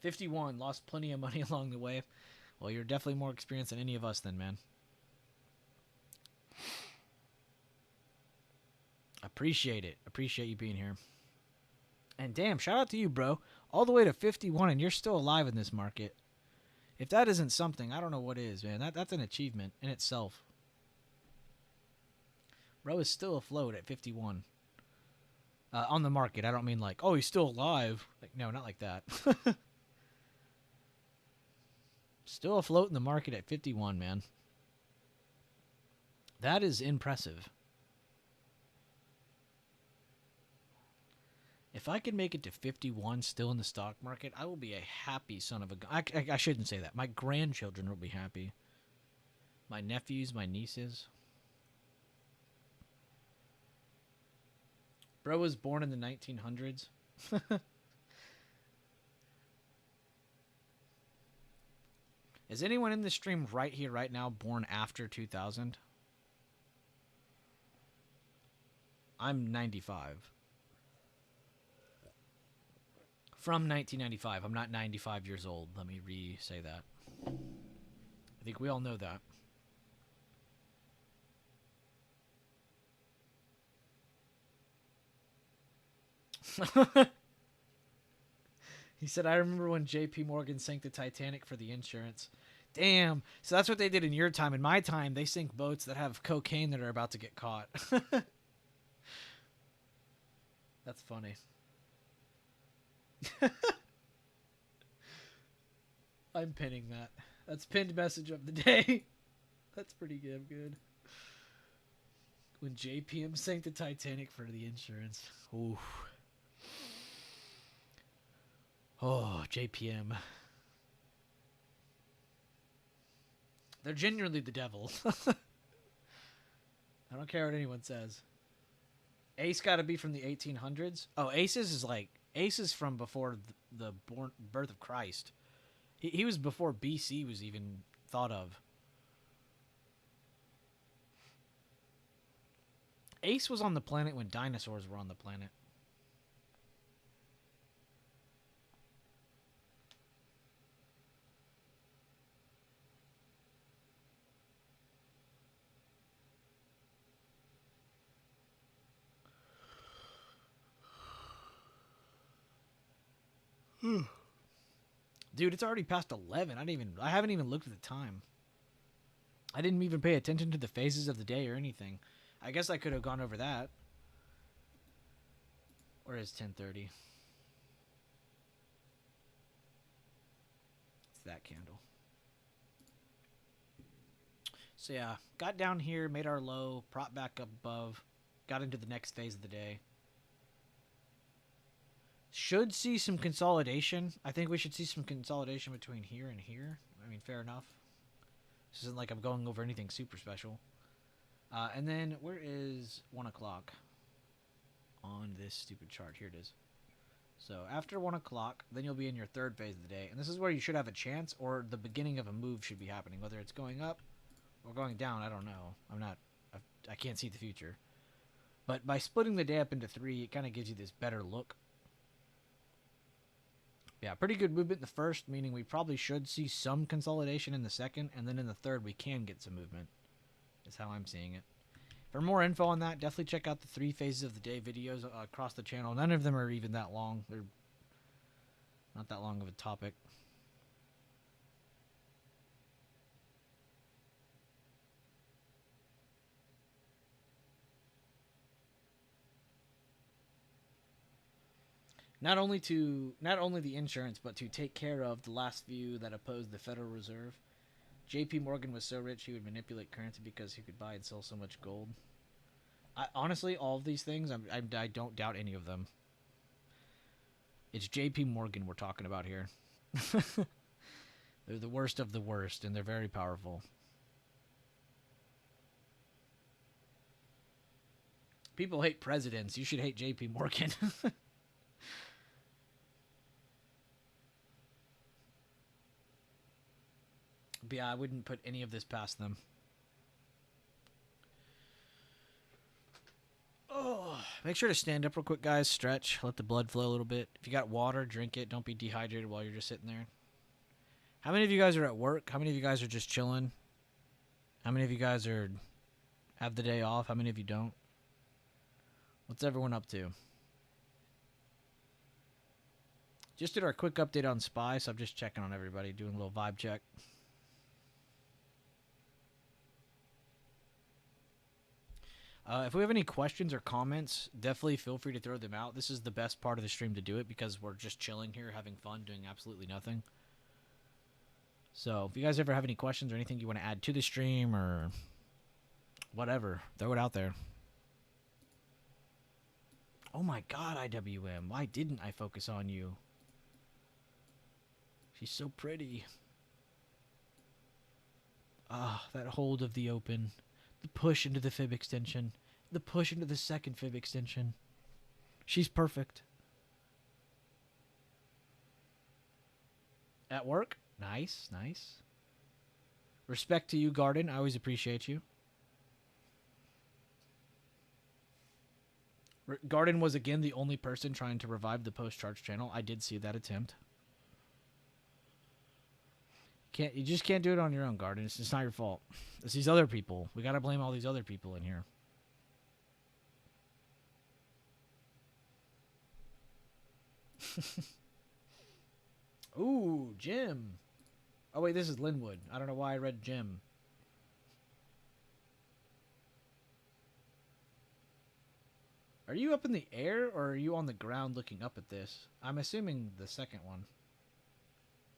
51, lost plenty of money along the way. Well, you're definitely more experienced than any of us then, man. Appreciate it. Appreciate you being here. And damn, shout out to you, bro. All the way to 51 and you're still alive in this market. If that isn't something, I don't know what is, man. That's an achievement in itself. Bro is still afloat at 51. On the market. I don't mean like, oh, he's still alive. Like, no, not like that. Still afloat in the market at 51, man. That is impressive. If I can make it to 51 still in the stock market, I will be a happy son of a gun. I shouldn't say that. My grandchildren will be happy. My nephews, my nieces. Bro was born in the 1900s. Is anyone in the stream right here, right now, born after 2000? I'm 95. From 1995. I'm not 95 years old. Let me re-say that. I think we all know that. He said, I remember when J.P. Morgan sank the Titanic for the insurance. Damn. So that's what they did in your time. In my time, they sink boats that have cocaine that are about to get caught. That's funny. I'm pinning that. That's pinned message of the day. That's pretty damn good. When JPM sank the Titanic for the insurance. Ooh. Oh, JPM. They're genuinely the devil. I don't care what anyone says. Ace got to be from the 1800s. Oh, Ace is from before the birth of Christ. He was before BC was even thought of. Ace was on the planet when dinosaurs were on the planet. Dude, it's already past 11. I haven't even looked at the time. I didn't even pay attention to the phases of the day or anything. I guess I could have gone over that. Or is 10:30? It's that candle. So yeah, got down here, made our low, propped back up above, got into the next phase of the day. Should see some consolidation. I think we should see some consolidation between here and here. I mean, fair enough. This isn't like I'm going over anything super special. And then where is 1 o'clock on this stupid chart? Here it is. So after 1 o'clock, then you'll be in your third phase of the day. And this is where you should have a chance, or the beginning of a move should be happening. Whether it's going up or going down, I don't know. I can't see the future. But by splitting the day up into 3, it kind of gives you this better look. Yeah, pretty good movement in the first, meaning we probably should see some consolidation in the second, and then in the third we can get some movement. Is how I'm seeing it. For more info on that, definitely check out the 3 phases of the day videos across the channel. None of them are even that long. They're not that long of a topic. Not only the insurance, but to take care of the last few that opposed the Federal Reserve. J.P. Morgan was so rich he would manipulate currency because he could buy and sell so much gold. Honestly, all of these things, I don't doubt any of them. It's J.P. Morgan we're talking about here. They're the worst of the worst, and they're very powerful. People hate presidents. You should hate J.P. Morgan. But yeah, I wouldn't put any of this past them. Oh, make sure to stand up real quick, guys. Stretch. Let the blood flow a little bit. If you got water, drink it. Don't be dehydrated while you're just sitting there. How many of you guys are at work? How many of you guys are just chilling? How many of you guys have the day off? How many of you don't? What's everyone up to? Just did our quick update on Spy, so I'm just checking on everybody, doing a little vibe check. If we have any questions or comments, definitely feel free to throw them out. This is the best part of the stream to do it because we're just chilling here, having fun, doing absolutely nothing. So if you guys ever have any questions or anything you want to add to the stream or whatever, throw it out there. Oh my god, IWM. Why didn't I focus on you? She's so pretty. Ah, that hold of the open. The push into the fib extension. The push into the second fib extension. She's perfect. At work? Nice, nice. Respect to you, Garden. I always appreciate you. Garden was again the only person trying to revive the post charts channel. I did see that attempt. You just can't do it on your own, Garden. It's just not your fault. It's these other people. We gotta blame all these other people in here. Ooh, Jim. Oh wait, this is Linwood. I don't know why I read Jim. Are you up in the air or are you on the ground looking up at this? I'm assuming the second one.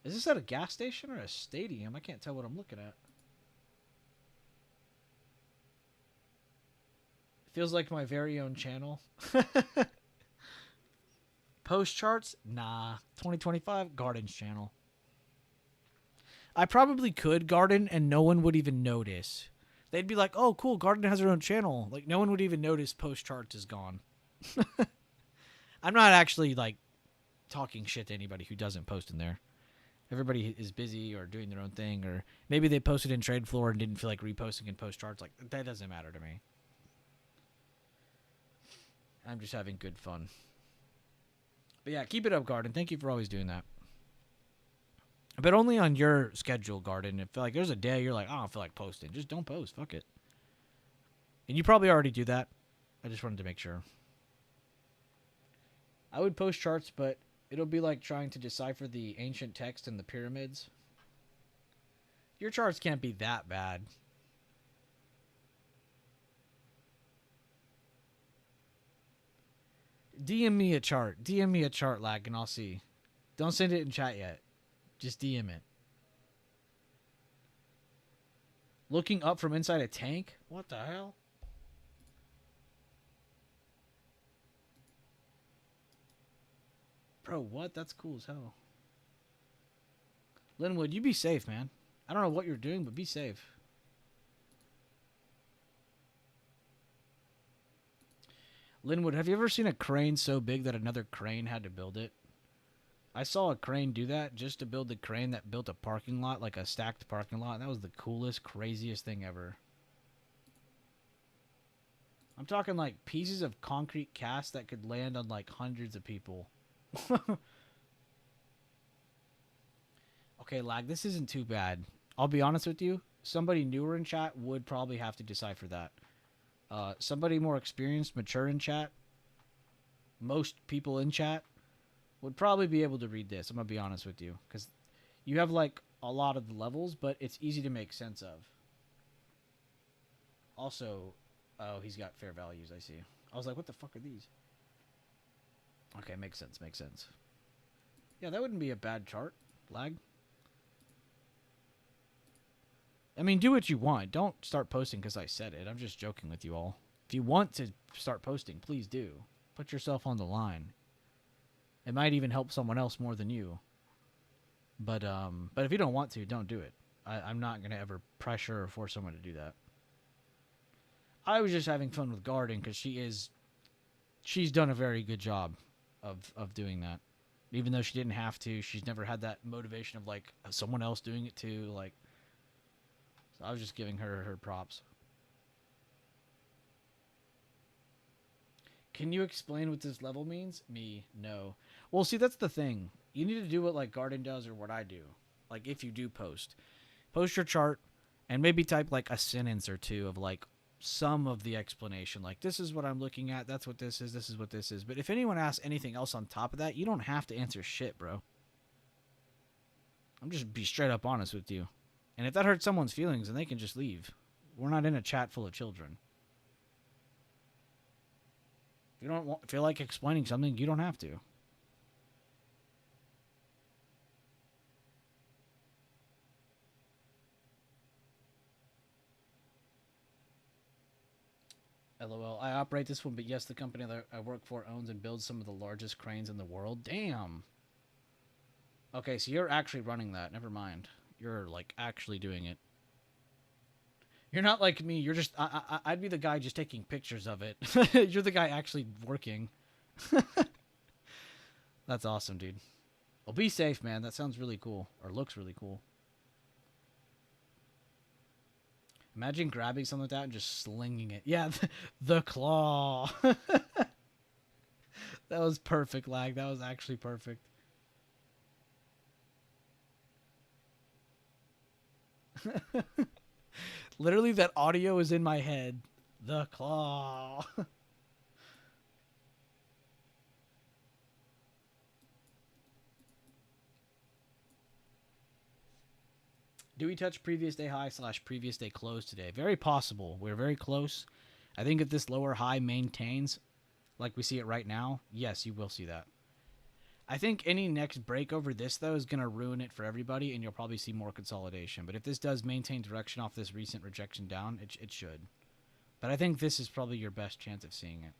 Is this at a gas station or a stadium? I can't tell what I'm looking at. Feels like my very own channel. Post charts? Nah. 2025, Garden's channel. I probably could Garden and no one would even notice. They'd be like, oh, cool, Garden has her own channel. Like, no one would even notice post charts is gone. I'm not actually, like, talking shit to anybody who doesn't post in there. Everybody is busy or doing their own thing, or maybe they posted in Trade Floor and didn't feel like reposting in post charts. Like, that doesn't matter to me. I'm just having good fun. But yeah, keep it up, Garden. Thank you for always doing that. But only on your schedule, Garden. If like there's a day you're like, I don't feel like posting, just don't post. Fuck it. And you probably already do that. I just wanted to make sure. I would post charts, but it'll be like trying to decipher the ancient text in the pyramids. Your charts can't be that bad. DM me a chart. DM me a chart, Lag, and I'll see. Don't send it in chat yet. Just DM it. Looking up from inside a tank? What the hell? Bro, what? That's cool as hell. Linwood, you be safe, man. I don't know what you're doing, but be safe. Linwood, have you ever seen a crane so big that another crane had to build it? I saw a crane do that just to build the crane that built a parking lot, like a stacked parking lot. And that was the coolest, craziest thing ever. I'm talking like pieces of concrete cast that could land on like hundreds of people. Okay, Lag, this isn't too bad. I'll be honest with you. Somebody newer in chat would probably have to decipher that. Somebody more experienced, mature in chat, most people in chat, would probably be able to read this. I'm going to be honest with you. Because you have, like, a lot of the levels, but it's easy to make sense of. Also, oh, he's got fair values, I see. I was like, what the fuck are these? Okay, makes sense, makes sense. Yeah, that wouldn't be a bad chart, Lag. I mean, do what you want. Don't start posting because I said it. I'm just joking with you all. If you want to start posting, please do. Put yourself on the line. It might even help someone else more than you. But if you don't want to, don't do it. I'm not going to ever pressure or force someone to do that. I was just having fun with Garden because she's done a very good job of doing that. Even though she didn't have to, she's never had that motivation of like someone else doing it too. Like, so I was just giving her props. Can you explain what this level means? Me, no. Well, see, that's the thing. You need to do what like Garden does or what I do. Like if you do post your chart and maybe type like a sentence or two of like some of the explanation. Like this is what I'm looking at. That's what this is. This is what this is. But if anyone asks anything else on top of that, you don't have to answer shit, bro. I'm just be straight up honest with you. And if that hurts someone's feelings, then they can just leave. We're not in a chat full of children. If you don't feel like explaining something, you don't have to. LOL. I operate this one, but yes, the company that I work for owns and builds some of the largest cranes in the world. Damn. Okay, so you're actually running that. Never mind. You're, like, actually doing it. You're not like me. You're just... I'd be the guy just taking pictures of it. You're the guy actually working. That's awesome, dude. Well, be safe, man. That sounds really cool. Or looks really cool. Imagine grabbing something like that and just slinging it. Yeah, the claw. That was perfect, lag. That was actually perfect. Literally, that audio is in my head. The claw. Do we touch previous day high / previous day close today? Very possible. We're very close. I think if this lower high maintains like we see it right now, yes, you will see that. I think any next break over this, though, is going to ruin it for everybody, and you'll probably see more consolidation. But if this does maintain direction off this recent rejection down, it should. But I think this is probably your best chance of seeing it.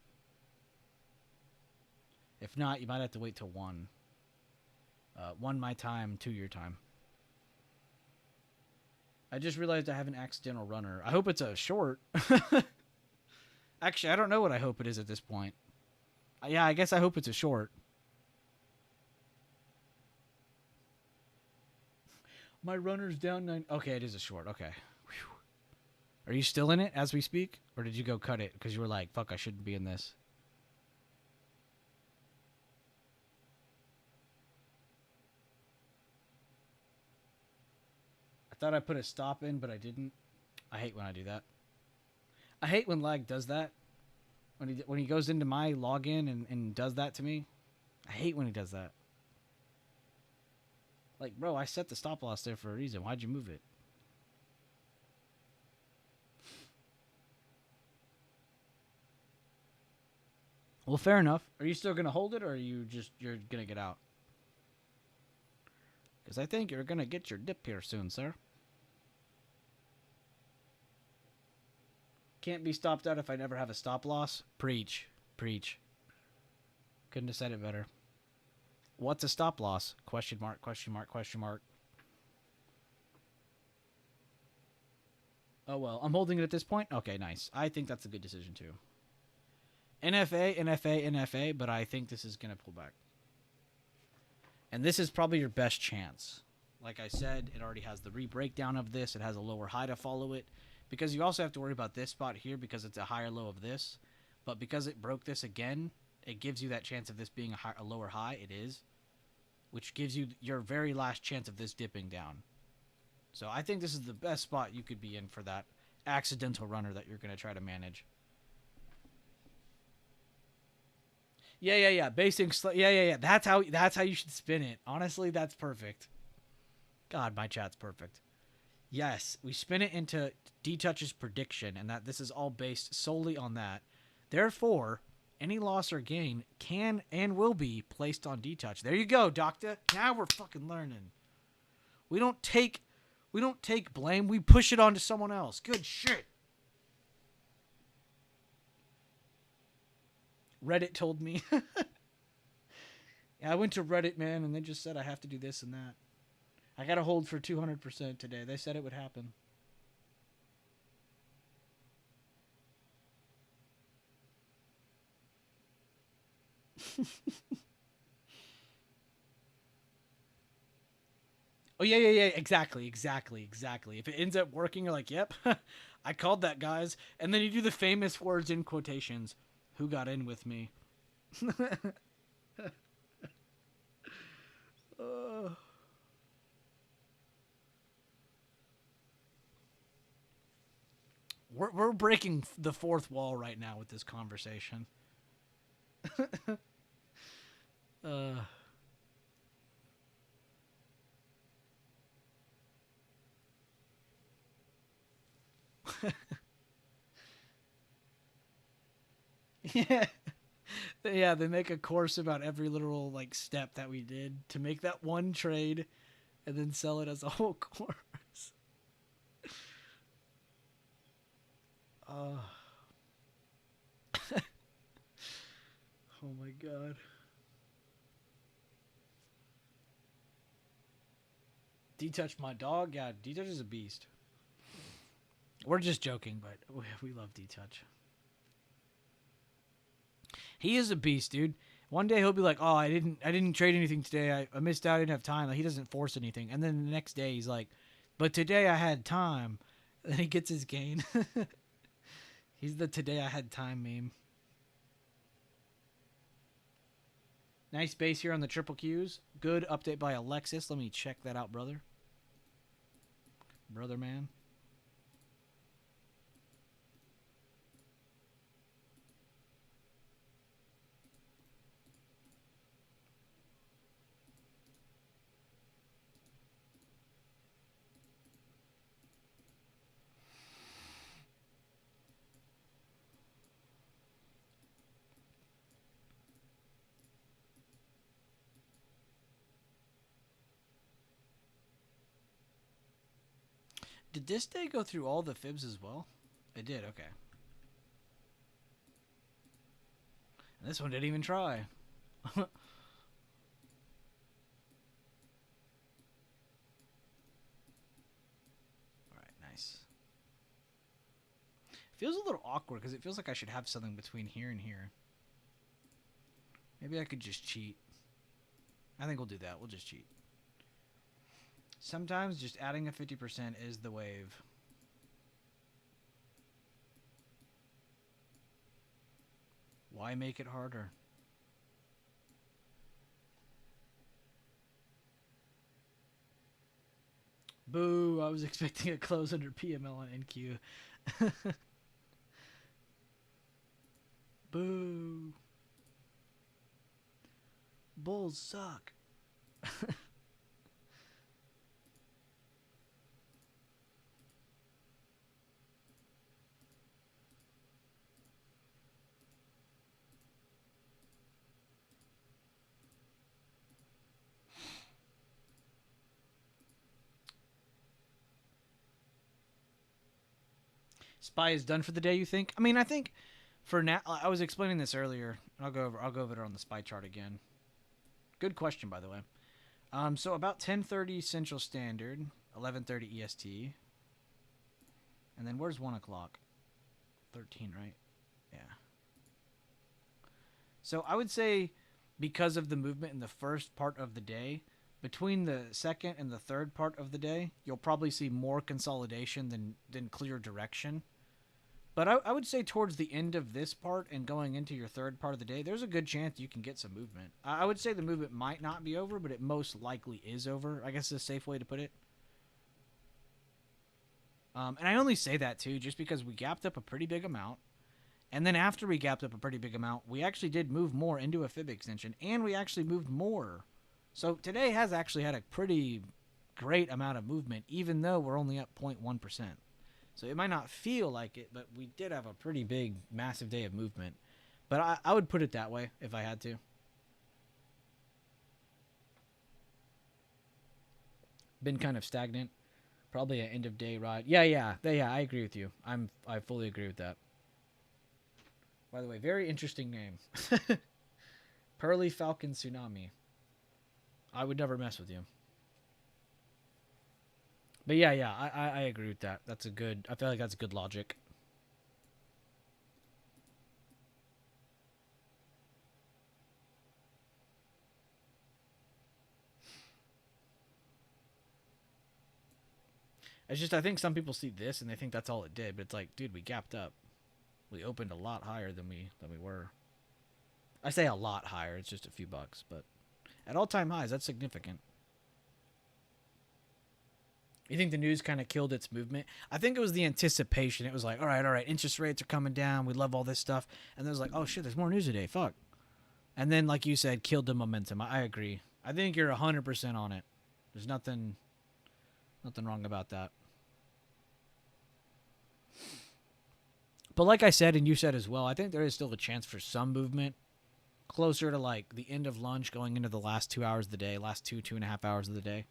If not, you might have to wait till 1. 1 my time, 2 your time. I just realized I have an accidental runner. I hope it's a short. Actually, I don't know what I hope it is at this point. Yeah, I guess I hope it's a short. My runner's down 9. Okay, it is a short. Okay. Whew. Are you still in it as we speak? Or did you go cut it because you were like, fuck, I shouldn't be in this? I thought I put a stop in, but I didn't. I hate when I do that. I hate when lag does that. When he goes into my login and does that to me. I hate when he does that. Like, bro, I set the stop loss there for a reason. Why'd you move it? Well, fair enough. Are you still going to hold it, or are you're going to get out? Because I think you're going to get your dip here soon, sir. Can't be stopped out if I never have a stop loss. Preach. Preach. Couldn't have said it better. What's a stop loss? Question mark, question mark, question mark. Oh, well. I'm holding it at this point? Okay, nice. I think that's a good decision, too. NFA, NFA, NFA, but I think this is going to pull back. And this is probably your best chance. Like I said, it already has the re-breakdown of this. It has a lower high to follow it. Because you also have to worry about this spot here because it's a higher low of this. But because it broke this again, it gives you that chance of this being a lower high. It is. Which gives you your very last chance of this dipping down. So I think this is the best spot you could be in for that accidental runner that you're going to try to manage. Yeah. Basing, yeah. That's how you should spin it. Honestly, that's perfect. God, my chat's perfect. Yes, we spin it into D-Touch's prediction, and that this is all based solely on that. Therefore, any loss or gain can and will be placed on D-Touch. There you go, doctor. Now we're fucking learning. We don't take blame. We push it onto someone else. Good shit. Reddit told me. Yeah, I went to Reddit, man, and they just said I have to do this and that. I got to hold for 200% today. They said it would happen. Oh, yeah. Exactly. If it ends up working, you're like, yep, I called that, guys. And then you do the famous words in quotations. Who got in with me? We're breaking the fourth wall right now with this conversation. Yeah. Yeah, they make a course about every literal like step that we did to make that one trade and then sell it as a whole course. Oh my god. D-Touch my dog? Yeah, D-Touch is a beast. We're just joking, but we love D-Touch. He is a beast, dude. One day he'll be like, "Oh, I didn't trade anything today. I missed out. I didn't have time." Like, he doesn't force anything. And then the next day he's like, "But today I had time." And then he gets his gain. He's the "today I had time" meme. Nice base here on the triple Qs. Good update by Alexis. Let me check that out, brother. Brother man. Did this day go through all the fibs as well? It did, okay. And this one didn't even try. Alright, nice. Feels a little awkward because it feels like I should have something between here and here. Maybe I could just cheat. I think we'll do that. We'll just cheat. Sometimes just adding a 50% is the wave. Why make it harder? Boo, I was expecting a close under PML on NQ. Boo. Bulls suck. Spy is done for the day, you think? I mean, I think for now, I was explaining this earlier. I'll go over it on the spy chart again. Good question, by the way. So about 10:30 Central Standard, 11:30 EST, and then where's 1 o'clock? 13, right? Yeah. So I would say because of the movement in the first part of the day, between the second and the third part of the day, you'll probably see more consolidation than clear direction. But I would say towards the end of this part and going into your third part of the day, there's a good chance you can get some movement. I would say the movement might not be over, but it most likely is over. I guess is a safe way to put it. And I only say that, too, just because we gapped up a pretty big amount. And then after we gapped up a pretty big amount, we actually did move more into a fib extension, and we actually moved more. So today has actually had a pretty great amount of movement, even though we're only up 0.1%. So it might not feel like it, but we did have a pretty big, massive day of movement. But I would put it that way if I had to. Been kind of stagnant. Probably an end-of-day ride. Yeah, I agree with you. I fully agree with that. By the way, very interesting name. Pearly Falcon Tsunami. I would never mess with you. But yeah, I agree with that. That's a good. I feel like that's good logic. It's just I think some people see this and they think that's all it did, but it's like, dude, we gapped up. We opened a lot higher than we were. I say a lot higher. It's just a few bucks, but at all-time highs, that's significant. You think the news kind of killed its movement? I think it was the anticipation. It was like, all right, interest rates are coming down. We love all this stuff. And then it was like, oh, shit, there's more news today. Fuck. And then, like you said, killed the momentum. I agree. I think you're 100% on it. There's nothing wrong about that. But like I said, and you said as well, I think there is still a chance for some movement closer to like the end of lunch going into the last 2 hours of the day, last 2.5 hours of the day.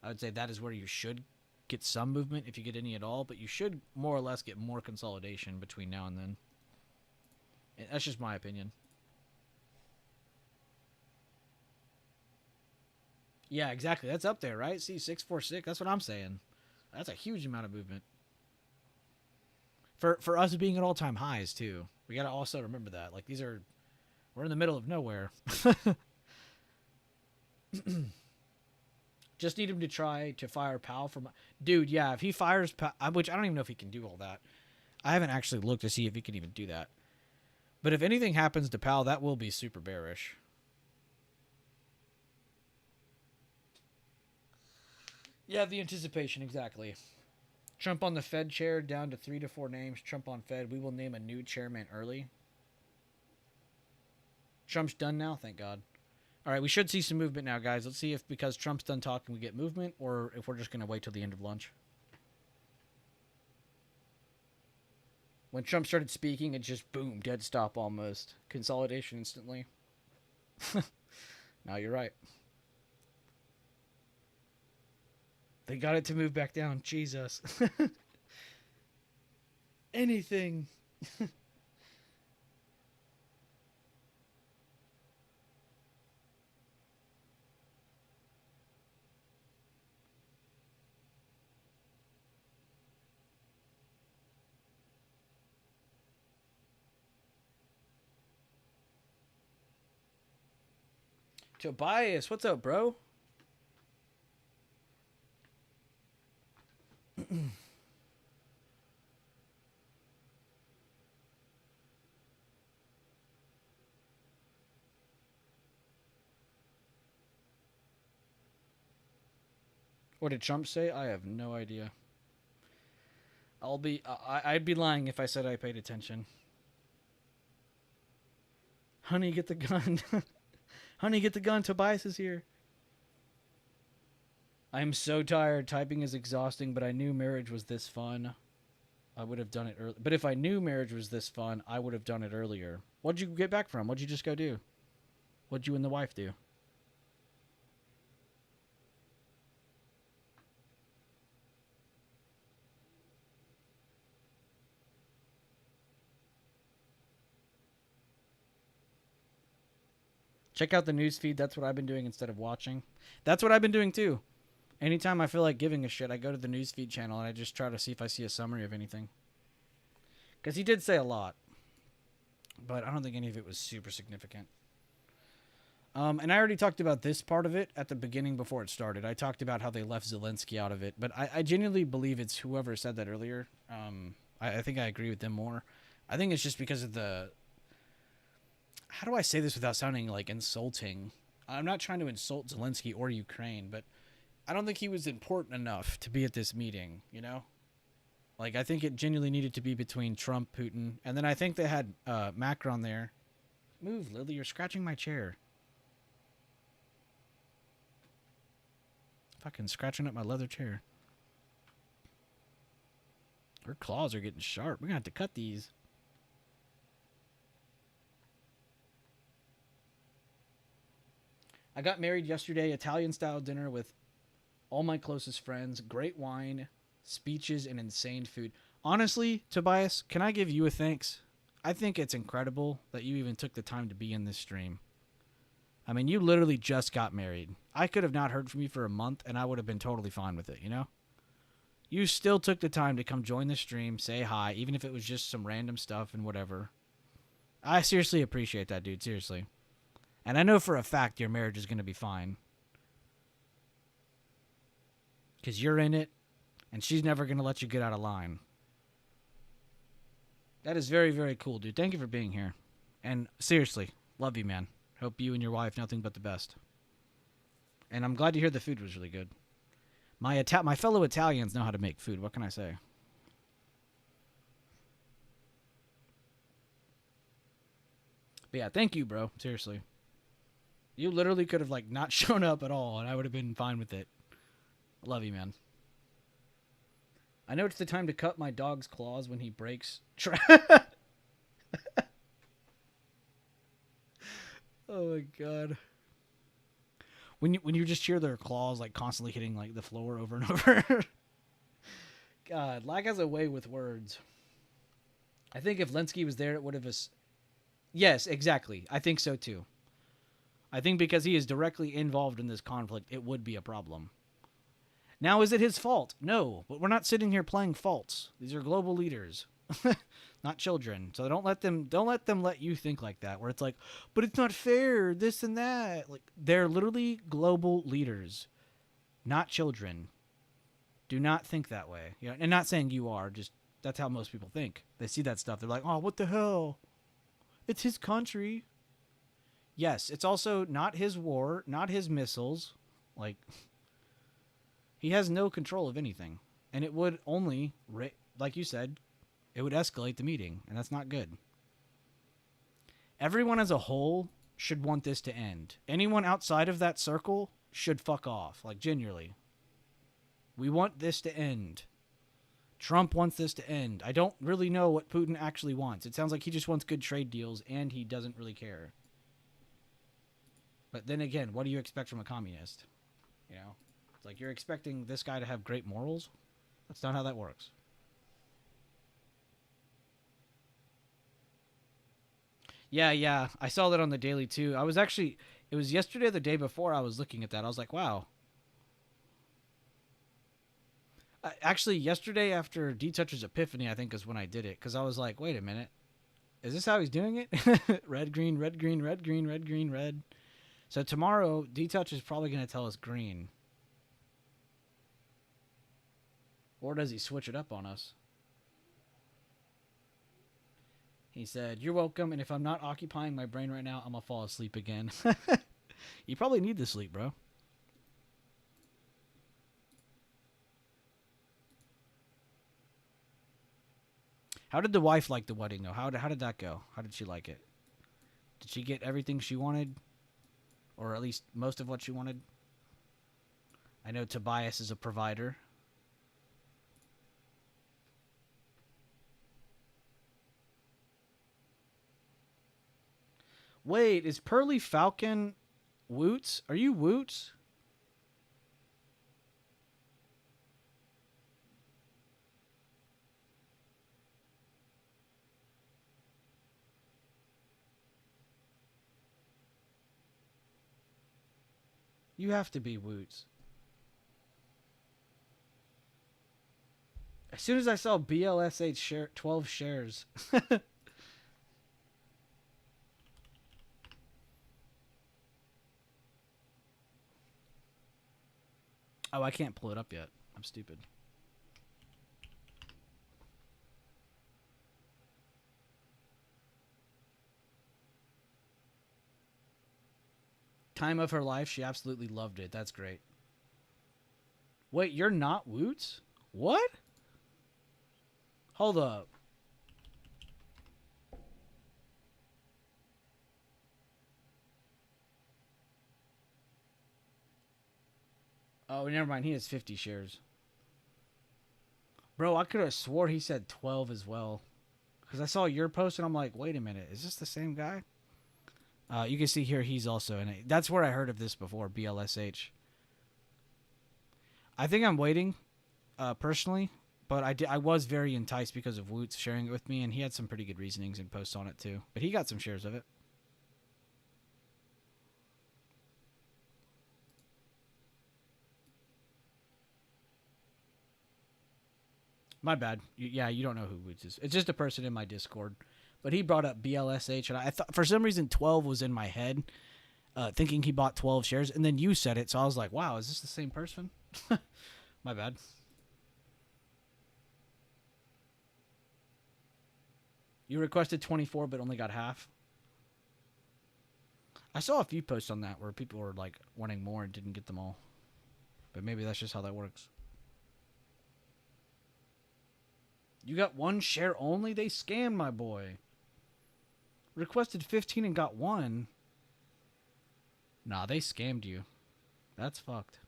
I would say that is where you should get some movement if you get any at all, but you should more or less get more consolidation between now and then. And that's just my opinion. Yeah, exactly. That's up there, right? See, 646. That's what I'm saying. That's a huge amount of movement. For us being at all-time highs, too. We got to also remember that. Like, we're in the middle of nowhere. Just need him to try to fire Powell from... Dude, yeah, if he fires... which I don't even know if he can do all that. I haven't actually looked to see if he can even do that. But if anything happens to Powell, that will be super bearish. Yeah, the anticipation, exactly. Trump on the Fed chair, down to 3 to 4 names. Trump on Fed. We will name a new chairman early. Trump's done now, thank God. All right, we should see some movement now, guys. Let's see if because Trump's done talking, we get movement, or if we're just going to wait till the end of lunch. When Trump started speaking, it just boom, dead stop almost. Consolidation instantly. Now you're right. They got it to move back down. Jesus. Anything. Tobias, what's up, bro? What did Trump say? I have no idea. I'd be lying if I said I paid attention. Honey, get the gun. Honey, get the gun. Tobias is here. I'm so tired. Typing is exhausting, but I knew marriage was this fun. I would have done it early. But if I knew marriage was this fun, I would have done it earlier. What'd you get back from? What'd you just go do? What'd you and the wife do? Check out the news feed. That's what I've been doing instead of watching. That's what I've been doing too. Anytime I feel like giving a shit, I go to the newsfeed channel and I just try to see if I see a summary of anything. Because he did say a lot, but I don't think any of it was super significant. And I already talked about this part of it at the beginning before it started. I talked about how they left Zelensky out of it, but I genuinely believe it's whoever said that earlier. I think I agree with them more. I think it's just because of the... How do I say this without sounding like insulting? I'm not trying to insult Zelensky or Ukraine, but I don't think he was important enough to be at this meeting, you know? Like, I think it genuinely needed to be between Trump, Putin, and then I think they had Macron there. Move, Lily, you're scratching my chair. Fucking scratching up my leather chair. Her claws are getting sharp. We're gonna have to cut these. I got married yesterday, Italian-style dinner with all my closest friends, great wine, speeches, and insane food. Honestly, Tobias, can I give you a thanks? I think it's incredible that you even took the time to be in this stream. I mean, you literally just got married. I could have not heard from you for a month, and I would have been totally fine with it, you know? You still took the time to come join the stream, say hi, even if it was just some random stuff and whatever. I seriously appreciate that, dude, seriously. And I know for a fact your marriage is going to be fine. Because you're in it, and she's never going to let you get out of line. That is very, very cool, dude. Thank you for being here. And seriously, love you, man. Hope you and your wife nothing but the best. And I'm glad to hear the food was really good. My fellow Italians know how to make food. What can I say? But yeah, thank you, bro. Seriously. You literally could have like not shown up at all, and I would have been fine with it. I love you, man. I know it's the time to cut my dog's claws when he breaks. Oh my god. When you just hear their claws like constantly hitting like the floor over and over. God, Lag has a way with words. I think if Lenski was there, it would have... Yes, exactly. I think so too. I think because he is directly involved in this conflict, it would be a problem. Now, is it his fault? No, but we're not sitting here playing faults. These are global leaders, not children. So don't let them let you think like that, where it's like, but it's not fair, this and that. Like, they're literally global leaders, not children. Do not think that way. You know, and not saying you are, just that's how most people think. They see that stuff, they're like, oh, what the hell? It's his country. Yes, it's also not his war, not his missiles. Like, He has no control of anything. And it would only, like you said, it would escalate the meeting. And that's not good. Everyone as a whole should want this to end. Anyone outside of that circle should fuck off. Like, genuinely. We want this to end. Trump wants this to end. I don't really know what Putin actually wants. It sounds like he just wants good trade deals and he doesn't really care. But then again, what do you expect from a communist? You know? It's like you're expecting this guy to have great morals? That's not how that works. Yeah. I saw that on the daily too. I was actually, it was yesterday or the day before I was looking at that. I was like, wow. Actually, yesterday after D-Toucher's Epiphany, I think is when I did it. Because I was like, wait a minute. Is this how he's doing it? Red, green, red, green, red, green, red, green, red. So tomorrow, D-Touch is probably going to tell us green. Or does he switch it up on us? He said, you're welcome, and if I'm not occupying my brain right now, I'm going to fall asleep again. You probably need the sleep, bro. How did the wife like the wedding, though? How did that go? How did she like it? Did she get everything she wanted? Or at least most of what she wanted? I know Tobias is a provider. Wait, is Pearly Falcon Woots? Are you Woots? You have to be Woots. As soon as I saw BLSH share 12 shares. Oh, I can't pull it up yet. I'm stupid. Time of her life, she absolutely loved it. That's great. Wait, you're not Woots? What? Hold up. Oh, never mind. He has 50 shares. Bro, I could have swore he said 12 as well. Because I saw your post and I'm like, wait a minute. Is this the same guy? You can see here he's also in it. That's where I heard of this before, BLSH. I think I'm waiting, personally. But I was very enticed because of Woots sharing it with me. And he had some pretty good reasonings and posts on it too. But he got some shares of it. My bad. Yeah, you don't know who Woots is. It's just a person in my Discord. But he brought up BLSH, and I thought for some reason 12 was in my head, thinking he bought 12 shares, and then you said it, so I was like, wow, is this the same person? My bad. You requested 24 but only got half? I saw a few posts on that where people were like wanting more and didn't get them all. But maybe that's just how that works. You got one share only? They scammed my boy. Requested 15 and got 1. Nah, they scammed you. That's fucked.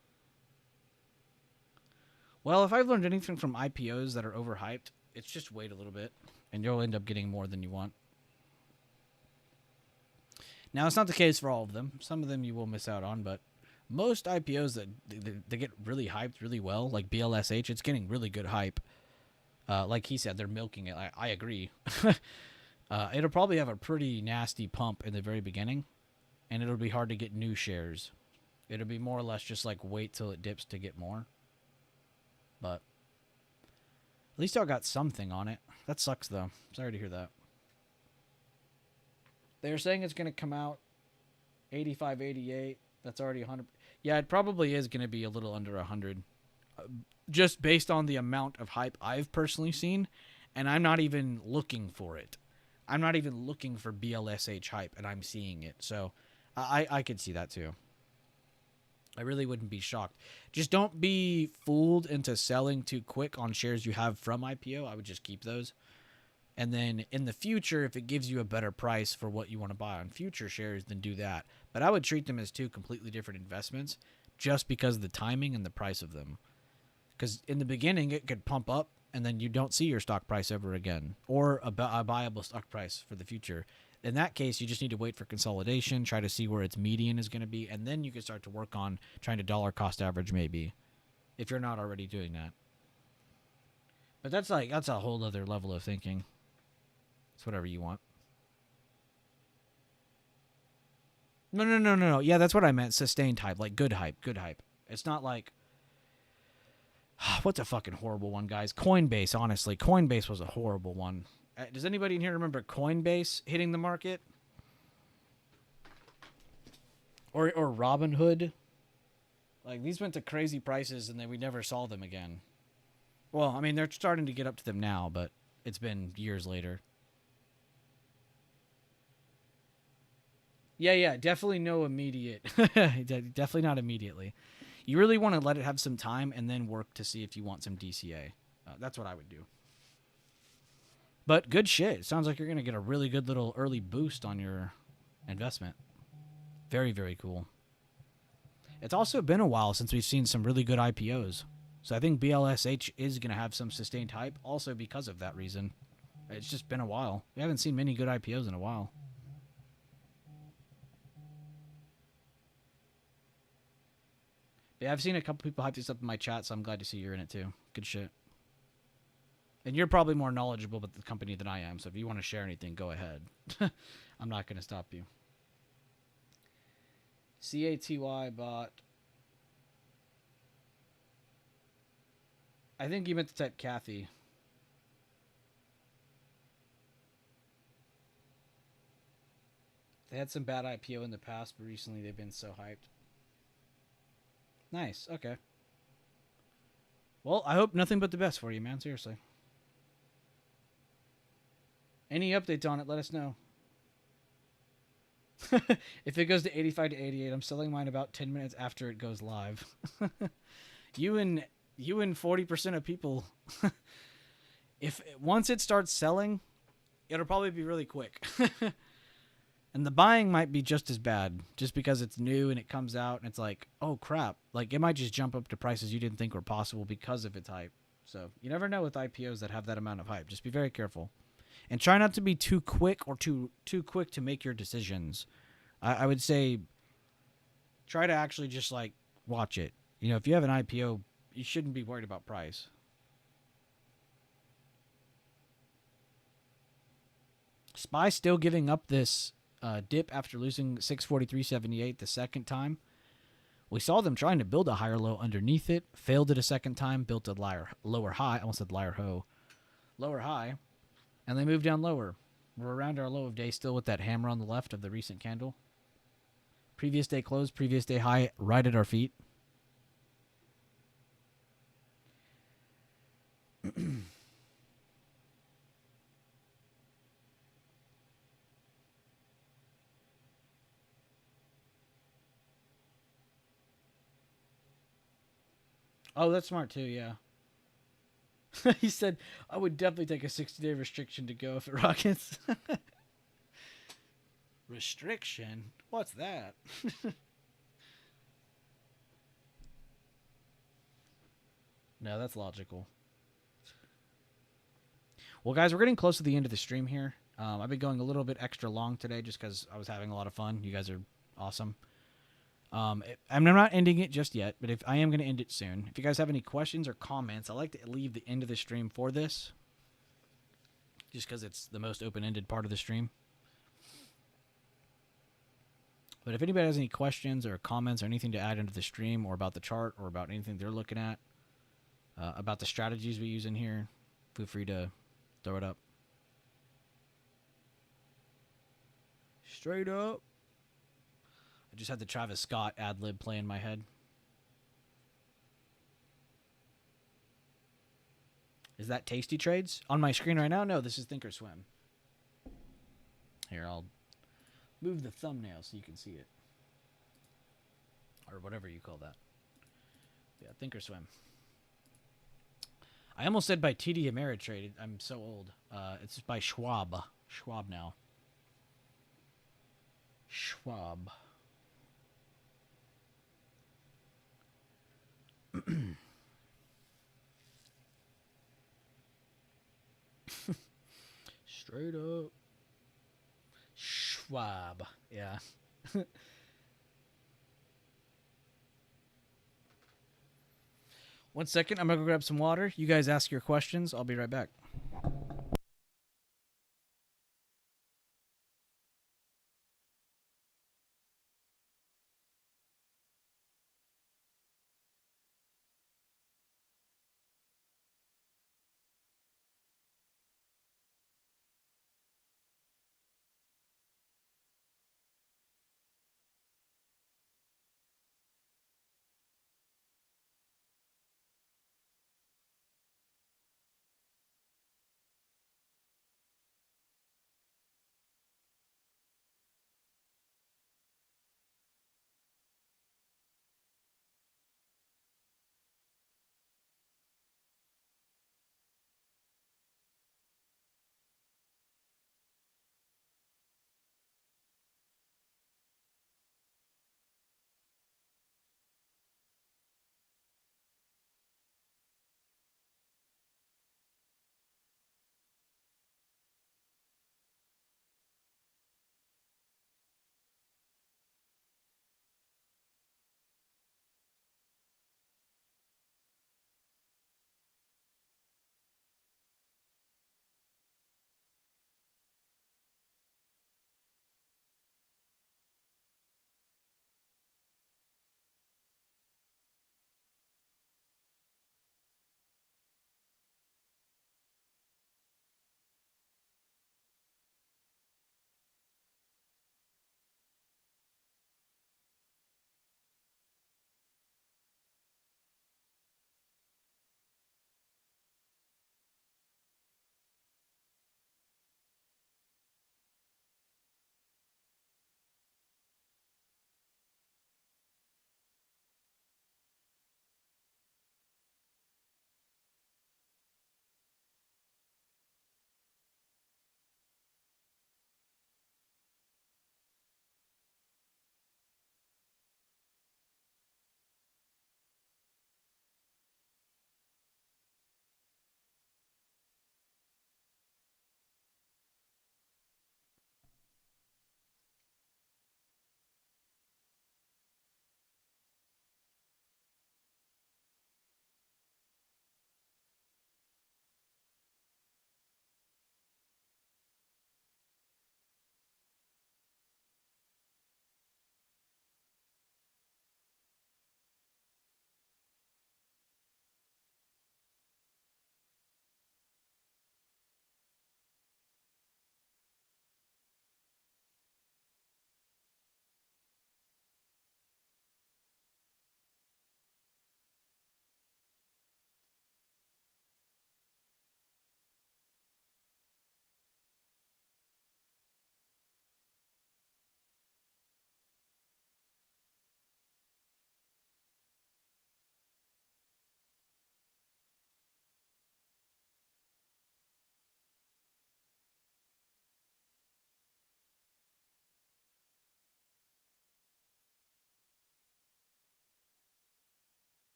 Well, if I've learned anything from IPOs that are overhyped, it's just wait a little bit, and you'll end up getting more than you want. Now, it's not the case for all of them. Some of them you will miss out on, but most IPOs that they get really hyped really well, like BLSH, it's getting really good hype. Like he said, they're milking it. I agree. It'll probably have a pretty nasty pump in the very beginning, and it'll be hard to get new shares. It'll be more or less just like wait till it dips to get more. But at least y'all got something on it. That sucks, though. Sorry to hear that. They're saying it's going to come out 85, 88. That's already 100. Yeah, it probably is going to be a little under 100. Just based on the amount of hype I've personally seen, and I'm not even looking for it. I'm not even looking for BLSH hype, and I'm seeing it. So I could see that too. I really wouldn't be shocked. Just don't be fooled into selling too quick on shares you have from IPO. I would just keep those. And then in the future, if it gives you a better price for what you want to buy on future shares, then do that. But I would treat them as two completely different investments just because of the timing and the price of them. Because in the beginning, it could pump up and then you don't see your stock price ever again, or a buyable stock price for the future. In that case, you just need to wait for consolidation, try to see where its median is going to be, and then you can start to work on trying to dollar cost average maybe, if you're not already doing that. But that's a whole other level of thinking. It's whatever you want. No. Yeah, that's what I meant. Sustained hype, like good hype, good hype. It's not like what's a fucking horrible one, guys? Coinbase, honestly. Coinbase was a horrible one. Does anybody in here remember Coinbase hitting the market? Or Robinhood? Like, these went to crazy prices and then we never saw them again. Well, I mean, they're starting to get up to them now, but it's been years later. Yeah, definitely no immediate. Definitely not immediately. You really want to let it have some time and then work to see if you want some DCA. That's what I would do. But good shit. It sounds like you're going to get a really good little early boost on your investment. Very, very cool. It's also been a while since we've seen some really good IPOs. So I think BLSH is going to have some sustained hype also because of that reason. It's just been a while. We haven't seen many good IPOs in a while. Yeah, I've seen a couple people hype this up in my chat, so I'm glad to see you're in it too. Good shit. And you're probably more knowledgeable about the company than I am, so if you want to share anything, go ahead. I'm not going to stop you. CATY bot. I think you meant to type Kathy. They had some bad IPO in the past, but recently they've been so hyped. Nice. Okay. Well, I hope nothing but the best for you, man. Seriously. Any updates on it, let us know. If it goes to 85 to 88, I'm selling mine about 10 minutes after it goes live. you and 40% of people. If once it starts selling, it'll probably be really quick. And the buying might be just as bad, just because it's new and it comes out and it's like, oh crap. Like, it might just jump up to prices you didn't think were possible because of its hype. So you never know with IPOs that have that amount of hype. Just be very careful. And try not to be too quick or too quick to make your decisions. I would say try to actually just like watch it. You know, if you have an IPO, you shouldn't be worried about price. SPY still giving up this dip after losing 643.78 the second time. We saw them trying to build a higher low underneath it, failed it a second time, built a lower high. I almost said lower high, and they moved down lower. We're around our low of day still with that hammer on the left of the recent candle. Previous day close, previous day high, right at our feet. Oh, that's smart too, yeah. He said, I would definitely take a 60-day restriction to go if it rockets. Restriction? What's that? No, that's logical. Well, guys, we're getting close to the end of the stream here. I've been going a little bit extra long today just because I was having a lot of fun. You guys are awesome. I'm not ending it just yet, but if I am going to end it soon. If you guys have any questions or comments, I like to leave the end of the stream for this, just because it's the most open-ended part of the stream. But if anybody has any questions or comments or anything to add into the stream or about the chart or about anything they're looking at, about the strategies we use in here, feel free to throw it up. Straight up. I just had the Travis Scott ad-lib play in my head. Is that Tasty Trades? On my screen right now? No, this is Thinkorswim. Here, I'll move the thumbnail so you can see it. or whatever you call that. Yeah, Thinkorswim. I almost said by TD Ameritrade. I'm so old. It's by Schwab. Schwab now. Schwab. Straight up. Schwab. Yeah. One second. I'm going to go grab some water. You guys ask your questions. I'll be right back.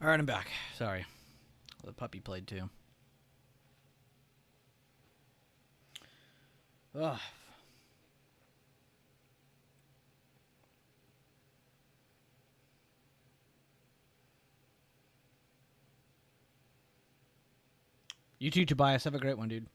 All right, I'm back. Sorry. The puppy played too. Ugh. You too, Tobias. Have a great one, dude.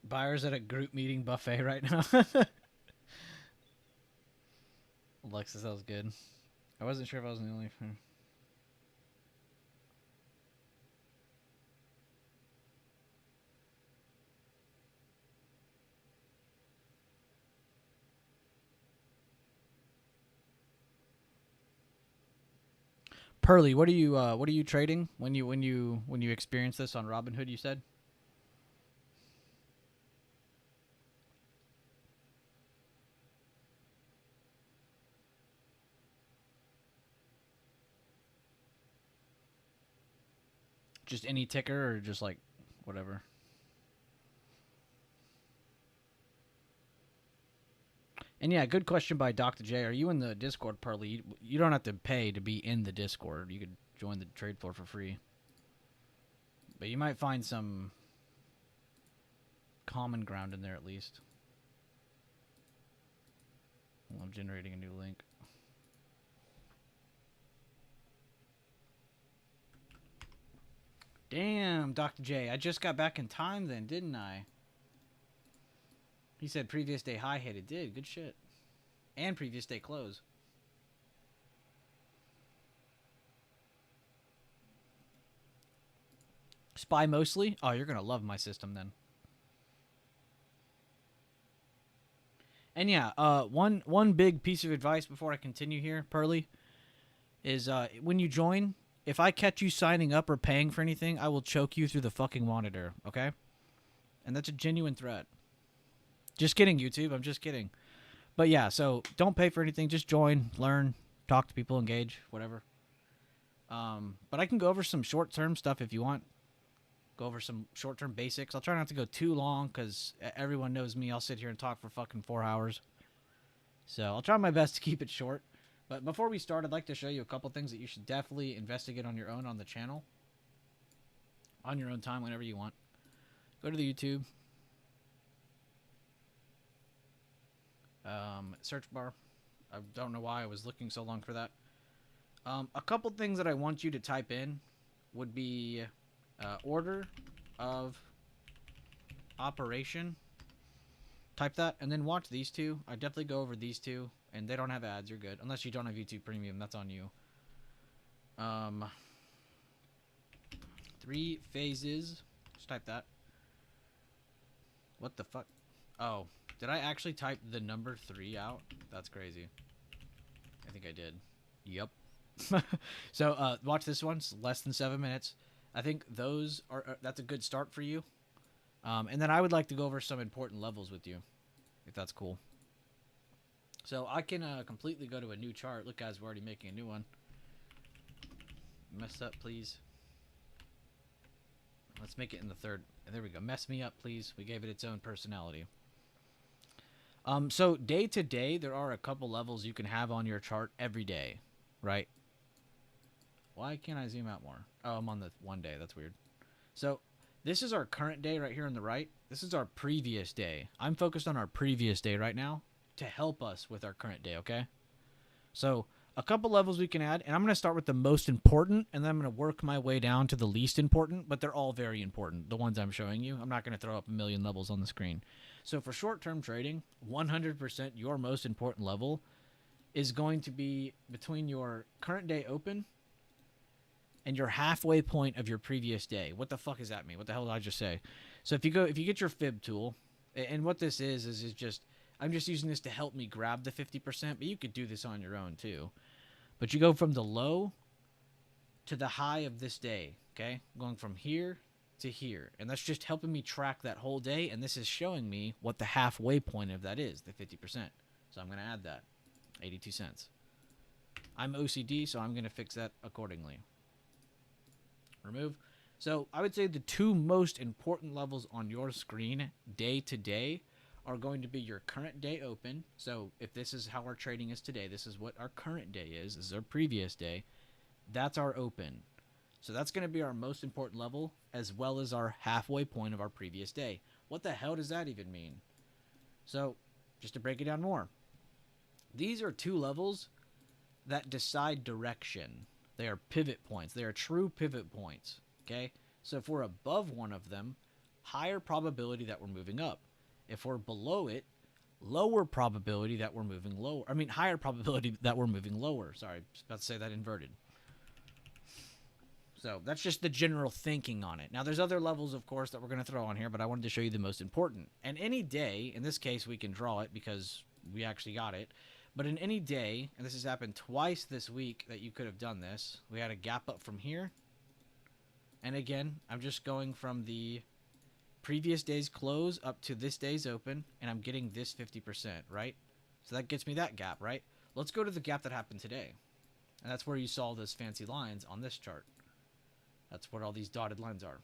Buyers at a group meeting buffet right now. Alexis, that was good. I wasn't sure if I was the only. Pearly, what are you trading when you experience this on Robinhood? You said. Just any ticker or just like whatever? And yeah, good question by Dr. J. Are you in the Discord, Pearly? You don't have to pay to be in the Discord. You could join the trade floor for free. But you might find some common ground in there at least. Well, I'm generating a new link. Damn, Dr. J. I just got back in time then, didn't I? He said previous day high hit. It did. Good shit. And previous day close. Spy mostly? Oh, you're going to love my system then. And yeah, one big piece of advice before I continue here, Pearly, is when you join, if I catch you signing up or paying for anything, I will choke you through the fucking monitor, okay? And that's a genuine threat. Just kidding, YouTube. I'm just kidding. But yeah, so don't pay for anything. Just join, learn, talk to people, engage, whatever. But I can go over some short-term stuff if you want. Go over some short-term basics. I'll try not to go too long because everyone knows me. I'll sit here and talk for fucking 4 hours. So I'll try my best to keep it short. But before we start, I'd like to show you a couple things that you should definitely investigate on your own on the channel. On your own time, whenever you want. Go to the YouTube. Search bar. I don't know why I was looking so long for that. A couple things that I want you to type in would be order of operation. Type that and then watch these two. I definitely go over these two, and they don't have ads. You're good, unless you don't have YouTube Premium. That's on you. 3 phases. Just type that. What the fuck? Oh, did I actually type the number 3 out? That's crazy. I think I did. Yep. So watch this one. It's less than 7 minutes. I think those are that's a good start for you. And then I would like to go over some important levels with you, if that's cool. So I can completely go to a new chart. Look, guys, we're already making a new one. Mess up, please. Let's make it in the third. There we go. Mess me up, please. We gave it its own personality. So day to day, there are a couple levels you can have on your chart every day, right? Why can't I zoom out more? Oh, I'm on the 1 day. That's weird. So this is our current day right here on the right. This is our previous day. I'm focused on our previous day right now to help us with our current day, okay? So a couple levels we can add, and I'm going to start with the most important, and then I'm going to work my way down to the least important, but they're all very important, the ones I'm showing you. I'm not going to throw up a million levels on the screen. So for short-term trading, 100% your most important level is going to be between your current day open and your halfway point of your previous day. What the fuck does that mean? What the hell did I just say? So if you get your fib tool, and what this is just, I'm just using this to help me grab the 50%, but you could do this on your own too. But you go from the low to the high of this day, okay? Going from here to here. And that's just helping me track that whole day, and this is showing me what the halfway point of that is, the 50%. So I'm going to add that, 82 cents. I'm OCD, so I'm going to fix that accordingly. Remove. So I would say the 2 most important levels on your screen day to day are going to be your current day open. So if this is how our trading is today, this is what our current day is. This is our previous day. That's our open. So that's going to be our most important level, as well as our halfway point of our previous day. What the hell does that even mean? So just to break it down more, these are 2 levels that decide direction. They are pivot points. They are true pivot points. Okay? So if we're above one of them, higher probability that we're moving up. If we're below it, lower probability that we're moving lower. I mean, higher probability that we're moving lower. Sorry, I was about to say that inverted. So that's just the general thinking on it. Now, there's other levels, of course, that we're going to throw on here, but I wanted to show you the most important. And any day, in this case, we can draw it because we actually got it. But in any day, and this has happened twice this week that you could have done this, we had a gap up from here. And again, I'm just going from the previous day's close up to this day's open, and I'm getting this 50%, right? So that gets me that gap, right? Let's go to the gap that happened today. And that's where you saw those fancy lines on this chart. That's what all these dotted lines are.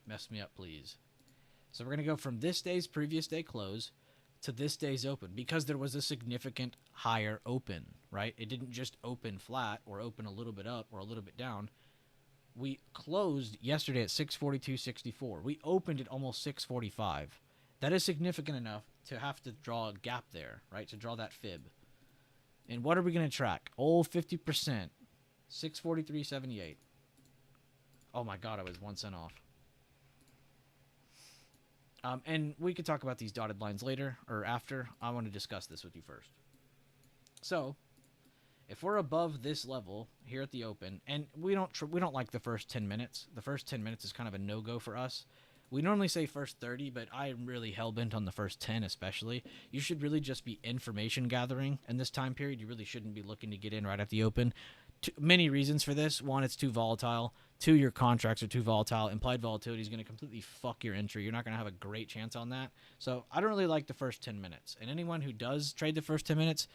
Mess me up, please. So we're going to go from this day's previous day close to this day's open because there was a significant higher open, right? It didn't just open flat or open a little bit up or a little bit down. We closed yesterday at 642.64. We opened at almost 645. That is significant enough to have to draw a gap there, right? To draw that fib. And what are we going to track? Oh, 50%. 643.78. Oh my God, I was 1 cent off. And we could talk about these dotted lines later or after. I want to discuss this with you first. So, if we're above this level here at the open, and we don't like the first 10 minutes. The first 10 minutes is kind of a no-go for us. We normally say first 30, but I'm really hell-bent on the first 10 especially. You should really just be information gathering in this time period. You really shouldn't be looking to get in right at the open. Many reasons for this. One, it's too volatile. Two, your contracts are too volatile. Implied volatility is going to completely fuck your entry. You're not going to have a great chance on that. So I don't really like the first 10 minutes. And anyone who does trade the first 10 minutes,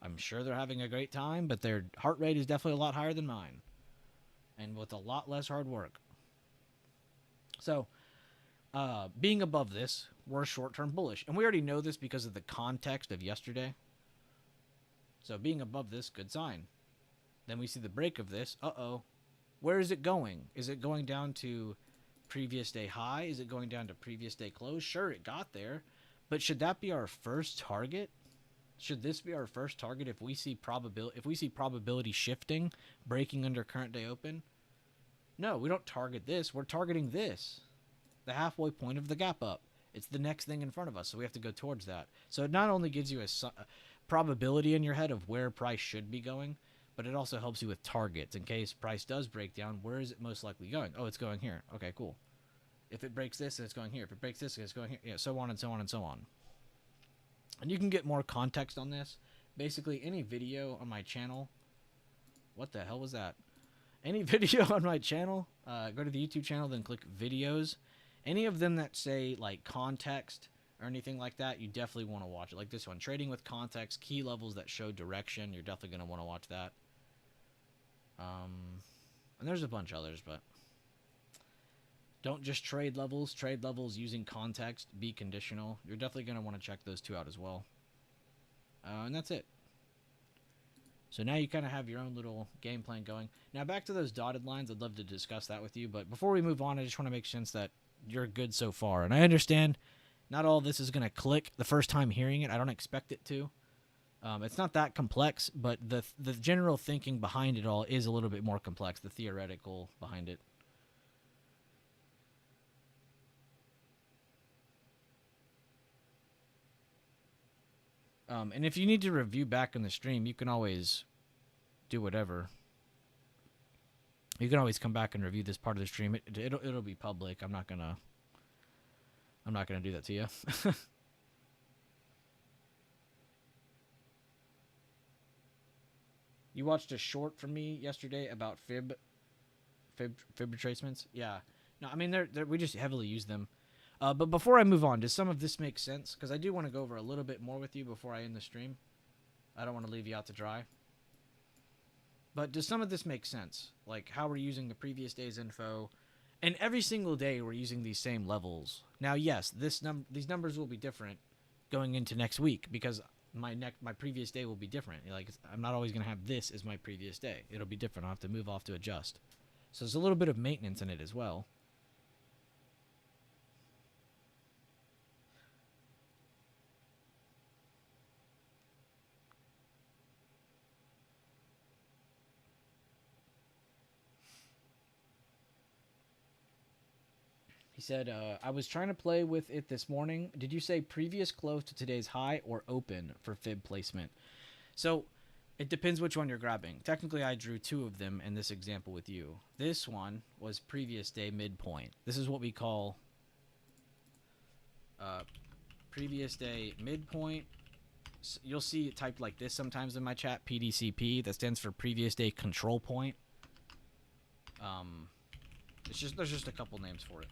I'm sure they're having a great time, but their heart rate is definitely a lot higher than mine. And with a lot less hard work. So, being above this, we're short-term bullish. And we already know this because of the context of yesterday. So being above this, good sign. Then we see the break of this. Uh-oh. Where is it going? Is it going down to previous day high? Is it going down to previous day close? Sure, it got there. But should that be our first target? Should this be our first target if we see probability shifting, breaking under current day open? No, we don't target this. We're targeting this. The halfway point of the gap up. It's the next thing in front of us, so we have to go towards that. So it not only gives you a probability in your head of where price should be going, but it also helps you with targets. In case price does break down, where is it most likely going? Oh, it's going here. Okay, cool. If it breaks this, it's going here. If it breaks this, it's going here. Yeah, so on and so on and so on. And you can get more context on this. Basically, any video on my channel. What the hell was that? Any video on my channel, go to the YouTube channel, then click videos. Any of them that say, like, context or anything like that, you definitely want to watch it. Like this one, trading with context, key levels that show direction. You're definitely going to want to watch that. And there's a bunch of others, but don't just trade levels. Trade levels using context. Be conditional. You're definitely going to want to check those two out as well. And that's it. So now you kind of have your own little game plan going. Now back to those dotted lines. I'd love to discuss that with you. But before we move on, I just want to make sense that you're good so far. And I understand not all this is going to click the first time hearing it. I don't expect it to. It's not that complex, but the general thinking behind it all is a little bit more complex, the theoretical behind it. And if you need to review back in the stream, you can always do whatever. You can always come back and review this part of the stream. It'll be public. I'm not gonna do that to you. You watched a short from me yesterday about fib retracements. Yeah. No, I mean we just heavily use them. But before I move on, does some of this make sense? Because I do want to go over a little bit more with you before I end the stream. I don't want to leave you out to dry. But does some of this make sense? Like how we're using the previous day's info, and every single day we're using these same levels. Now, yes, these numbers will be different going into next week because my previous day will be different. Like I'm not always going to have this as my previous day. It'll be different. I'll have to move off to adjust. So there's a little bit of maintenance in it as well. He said, I was trying to play with it this morning. Did you say previous close to today's high or open for fib placement? So it depends which one you're grabbing. Technically, I drew two of them in this example with you. This one was previous day midpoint. This is what we call previous day midpoint you'll see it typed like this sometimes in my chat, PDCP. That stands for previous day control point. There's just a couple names for it.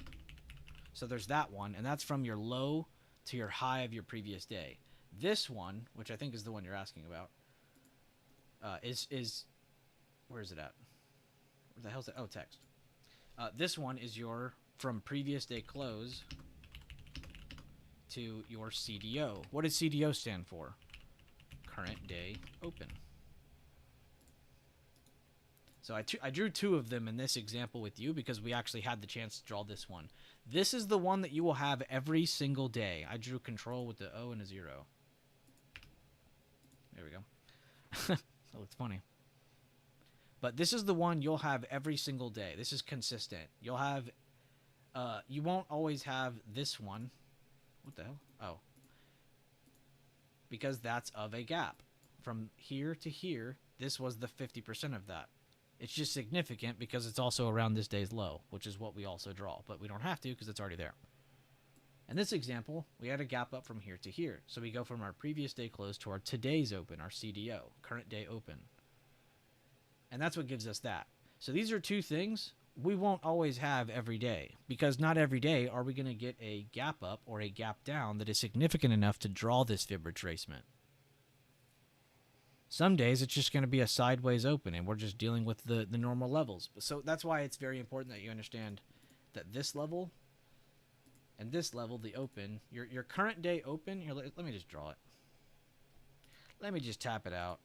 So there's that one, and that's from your low to your high of your previous day. This one, which I think is the one you're asking about, is where is it at? Where the hell's it? Oh, text. This one is your from previous day close to your CDO. What does CDO stand for? Current day open. So I drew two of them in this example with you because we actually had the chance to draw this one. This is the one that you will have every single day. I drew control with the O and a 0. There we go. That looks funny. But this is the one you'll have every single day. This is consistent. You'll have, you won't always have this one. What the hell? Oh. Because that's of a gap. From here to here, this was the 50% of that. It's just significant because it's also around this day's low, which is what we also draw. But we don't have to because it's already there. In this example, we had a gap up from here to here. So we go from our previous day close to our today's open, our CDO, current day open. And that's what gives us that. So these are two things we won't always have every day, because not every day are we going to get a gap up or a gap down that is significant enough to draw this fib retracement. Some days it's just going to be a sideways open and we're just dealing with the normal levels. So that's why it's very important that you understand that this level and this level, the open, your current day open, here, let me just draw it. Let me just tap it out.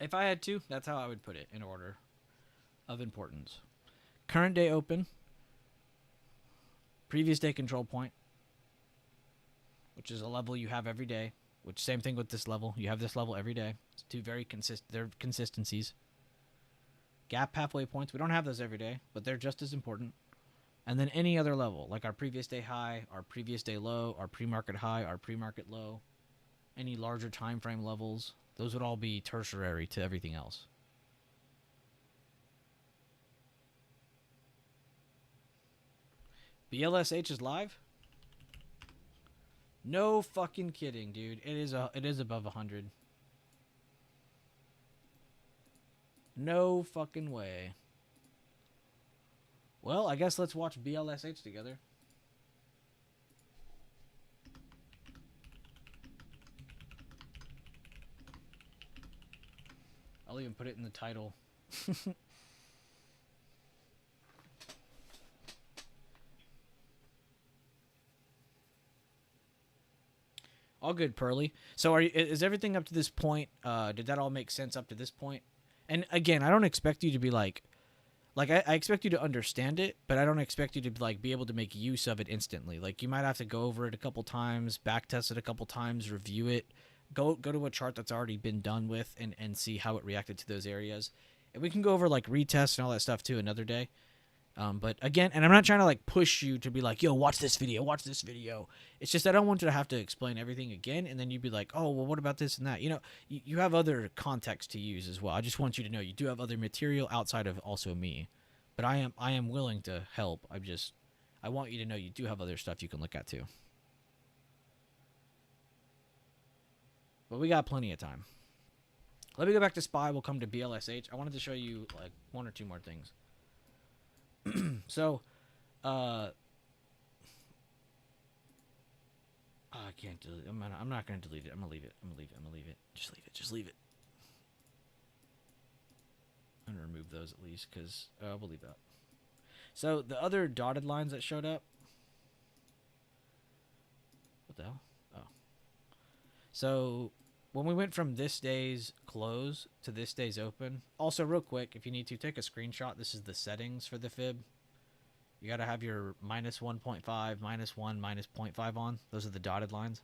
If I had to, that's how I would put it in order of importance. Current day open, previous day control point, which is a level you have every day, which same thing with this level. You have this level every day. It's two very they're consistencies. Gap halfway points, we don't have those every day, but they're just as important. And then any other level, like our previous day high, our previous day low, our pre-market high, our pre-market low, any larger time frame levels, those would all be tertiary to everything else. BLSH is live? No fucking kidding, dude. It is above 100. No fucking way. Well, I guess let's watch BLSH together. I'll even put it in the title. All good, Pearly. So is everything up to this point? Did that all make sense up to this point? And again, I don't expect you to be like I expect you to understand it, but I don't expect you to like be able to make use of it instantly. Like you might have to go over it a couple times, back test it a couple times, review it. Go to a chart that's already been done with and see how it reacted to those areas. And we can go over like retests and all that stuff too another day. But again, and I'm not trying to like push you to be like, yo, watch this video, watch this video. It's just I don't want you to have to explain everything again, and then you'd be like, oh, well, what about this and that? You know, you have other context to use as well. I just want you to know you do have other material outside of also me. But I am willing to help. I want you to know you do have other stuff you can look at too. But we got plenty of time. Let me go back to SPY. We'll come to BLSH. I wanted to show you like one or two more things. So, I can't delete. I'm not gonna delete it. I'm gonna leave it. I'm gonna leave it. Just leave it. I'm gonna remove those at least because we'll leave that. So the other dotted lines that showed up. What the hell? Oh. So when we went from this day's close to this day's open, also real quick, if you need to take a screenshot, this is the settings for the fib. You got to have your minus 1.5, minus 1, minus 0.5 on. Those are the dotted lines.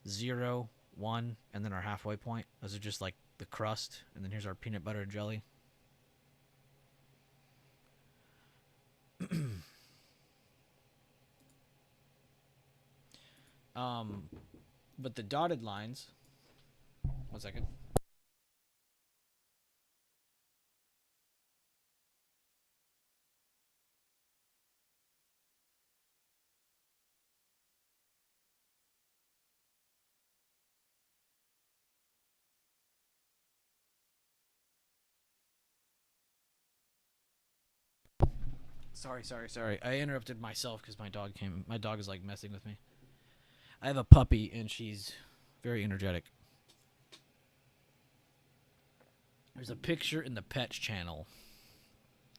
0, 1, and then our halfway point. Those are just like the crust, and then here's our peanut butter and jelly. But the dotted lines. 1 second. Sorry. I interrupted myself because my dog came. My dog is like messing with me. I have a puppy and she's very energetic. There's a picture in the pets channel.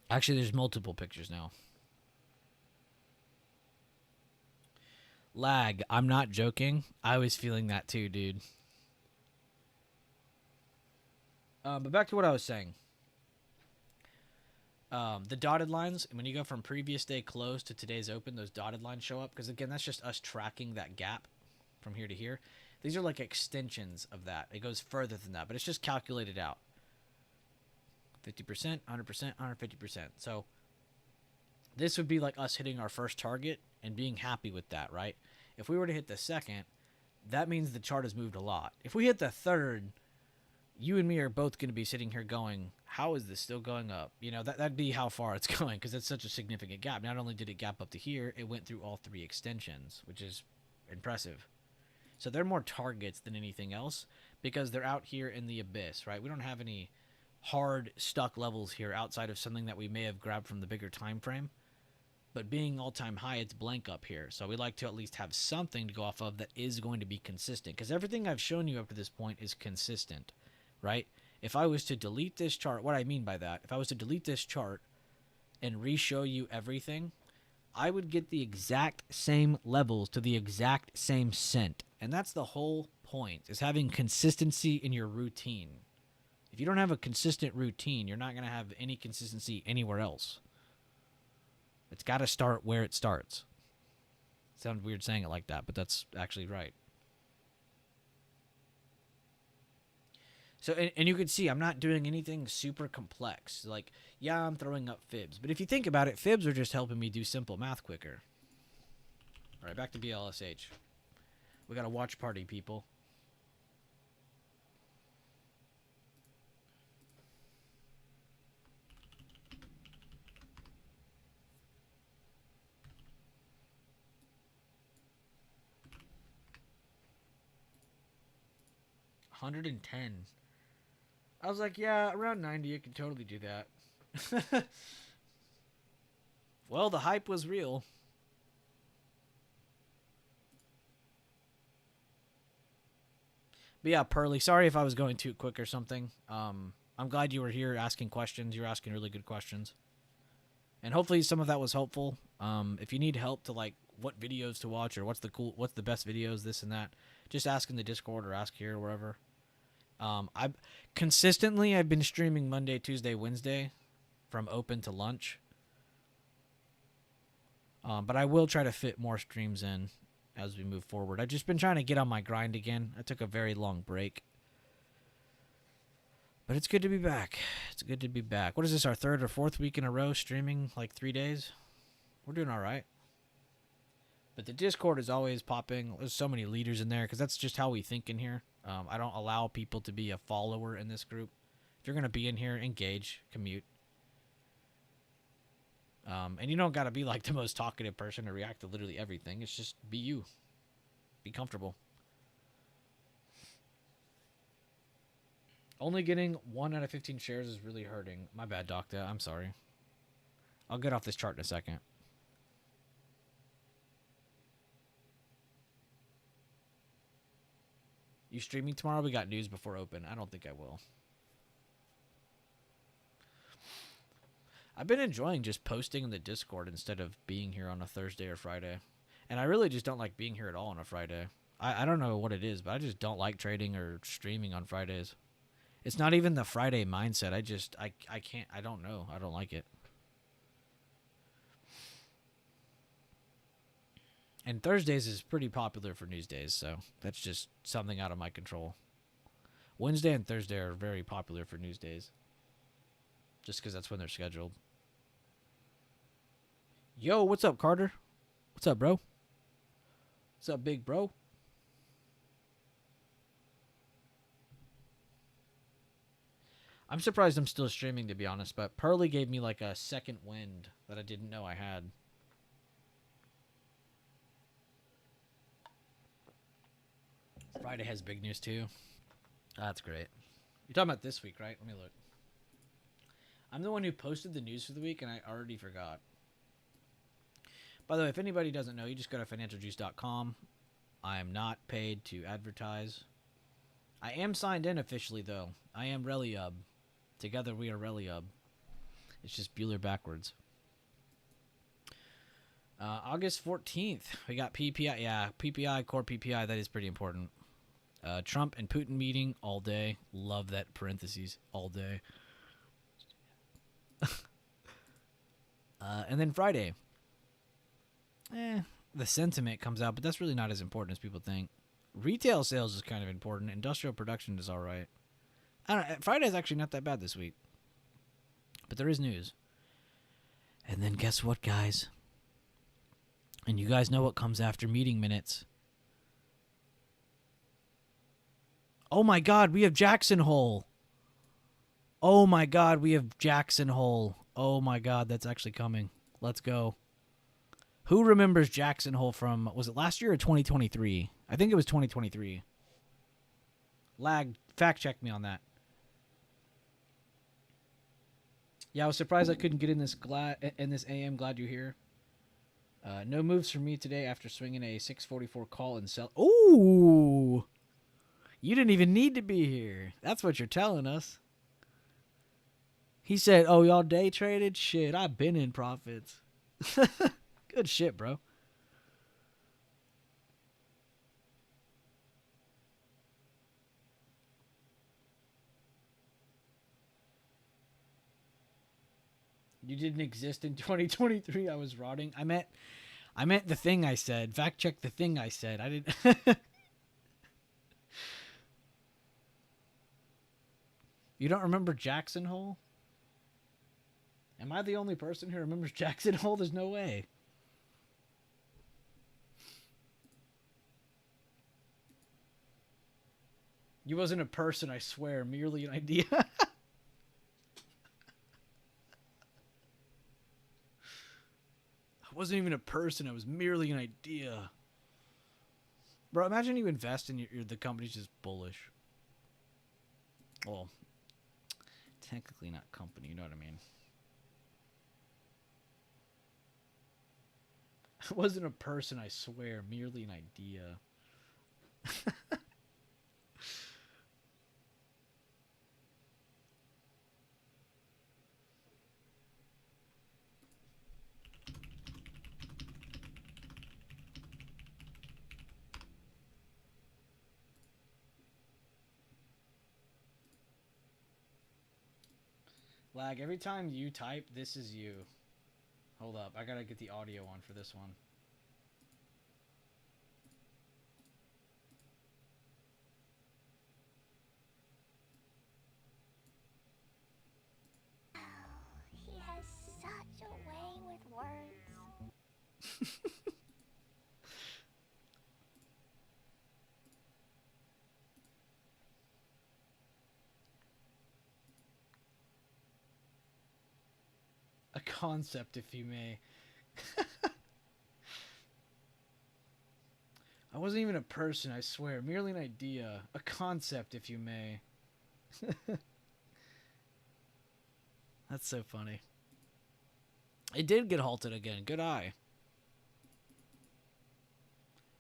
Actually, there's multiple pictures now. Lag. I'm not joking. I was feeling that too, dude. But back to what I was saying. The dotted lines, when you go from previous day close to today's open, those dotted lines show up. Because, again, that's just us tracking that gap from here to here. These are like extensions of that. It goes further than that, but it's just calculated out. 50%, 100%, 150%. So this would be like us hitting our first target and being happy with that, right? If we were to hit the second, that means the chart has moved a lot. If we hit the third, you and me are both going to be sitting here going, how is this still going up? You know, that'd be how far it's going, because it's such a significant gap. Not only did it gap up to here, it went through all 3 extensions, which is impressive. So they're more targets than anything else because they're out here in the abyss, right? We don't have any hard stuck levels here outside of something that we may have grabbed from the bigger time frame. But being all-time high, it's blank up here. So we like to at least have something to go off of that is going to be consistent, because everything I've shown you up to this point is consistent, right? If I was to delete this chart, what I mean by that, if I was to delete this chart and re-show you everything, I would get the exact same levels to the exact same cent. And that's the whole point, is having consistency in your routine. If you don't have a consistent routine, you're not going to have any consistency anywhere else. It's got to start where it starts. It sounds weird saying it like that, but that's actually right. So, and you can see I'm not doing anything super complex. Like, yeah, I'm throwing up fibs. But if you think about it, fibs are just helping me do simple math quicker. All right, back to BLSH. We got a watch party, people. $110. I was like, yeah, around 90, you can totally do that. Well, the hype was real. But yeah, Pearly, sorry if I was going too quick or something. I'm glad you were here asking questions. You're asking really good questions. And hopefully some of that was helpful. If you need help to like what videos to watch or what's the best videos, this and that, just ask in the Discord or ask here or wherever. I've been streaming Monday, Tuesday, Wednesday from open to lunch. But I will try to fit more streams in as we move forward. I've just been trying to get on my grind again. I took a very long break. But it's good to be back. It's good to be back. What is this, our 3rd or 4th week in a row streaming like 3 days? We're doing all right. But the Discord is always popping. There's so many leaders in there because that's just how we think in here. I don't allow people to be a follower in this group. If you're going to be in here, engage, commute. And you don't got to be like the most talkative person to react to literally everything. It's just be you. Be comfortable. Only getting 1 out of 15 shares is really hurting. My bad, Doctor. I'm sorry. I'll get off this chart in a second. You streaming tomorrow? We got news before open. I don't think I will. I've been enjoying just posting in the Discord instead of being here on a Thursday or Friday. And I really just don't like being here at all on a Friday. I don't know what it is, but I just don't like trading or streaming on Fridays. It's not even the Friday mindset. I can't, I don't know. I don't like it. And Thursdays is pretty popular for news days, so that's just something out of my control. Wednesday and Thursday are very popular for news days. Just because that's when they're scheduled. Yo, what's up, Carter? What's up, bro? What's up, big bro? I'm surprised I'm still streaming, to be honest, but Pearly gave me like a second wind that I didn't know I had. Friday has big news, too. That's great. You're talking about this week, right? Let me look. I'm the one who posted the news for the week, and I already forgot. By the way, if anybody doesn't know, you just go to financialjuice.com. I am not paid to advertise. I am signed in officially, though. I am Reliub. Together we are Reliub. It's just Bueller backwards. August 14th, we got PPI. Yeah, PPI, core PPI. That is pretty important. Trump and Putin meeting all day. Love that parentheses, all day. And then Friday. The sentiment comes out, but that's really not as important as people think. Retail sales is kind of important. Industrial production is all right. I don't know. Friday's actually not that bad this week. But there is news. And then guess what, guys? And you guys know what comes after meeting minutes. Oh my god, we have Jackson Hole. Oh my god, we have Jackson Hole. Oh my god, that's actually coming. Let's go. Who remembers Jackson Hole from, was it last year or 2023? I think it was 2023. Lag, fact check me on that. Yeah, I was surprised I couldn't get in this AM. Glad you're here. No moves for me today after swinging a 644 call and sell. Ooh! You didn't even need to be here. That's what you're telling us. He said, oh, y'all day traded? Shit, I've been in profits. Good shit, bro. You didn't exist in 2023. I was rotting. I meant the thing I said. Fact check the thing I said. I didn't. You don't remember Jackson Hole? Am I the only person who remembers Jackson Hole? There's no way. You wasn't a person, I swear. Merely an idea. I wasn't even a person. I was merely an idea. Bro, imagine you invest and the company's just bullish. Well, technically not company, you know what I mean. I wasn't a person, I swear. Merely an idea. Lag, every time you type, this is you. Hold up, I gotta get the audio on for this one. He has such a way with words. A concept, if you may. I wasn't even a person, I swear. Merely an idea. A concept, if you may. That's so funny. It did get halted again. Good eye.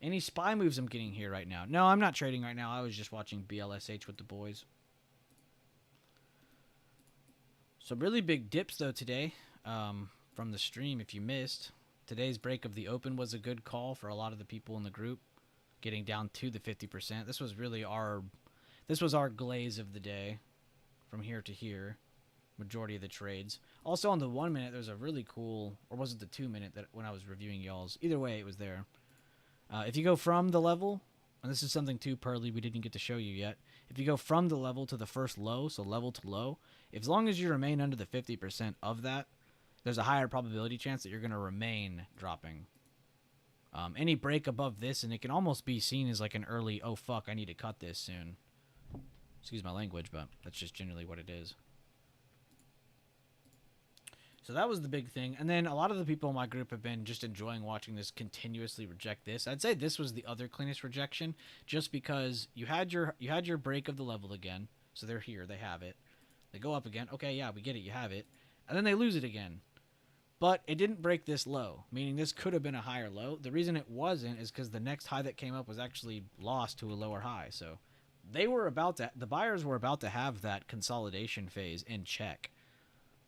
Any spy moves I'm getting here right now? No, I'm not trading right now. I was just watching BLSH with the boys. Some really big dips, though, today from the stream, if you missed. Today's break of the open was a good call for a lot of the people in the group, getting down to the 50%. This was really our glaze of the day from here to here. Majority of the trades. Also on the 1 minute, there's a really cool, or was it the 2 minute that when I was reviewing y'all's? Either way, it was there. If you go from the level, and this is something too pearly we didn't get to show you yet. If you go from the level to the first low, so level to low, as long as you remain under the 50% of that, there's a higher probability chance that you're going to remain dropping. Any break above this, and it can almost be seen as like an early, oh fuck, I need to cut this soon. Excuse my language, but that's just generally what it is. So that was the big thing. And then a lot of the people in my group have been just enjoying watching this continuously reject this. I'd say this was the other cleanest rejection, just because you had your break of the level again. So they're here, they have it. They go up again. Okay, yeah, we get it, you have it. And then they lose it again. But it didn't break this low, meaning this could have been a higher low. The reason it wasn't is because the next high that came up was actually lost to a lower high. So the buyers were about to have that consolidation phase in check.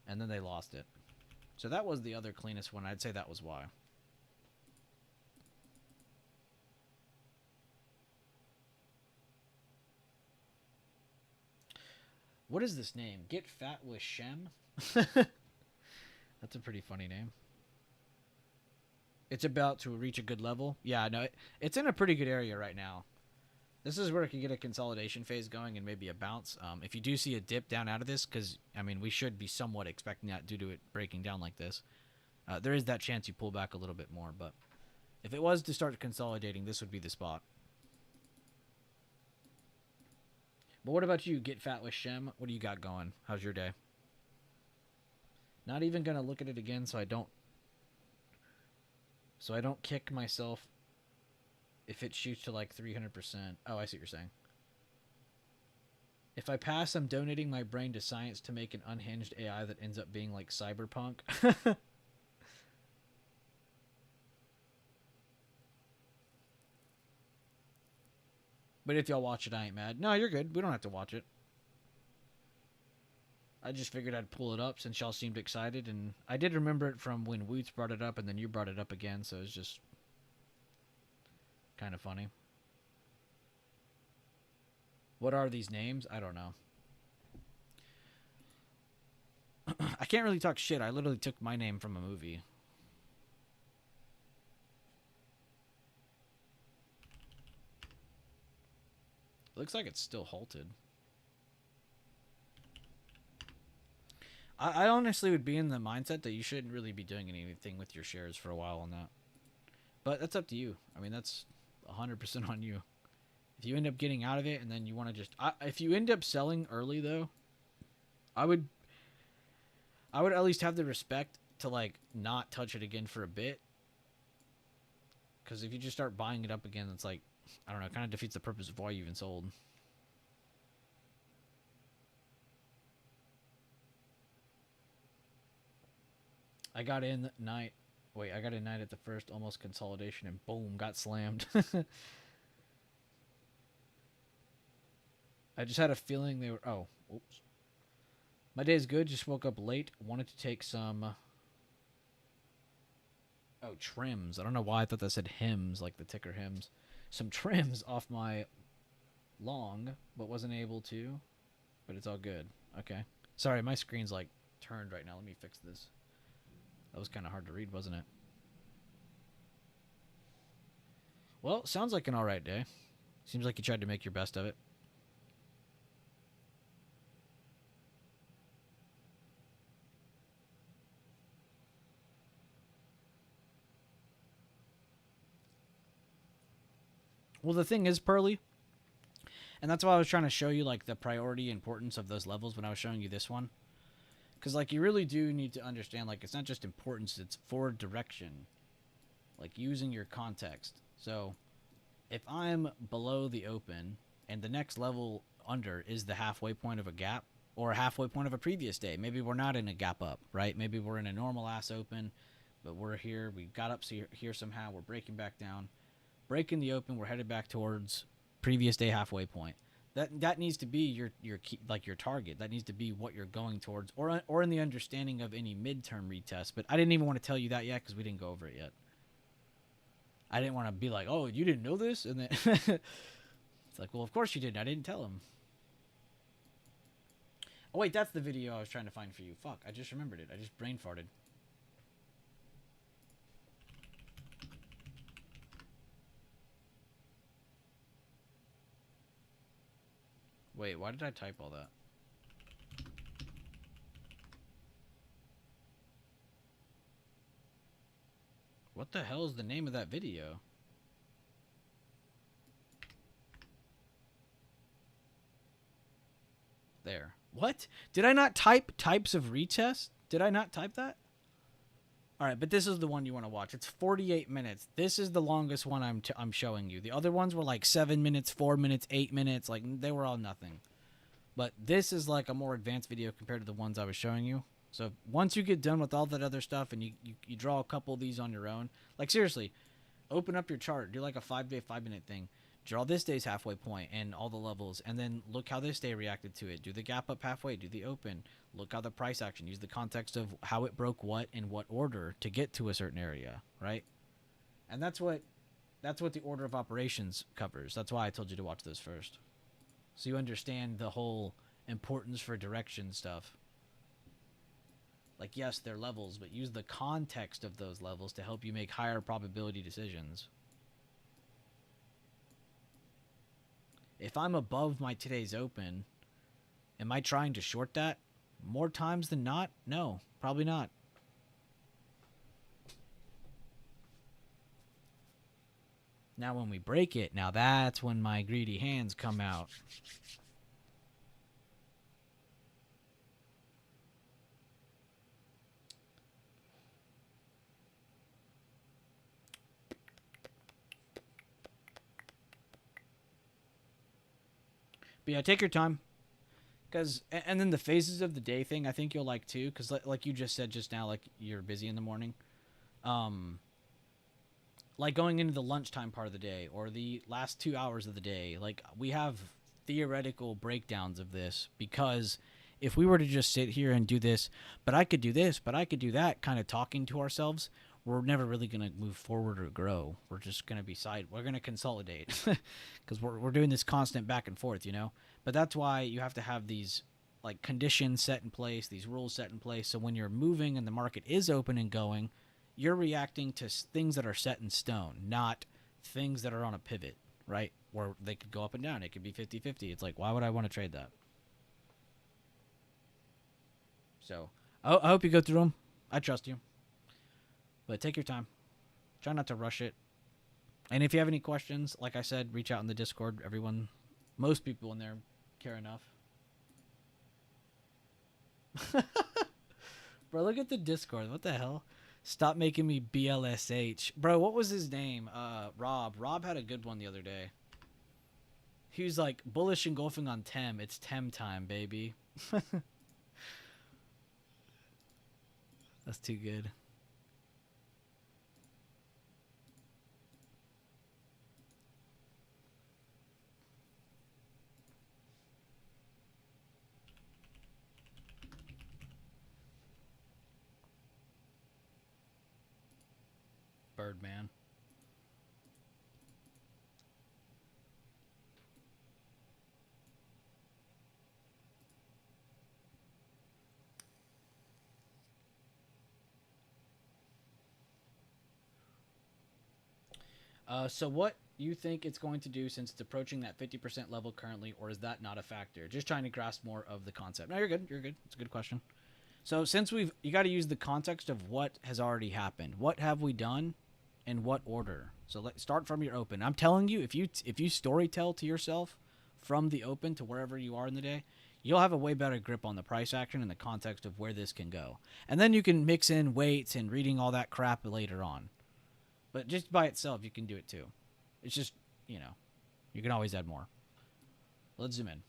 And then they lost it. So that was the other cleanest one. I'd say that was why. What is this name? Get Fat with Shem? That's a pretty funny name. It's about to reach a good level. Yeah, no, it's in a pretty good area right now. This is where it can get a consolidation phase going and maybe a bounce. If you do see a dip down out of this, because, I mean, we should be somewhat expecting that due to it breaking down like this. There is that chance you pull back a little bit more, but if it was to start consolidating, this would be the spot. But what about you, Get Fat with Shem? What do you got going? How's your day? Not even going to look at it again so I don't kick myself if it shoots to like 300%. Oh, I see what you're saying. If I pass, I'm donating my brain to science to make an unhinged AI that ends up being like cyberpunk. But if y'all watch it, I ain't mad. No, you're good. We don't have to watch it. I just figured I'd pull it up since y'all seemed excited, and I did remember it from when Woots brought it up, and then you brought it up again, so it's just kind of funny. What are these names? I don't know. I can't really talk shit. I literally took my name from a movie. Looks like it's still halted. I honestly would be in the mindset that you shouldn't really be doing anything with your shares for a while on that. But that's up to you. I mean, that's 100% on you. If you end up getting out of it and then you want to just... if you end up selling early, though, I would at least have the respect to, like, not touch it again for a bit. Because if you just start buying it up again, it's like, I don't know, it kind of defeats the purpose of why you even sold. I got in night at the first almost consolidation and boom, got slammed. I just had a feeling they were... Oh, oops. My day's good. Just woke up late. Wanted to take some... Oh, trims. I don't know why I thought that said hymns, like the ticker hymns. Some trims off my long, but wasn't able to. But it's all good. Okay. Sorry, my screen's like turned right now. Let me fix this. That was kind of hard to read, wasn't it? Well, sounds like an alright day. Seems like you tried to make your best of it. Well, the thing is, Pearly, and that's why I was trying to show you, like, the priority importance of those levels when I was showing you this one. Because, like, you really do need to understand, like, it's not just importance, it's forward direction. Like, using your context. So, if I'm below the open, and the next level under is the halfway point of a gap, or a halfway point of a previous day, maybe we're not in a gap up, right? Maybe we're in a normal-ass open, but we're here, we got up here somehow, we're breaking back down. Breaking the open, we're headed back towards previous day halfway point. That needs to be your key, like your target. That needs to be what you're going towards, or in the understanding of any midterm retest. But I didn't even want to tell you that yet because we didn't go over it yet. I didn't want to be like, oh, you didn't know this, and then it's like, well, of course you didn't. I didn't tell him. Oh wait, that's the video I was trying to find for you. Fuck, I just remembered it. I just brain farted. Wait, why did I type all that? What the hell is the name of that video? There. What? Did I not type types of retest? Did I not type that? All right, but this is the one you want to watch. It's 48 minutes. This is the longest one I'm showing you. The other ones were like 7 minutes, 4 minutes, 8 minutes. Like, they were all nothing. But this is like a more advanced video compared to the ones I was showing you. So once you get done with all that other stuff and you draw a couple of these on your own, like seriously, open up your chart, do like a 5-day, 5-minute thing. Draw this day's halfway point and all the levels, and then look how this day reacted to it. Do the gap up halfway, do the open. Look how the price action, use the context of how it broke what in what order to get to a certain area, right? And that's what the order of operations covers. That's why I told you to watch those first. So you understand the whole importance for direction stuff. Like, yes, they're levels, but use the context of those levels to help you make higher probability decisions. If I'm above my today's open, am I trying to short that? More times than not? No, probably not. Now when we break it, now that's when my greedy hands come out. But yeah, take your time. And then the phases of the day thing, I think you'll like too. Because like you just said just now, like you're busy in the morning. Like going into the lunchtime part of the day or the last 2 hours of the day. Like we have theoretical breakdowns of this because if we were to just sit here and do this, but I could do this, but I could do that, kind of talking to ourselves, we're never really going to move forward or grow. We're just going to be we're going to consolidate because we're doing this constant back and forth, you know? But that's why you have to have these like conditions set in place, these rules set in place. So when you're moving and the market is open and going, you're reacting to things that are set in stone, not things that are on a pivot, right? Where they could go up and down. It could be 50-50. It's like, why would I want to trade that? So I hope you go through them. I trust you. But take your time. Try not to rush it. And if you have any questions, like I said, reach out in the Discord. Most people in there care enough. Bro, look at the Discord. What the hell? Stop making me BLSH. Bro, what was his name? Rob. Rob had a good one the other day. He was like, bullish engulfing on Tem. It's Tem time, baby. That's too good. Birdman. So what you think it's going to do since it's approaching that 50% level currently, or is that not a factor? Just trying to grasp more of the concept. No, you're good. You're good. It's a good question. So since you got to use the context of what has already happened. What have we done? In what order? So let's start from your open. I'm telling you, if you story tell to yourself from the open to wherever you are in the day, you'll have a way better grip on the price action and the context of where this can go. And then you can mix in weights and reading all that crap later on. But just by itself, you can do it too. It's just, you can always add more. Let's zoom in.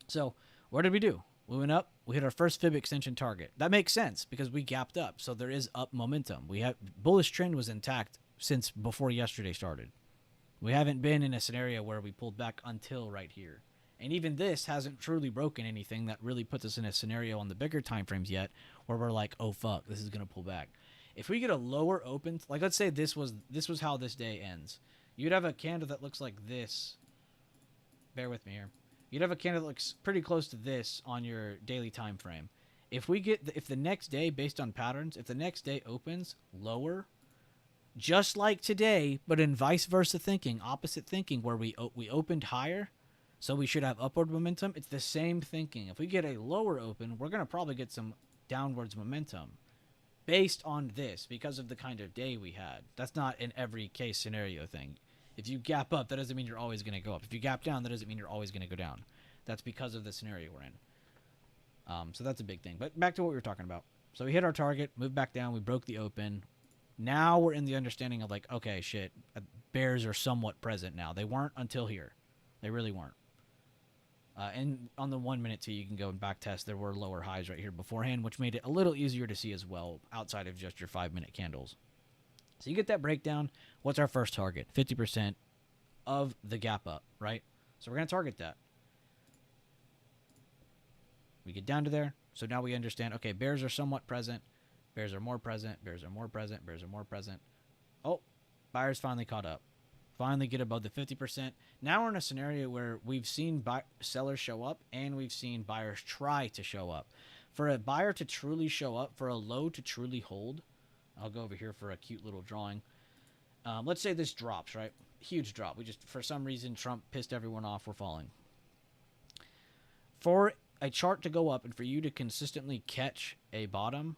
So what did we do? We went up. We hit our first fib extension target. That makes sense because we gapped up. So there is up momentum. Bullish trend was intact since before yesterday started. We haven't been in a scenario where we pulled back until right here. And even this hasn't truly broken anything that really puts us in a scenario on the bigger time frames yet where we're like, oh, fuck, this is going to pull back. If we get a lower open, like let's say this was how this day ends. You'd have a candle that looks like this. Bear with me here. You'd have a candle that looks pretty close to this on your daily time frame. If the next day, based on patterns, if the next day opens lower, just like today, but in vice versa thinking, opposite thinking, where we opened higher, So we should have upward momentum. It's the same thinking. If we get a lower open, we're going to probably get some downwards momentum based on this because of the kind of day we had. That's not an every case scenario thing. If you gap up, that doesn't mean you're always going to go up. If you gap down, that doesn't mean you're always going to go down. That's because of the scenario we're in. So that's a big thing. But back to what we were talking about. So we hit our target, moved back down, we broke the open. Now we're in the understanding of like, okay, shit, bears are somewhat present now. They weren't until here. They really weren't. And on the 1 minute too, you can go and back test. There were lower highs right here beforehand, which made it a little easier to see as well outside of just your 5 minute candles. So you get that breakdown. What's our first target? 50% of the gap up, right? So we're going to target that. We get down to there. So now we understand, okay, bears are somewhat present. Bears are more present. Bears are more present. Bears are more present. Oh, buyers finally caught up. Finally get above the 50%. Now we're in a scenario where we've seen sellers show up and we've seen buyers try to show up. For a buyer to truly show up, for a low to truly hold, I'll go over here for a cute little drawing. Let's say this drops, right? Huge drop. We just, for some reason, Trump pissed everyone off. We're falling. For a chart to go up and for you to consistently catch a bottom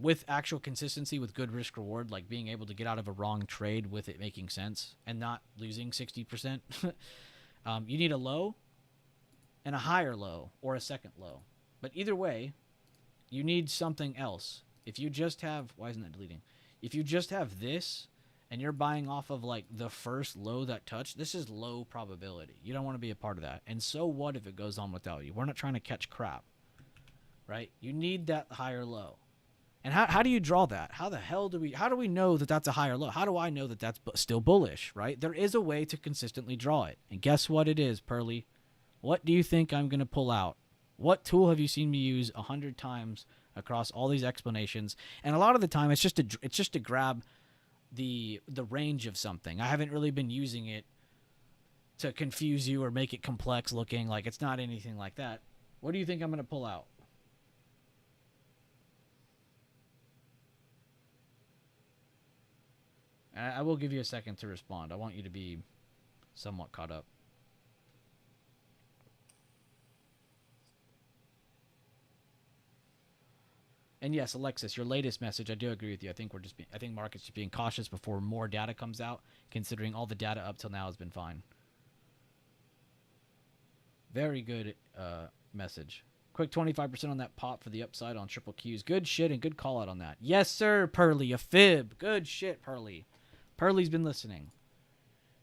with actual consistency, with good risk reward, like being able to get out of a wrong trade with it making sense and not losing 60%, you need a low and a higher low or a second low. But either way, you need something else. If you just have, why isn't that deleting? If you just have this and you're buying off of like the first low that touched, this is low probability. You don't want to be a part of that. And so what if it goes on without you? We're not trying to catch crap, right? You need that higher low. And how do you draw that? How do we know that that's a higher low? How do I know that that's still bullish, right? There is a way to consistently draw it. And guess what it is, Pearly? What do you think I'm going to pull out? What tool have you seen me use 100 times across all these explanations? And a lot of the time it's just to grab the range of something. I haven't really been using it to confuse you or make it complex looking. Like, it's not anything like that. What do you think I'm going to pull out? I will give you a second to respond. I want you to be somewhat caught up. And yes, Alexis, your latest message, I do agree with you. I think I think markets just being cautious before more data comes out, considering all the data up till now has been fine. Very good message. Quick 25% on that pop for the upside on triple Qs. Good shit and good call out on that. Yes, sir, Pearly, a fib. Good shit, Pearly. Pearly's been listening.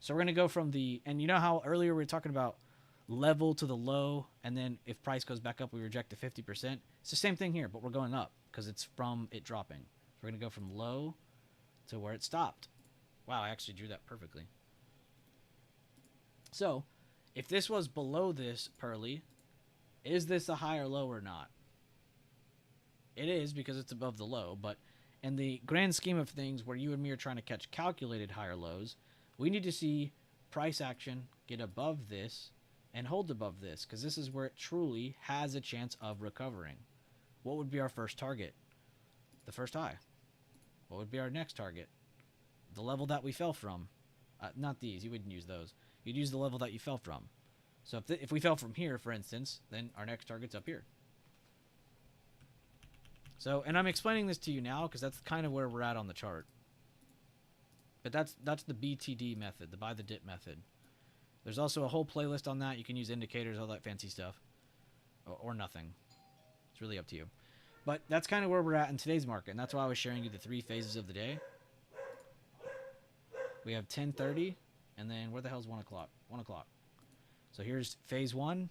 So we're going to go from and you know how earlier we were talking about level to the low, and then if price goes back up, we reject the 50%. It's the same thing here, but we're going up because it's from it dropping. So we're going to go from low to where it stopped. Wow, I actually drew that perfectly. So if this was below this, Pearly, is this a higher low or not? It is because it's above the low, but in the grand scheme of things where you and me are trying to catch calculated higher lows, we need to see price action get above this and hold above this, because this is where it truly has a chance of recovering. What would be our first target? The first high. What would be our next target? The level that we fell from. Not these. You wouldn't use those. You'd use the level that you fell from. So if we fell from here, for instance, then our next target's up here. So, and I'm explaining this to you now because that's kind of where we're at on the chart. But that's the BTD method, the buy the dip method. There's also a whole playlist on that. You can use indicators, all that fancy stuff. Or nothing. It's really up to you. But that's kind of where we're at in today's market. And that's why I was sharing you the 3 phases of the day. We have 10:30. And then where the hell's 1 o'clock? 1 o'clock. So here's phase 1,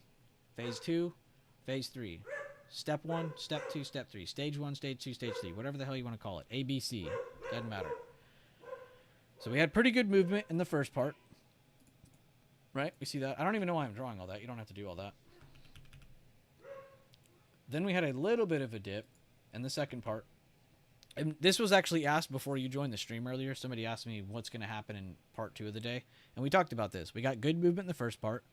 phase 2, phase 3. Step 1, step 2, step 3. Stage 1, stage 2, stage 3. Whatever the hell you want to call it. A, B, C. Doesn't matter. So we had pretty good movement in the first part. Right? We see that. I don't even know why I'm drawing all that. You don't have to do all that. Then we had a little bit of a dip in the second part. And this was actually asked before you joined the stream earlier. Somebody asked me what's going to happen in part 2 of the day. And we talked about this. We got good movement in the first part.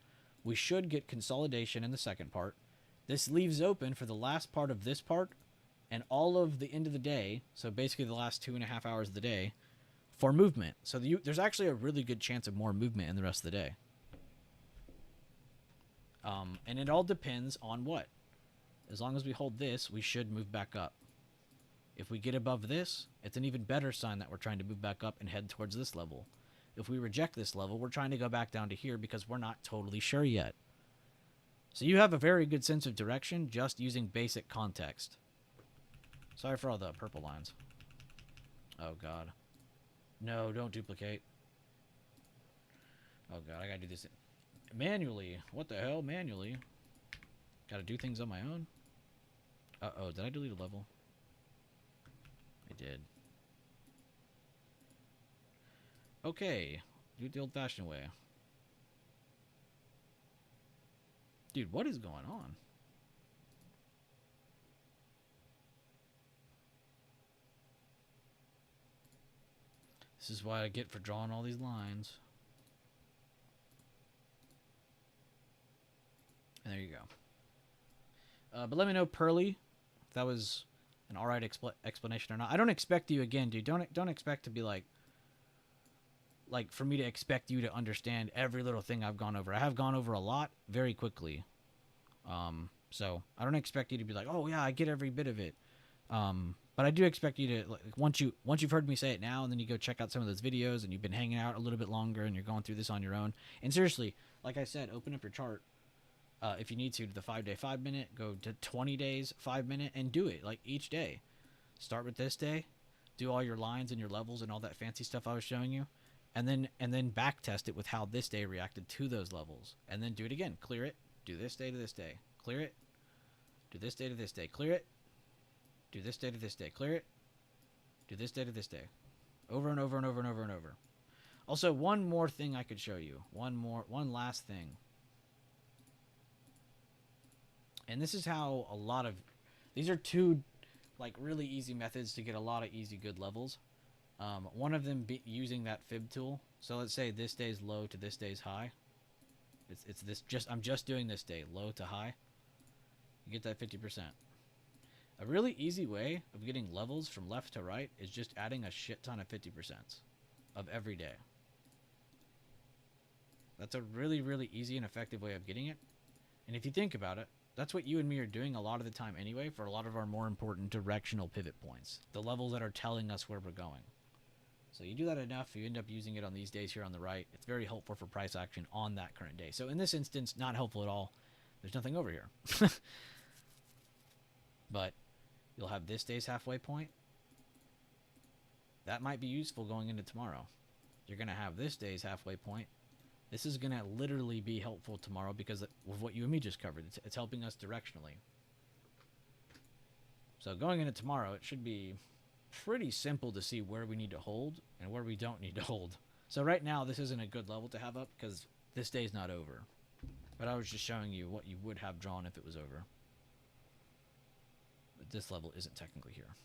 We should get consolidation in the second part. This leaves open for the last part of this part and all of the end of the day, so basically the last 2.5 hours of the day, for movement. So there's actually a really good chance of more movement in the rest of the day. And it all depends on what. As long as we hold this, we should move back up. If we get above this, it's an even better sign that we're trying to move back up and head towards this level. If we reject this level, we're trying to go back down to here because we're not totally sure yet. So you have a very good sense of direction just using basic context. Sorry for all the purple lines. Oh, God. No, don't duplicate. Oh, God, I gotta do this manually. What the hell? Manually? Gotta do things on my own? Uh-oh, did I delete a level? I did. Okay, do it the old-fashioned way. Dude, what is going on? This is what I get for drawing all these lines. And there you go. But let me know, Pearly, if that was an alright explanation or not. I don't expect you, again, dude, don't expect to be like for me to expect you to understand every little thing I've gone over. I have gone over a lot very quickly. So I don't expect you to be like, oh yeah, I get every bit of it. But I do expect you to, like, once you've heard me say it now, and then you go check out some of those videos, and you've been hanging out a little bit longer, and you're going through this on your own. And seriously, like I said, open up your chart. If you need to the 5-day 5-minute, go to 20 days 5-minute, and do it like each day. Start with this day, do all your lines and your levels and all that fancy stuff I was showing you, and then back test it with how this day reacted to those levels, and then do it again. Clear it. Do this day to this day. Clear it. Do this day to this day. Clear it. Do this day to this day. Clear it. Do this day to this day. Over and over and over and over and over. Also, one more thing I could show you. One last thing. And this is how a lot of... These are two, like, really easy methods to get a lot of easy good levels. One of them using that fib tool. So let's say this day's low to this day's high. It's this, I'm just doing this day, low to high. You get that 50%. A really easy way of getting levels from left to right is just adding a shit ton of 50% of every day. That's a really, really easy and effective way of getting it. And if you think about it, that's what you and me are doing a lot of the time anyway for a lot of our more important directional pivot points. The levels that are telling us where we're going. So you do that enough, you end up using it on these days here on the right. It's very helpful for price action on that current day. So in this instance, not helpful at all. There's nothing over here. But you'll have this day's halfway point. That might be useful going into tomorrow. You're going to have this day's halfway point. This is going to literally be helpful tomorrow because of what you and me just covered. It's helping us directionally. So going into tomorrow, it should be pretty simple to see where we need to hold and where we don't need to hold. So right now, this isn't a good level to have up because this day's not over. But I was just showing you what you would have drawn if it was over. But this level isn't technically here.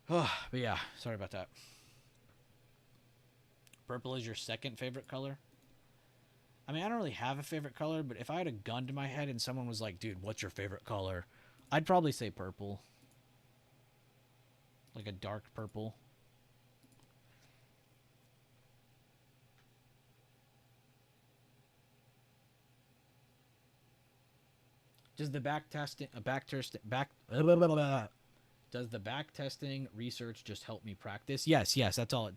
Oh, but yeah, sorry about that. Purple is your second favorite color? I mean, I don't really have a favorite color, but if I had a gun to my head and someone was like, dude, what's your favorite color? I'd probably say purple. Like a dark purple. Does the does the back testing research just help me practice? Yes, that's all.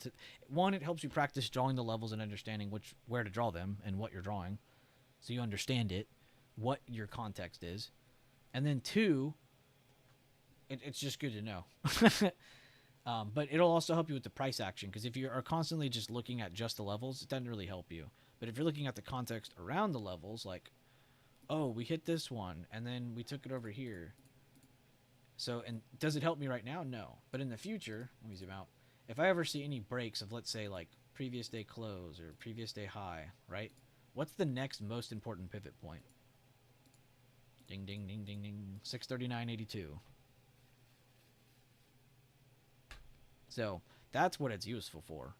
One, it helps you practice drawing the levels and understanding where to draw them and what you're drawing, so you understand it, what your context is, and then two, it's just good to know. But it'll also help you with the price action, because if you are constantly just looking at just the levels, it doesn't really help you. But if you're looking at the context around the levels, like, oh, we hit this one, and then we took it over here. So, and does it help me right now? No. But in the future, let me zoom out. If I ever see any breaks of, let's say, like, previous day close or previous day high, right? What's the next most important pivot point? Ding, ding, ding, ding, ding. 639.82. So, that's what it's useful for.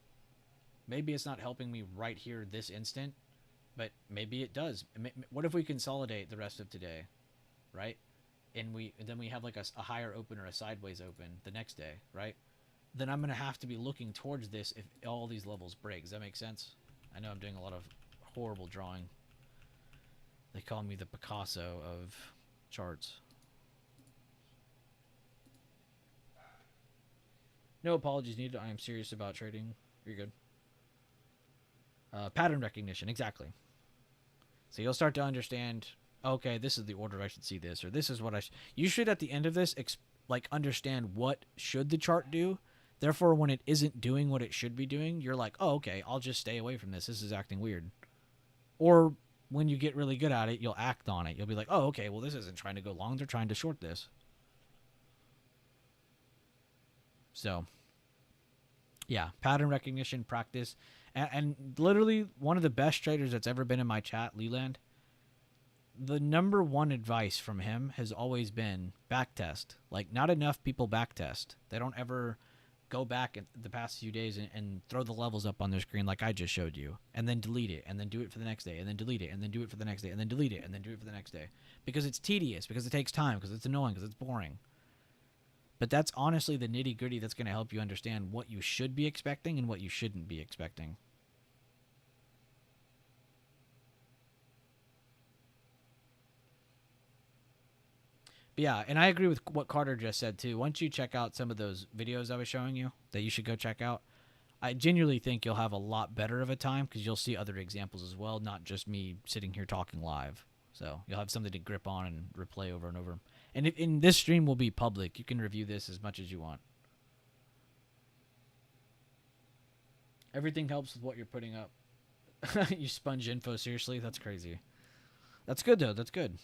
Maybe it's not helping me right here this instant, but maybe it does. What if we consolidate the rest of today, right? And then we have like a higher open or a sideways open the next day, right? Then I'm going to have to be looking towards this if all these levels break. Does that make sense? I know I'm doing a lot of horrible drawing. They call me the Picasso of charts. No apologies needed. I am serious about trading. You're good. Pattern recognition, exactly. So you'll start to understand, okay, this is the order I should see this, or this is what you should, at the end of this, understand what should the chart do. Therefore, when it isn't doing what it should be doing, you're like, oh, okay, I'll just stay away from this. This is acting weird. Or when you get really good at it, you'll act on it. You'll be like, oh, okay, well, this isn't trying to go long. They're trying to short this. So, yeah, pattern recognition, practice. And literally, one of the best traders that's ever been in my chat, Leland, the number one advice from him has always been backtest. Like, not enough people backtest. They don't ever go back in the past few days and throw the levels up on their screen like I just showed you, and then delete it, and then do it for the next day, and then delete it, and then do it for the next day, and then delete it, and then do it for the next day. Because it's tedious, because it takes time, because it's annoying, because it's boring. But that's honestly the nitty-gritty that's going to help you understand what you should be expecting and what you shouldn't be expecting. But yeah, and I agree with what Carter just said too. Once you check out some of those videos I was showing you that you should go check out, I genuinely think you'll have a lot better of a time because you'll see other examples as well, not just me sitting here talking live. So you'll have something to grip on and replay over and over. And in this stream will be public. You can review this as much as you want. Everything helps with what you're putting up. You sponge info, seriously? That's crazy. That's good, though. That's good.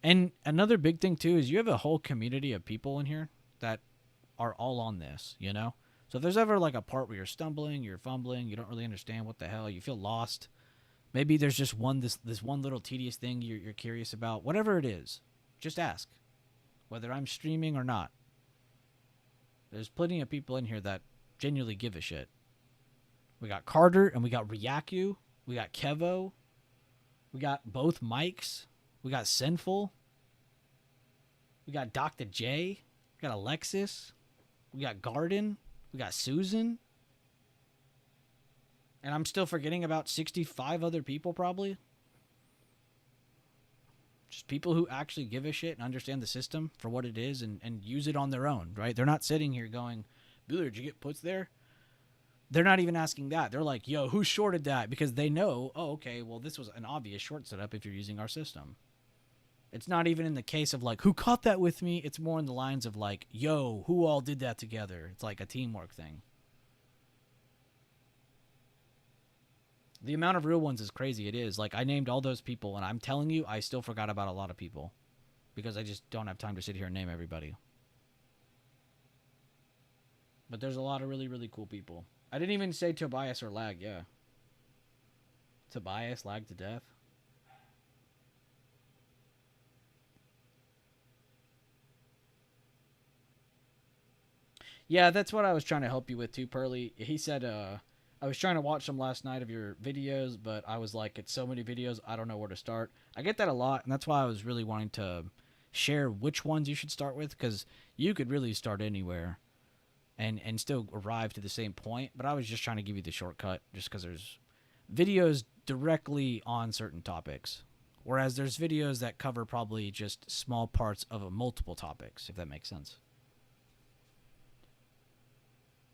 And another big thing, too, is you have a whole community of people in here that are all on this, you know? So if there's ever, like, a part where you're stumbling, you're fumbling, you don't really understand what the hell, you feel lost, maybe there's just this one little tedious thing you're curious about, whatever it is, just ask, whether I'm streaming or not. There's plenty of people in here that genuinely give a shit. We got Carter, and we got Ryaku, we got Kevo, we got both Mikes, we got Sinful, we got Dr. J, we got Alexis, we got Garden, we got Susan, and I'm still forgetting about 65 other people probably. Just people who actually give a shit and understand the system for what it is and use it on their own, right? They're not sitting here going, Bueller, did you get puts there? They're not even asking that. They're like, yo, who shorted that? Because they know, oh, okay, well, this was an obvious short setup if you're using our system. It's not even in the case of like, who caught that with me? It's more in the lines of like, yo, who all did that together? It's like a teamwork thing. The amount of real ones is crazy. It is. Like, I named all those people, and I'm telling you, I still forgot about a lot of people. Because I just don't have time to sit here and name everybody. But there's a lot of really, really cool people. I didn't even say Tobias or Lag, yeah. Tobias, Lag to death. Yeah, that's what I was trying to help you with too, Pearly. He said, I was trying to watch some last night of your videos, but I was like, it's so many videos, I don't know where to start. I get that a lot, and that's why I was really wanting to share which ones you should start with, because you could really start anywhere and still arrive to the same point, but I was just trying to give you the shortcut, just because there's videos directly on certain topics, whereas there's videos that cover probably just small parts of multiple topics, if that makes sense.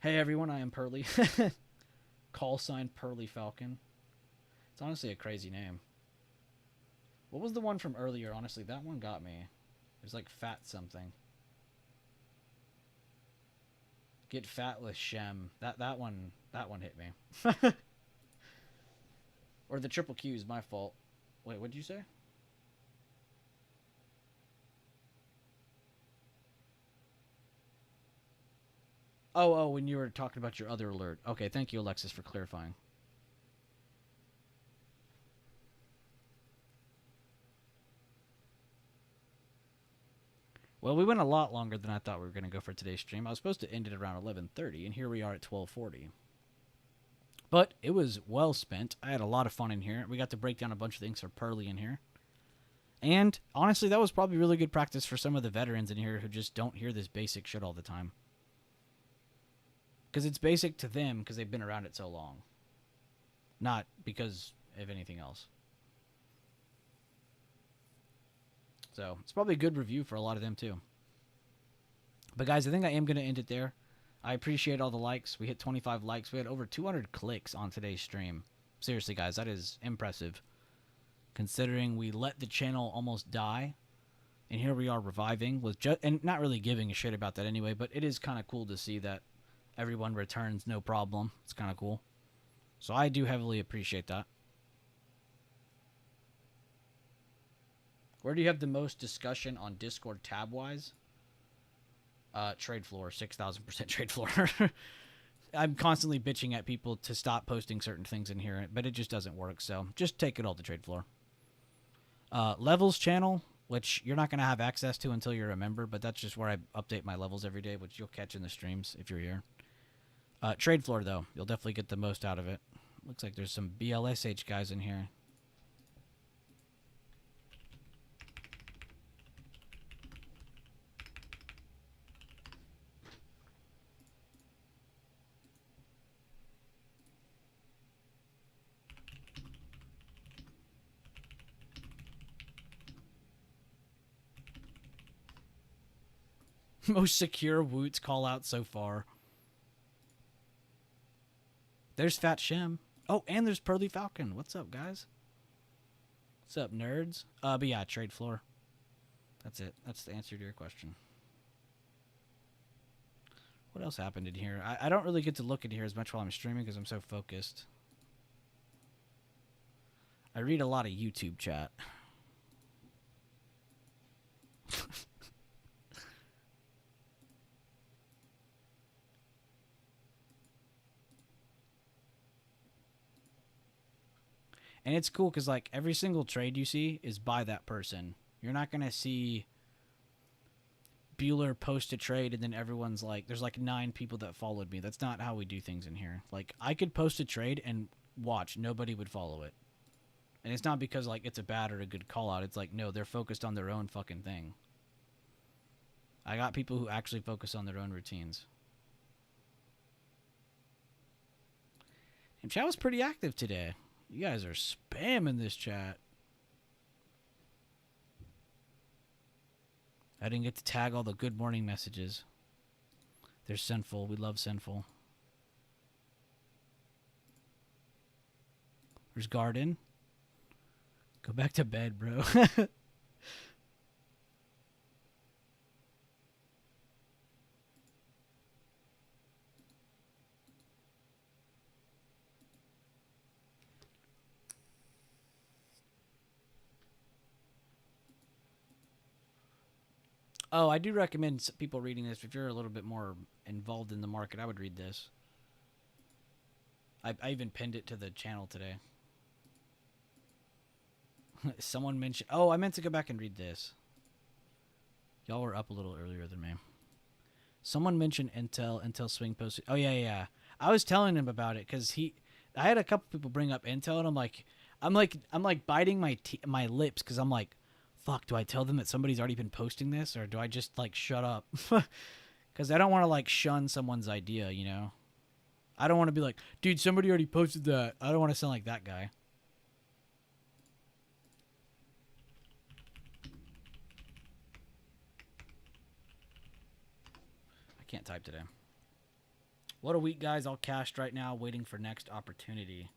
Hey everyone, I am Pearly. Call sign Pearly Falcon. It's honestly a crazy name. What was the one from earlier? Honestly, that one got me. It was like fat something. Get fat with Shem. That one hit me. Or the triple Q is my fault. Wait, what'd you say? Oh, when you were talking about your other alert. Okay, thank you, Alexis, for clarifying. Well, we went a lot longer than I thought we were going to go for today's stream. I was supposed to end it around 11:30, and here we are at 12:40. But it was well spent. I had a lot of fun in here. We got to break down a bunch of things for Pearly in here. And honestly, that was probably really good practice for some of the veterans in here who just don't hear this basic shit all the time. Because it's basic to them because they've been around it so long. Not because if anything else. So it's probably a good review for a lot of them too. But guys, I think I am going to end it there. I appreciate all the likes. We hit 25 likes. We had over 200 clicks on today's stream. Seriously, guys, that is impressive. Considering we let the channel almost die, and here we are reviving with and not really giving a shit about that anyway. But it is kind of cool to see that everyone returns no problem. It's kind of cool. So I do heavily appreciate that. Where do you have the most discussion on Discord tab-wise? Trade floor, 6,000% trade floor. I'm constantly bitching at people to stop posting certain things in here, but it just doesn't work, so just take it all to trade floor. Levels channel, which you're not going to have access to until you're a member, but that's just where I update my levels every day, which you'll catch in the streams if you're here. Trade floor, though. You'll definitely get the most out of it. Looks like there's some BLSH guys in here. Most secure Woots call out so far. There's Fat Shem. Oh, and there's Pearly Falcon. What's up, guys? What's up, nerds? But yeah, trade floor. That's it. That's the answer to your question. What else happened in here? I don't really get to look in here as much while I'm streaming because I'm so focused. I read a lot of YouTube chat. And it's cool because, like, every single trade you see is by that person. You're not going to see Bueller post a trade and then everyone's like, there's like 9 people that followed me. That's not how we do things in here. Like, I could post a trade and watch. Nobody would follow it. And it's not because, like, it's a bad or a good call out. It's like, no, they're focused on their own fucking thing. I got people who actually focus on their own routines. And chat was pretty active today. You guys are spamming this chat. I didn't get to tag all the good morning messages. They're sinful. We love sinful. There's Garden. Go back to bed, bro. Oh, I do recommend people reading this. If you're a little bit more involved in the market, I would read this. I even pinned it to the channel today. Someone mentioned... Oh, I meant to go back and read this. Y'all were up a little earlier than me. Someone mentioned Intel Swing posted... Oh, yeah. I was telling him about it because I had a couple people bring up Intel, and I'm like biting my lips because I'm like, fuck, do I tell them that somebody's already been posting this, or do I just, like, shut up? Because I don't want to, like, shun someone's idea, you know? I don't want to be like, dude, somebody already posted that. I don't want to sound like that guy. I can't type today. What a week, guys. All cashed right now, waiting for next opportunity.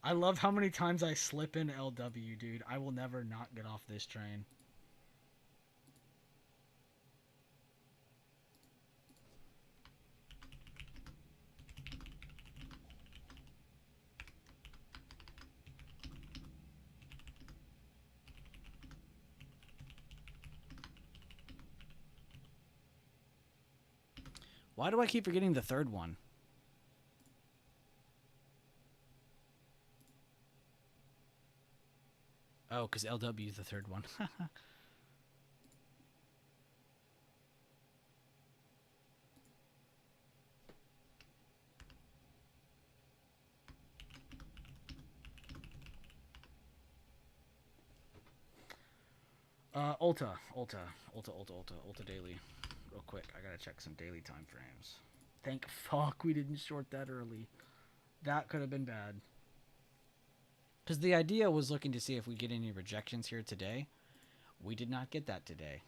I love how many times I slip in LW, dude. I will never not get off this train. Why do I keep forgetting the third one? Oh, because LW is the third one. Ulta daily. Real quick, I gotta check some daily time frames. Thank fuck we didn't short that early. That could have been bad. Because the idea was looking to see if we get any rejections here today. We did not get that today.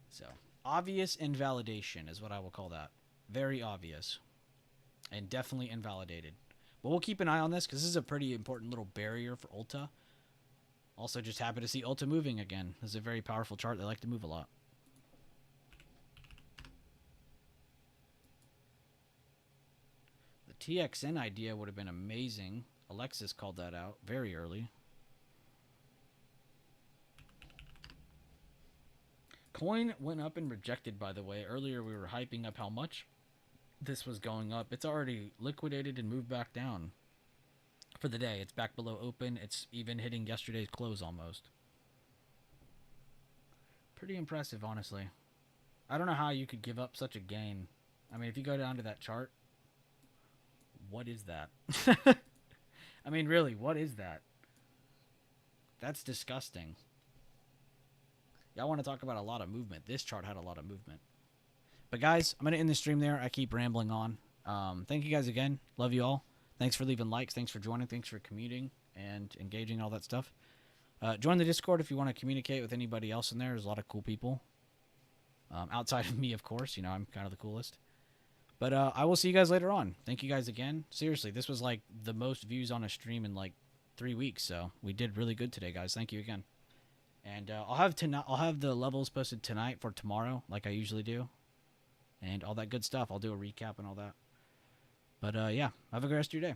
So, obvious invalidation is what I will call that. Very obvious. And definitely invalidated. But we'll keep an eye on this because this is a pretty important little barrier for Ulta. Also, just happy to see Ulta moving again. This is a very powerful chart. They like to move a lot. The TXN idea would have been amazing. Alexis called that out very early. Coin went up and rejected, by the way. Earlier we were hyping up how much this was going up. It's already liquidated and moved back down for the day. It's back below open. It's even hitting yesterday's close almost. Pretty impressive, honestly. I don't know how you could give up such a gain. I mean, if you go down to that chart, what is that? I mean, really, what is that? That's disgusting. Y'all want to talk about a lot of movement. This chart had a lot of movement. But guys, I'm going to end the stream there. I keep rambling on. Thank you guys again. Love you all. Thanks for leaving likes. Thanks for joining. Thanks for commuting and engaging, all that stuff. Join the Discord if you want to communicate with anybody else in there. There's a lot of cool people. Outside of me, of course. You know, I'm kind of the coolest. But I will see you guys later on. Thank you guys again. Seriously, this was like the most views on a stream in like 3 weeks. So we did really good today, guys. Thank you again. And I'll have the levels posted tonight for tomorrow, like I usually do. And all that good stuff. I'll do a recap and all that. But yeah, have a good rest of your day.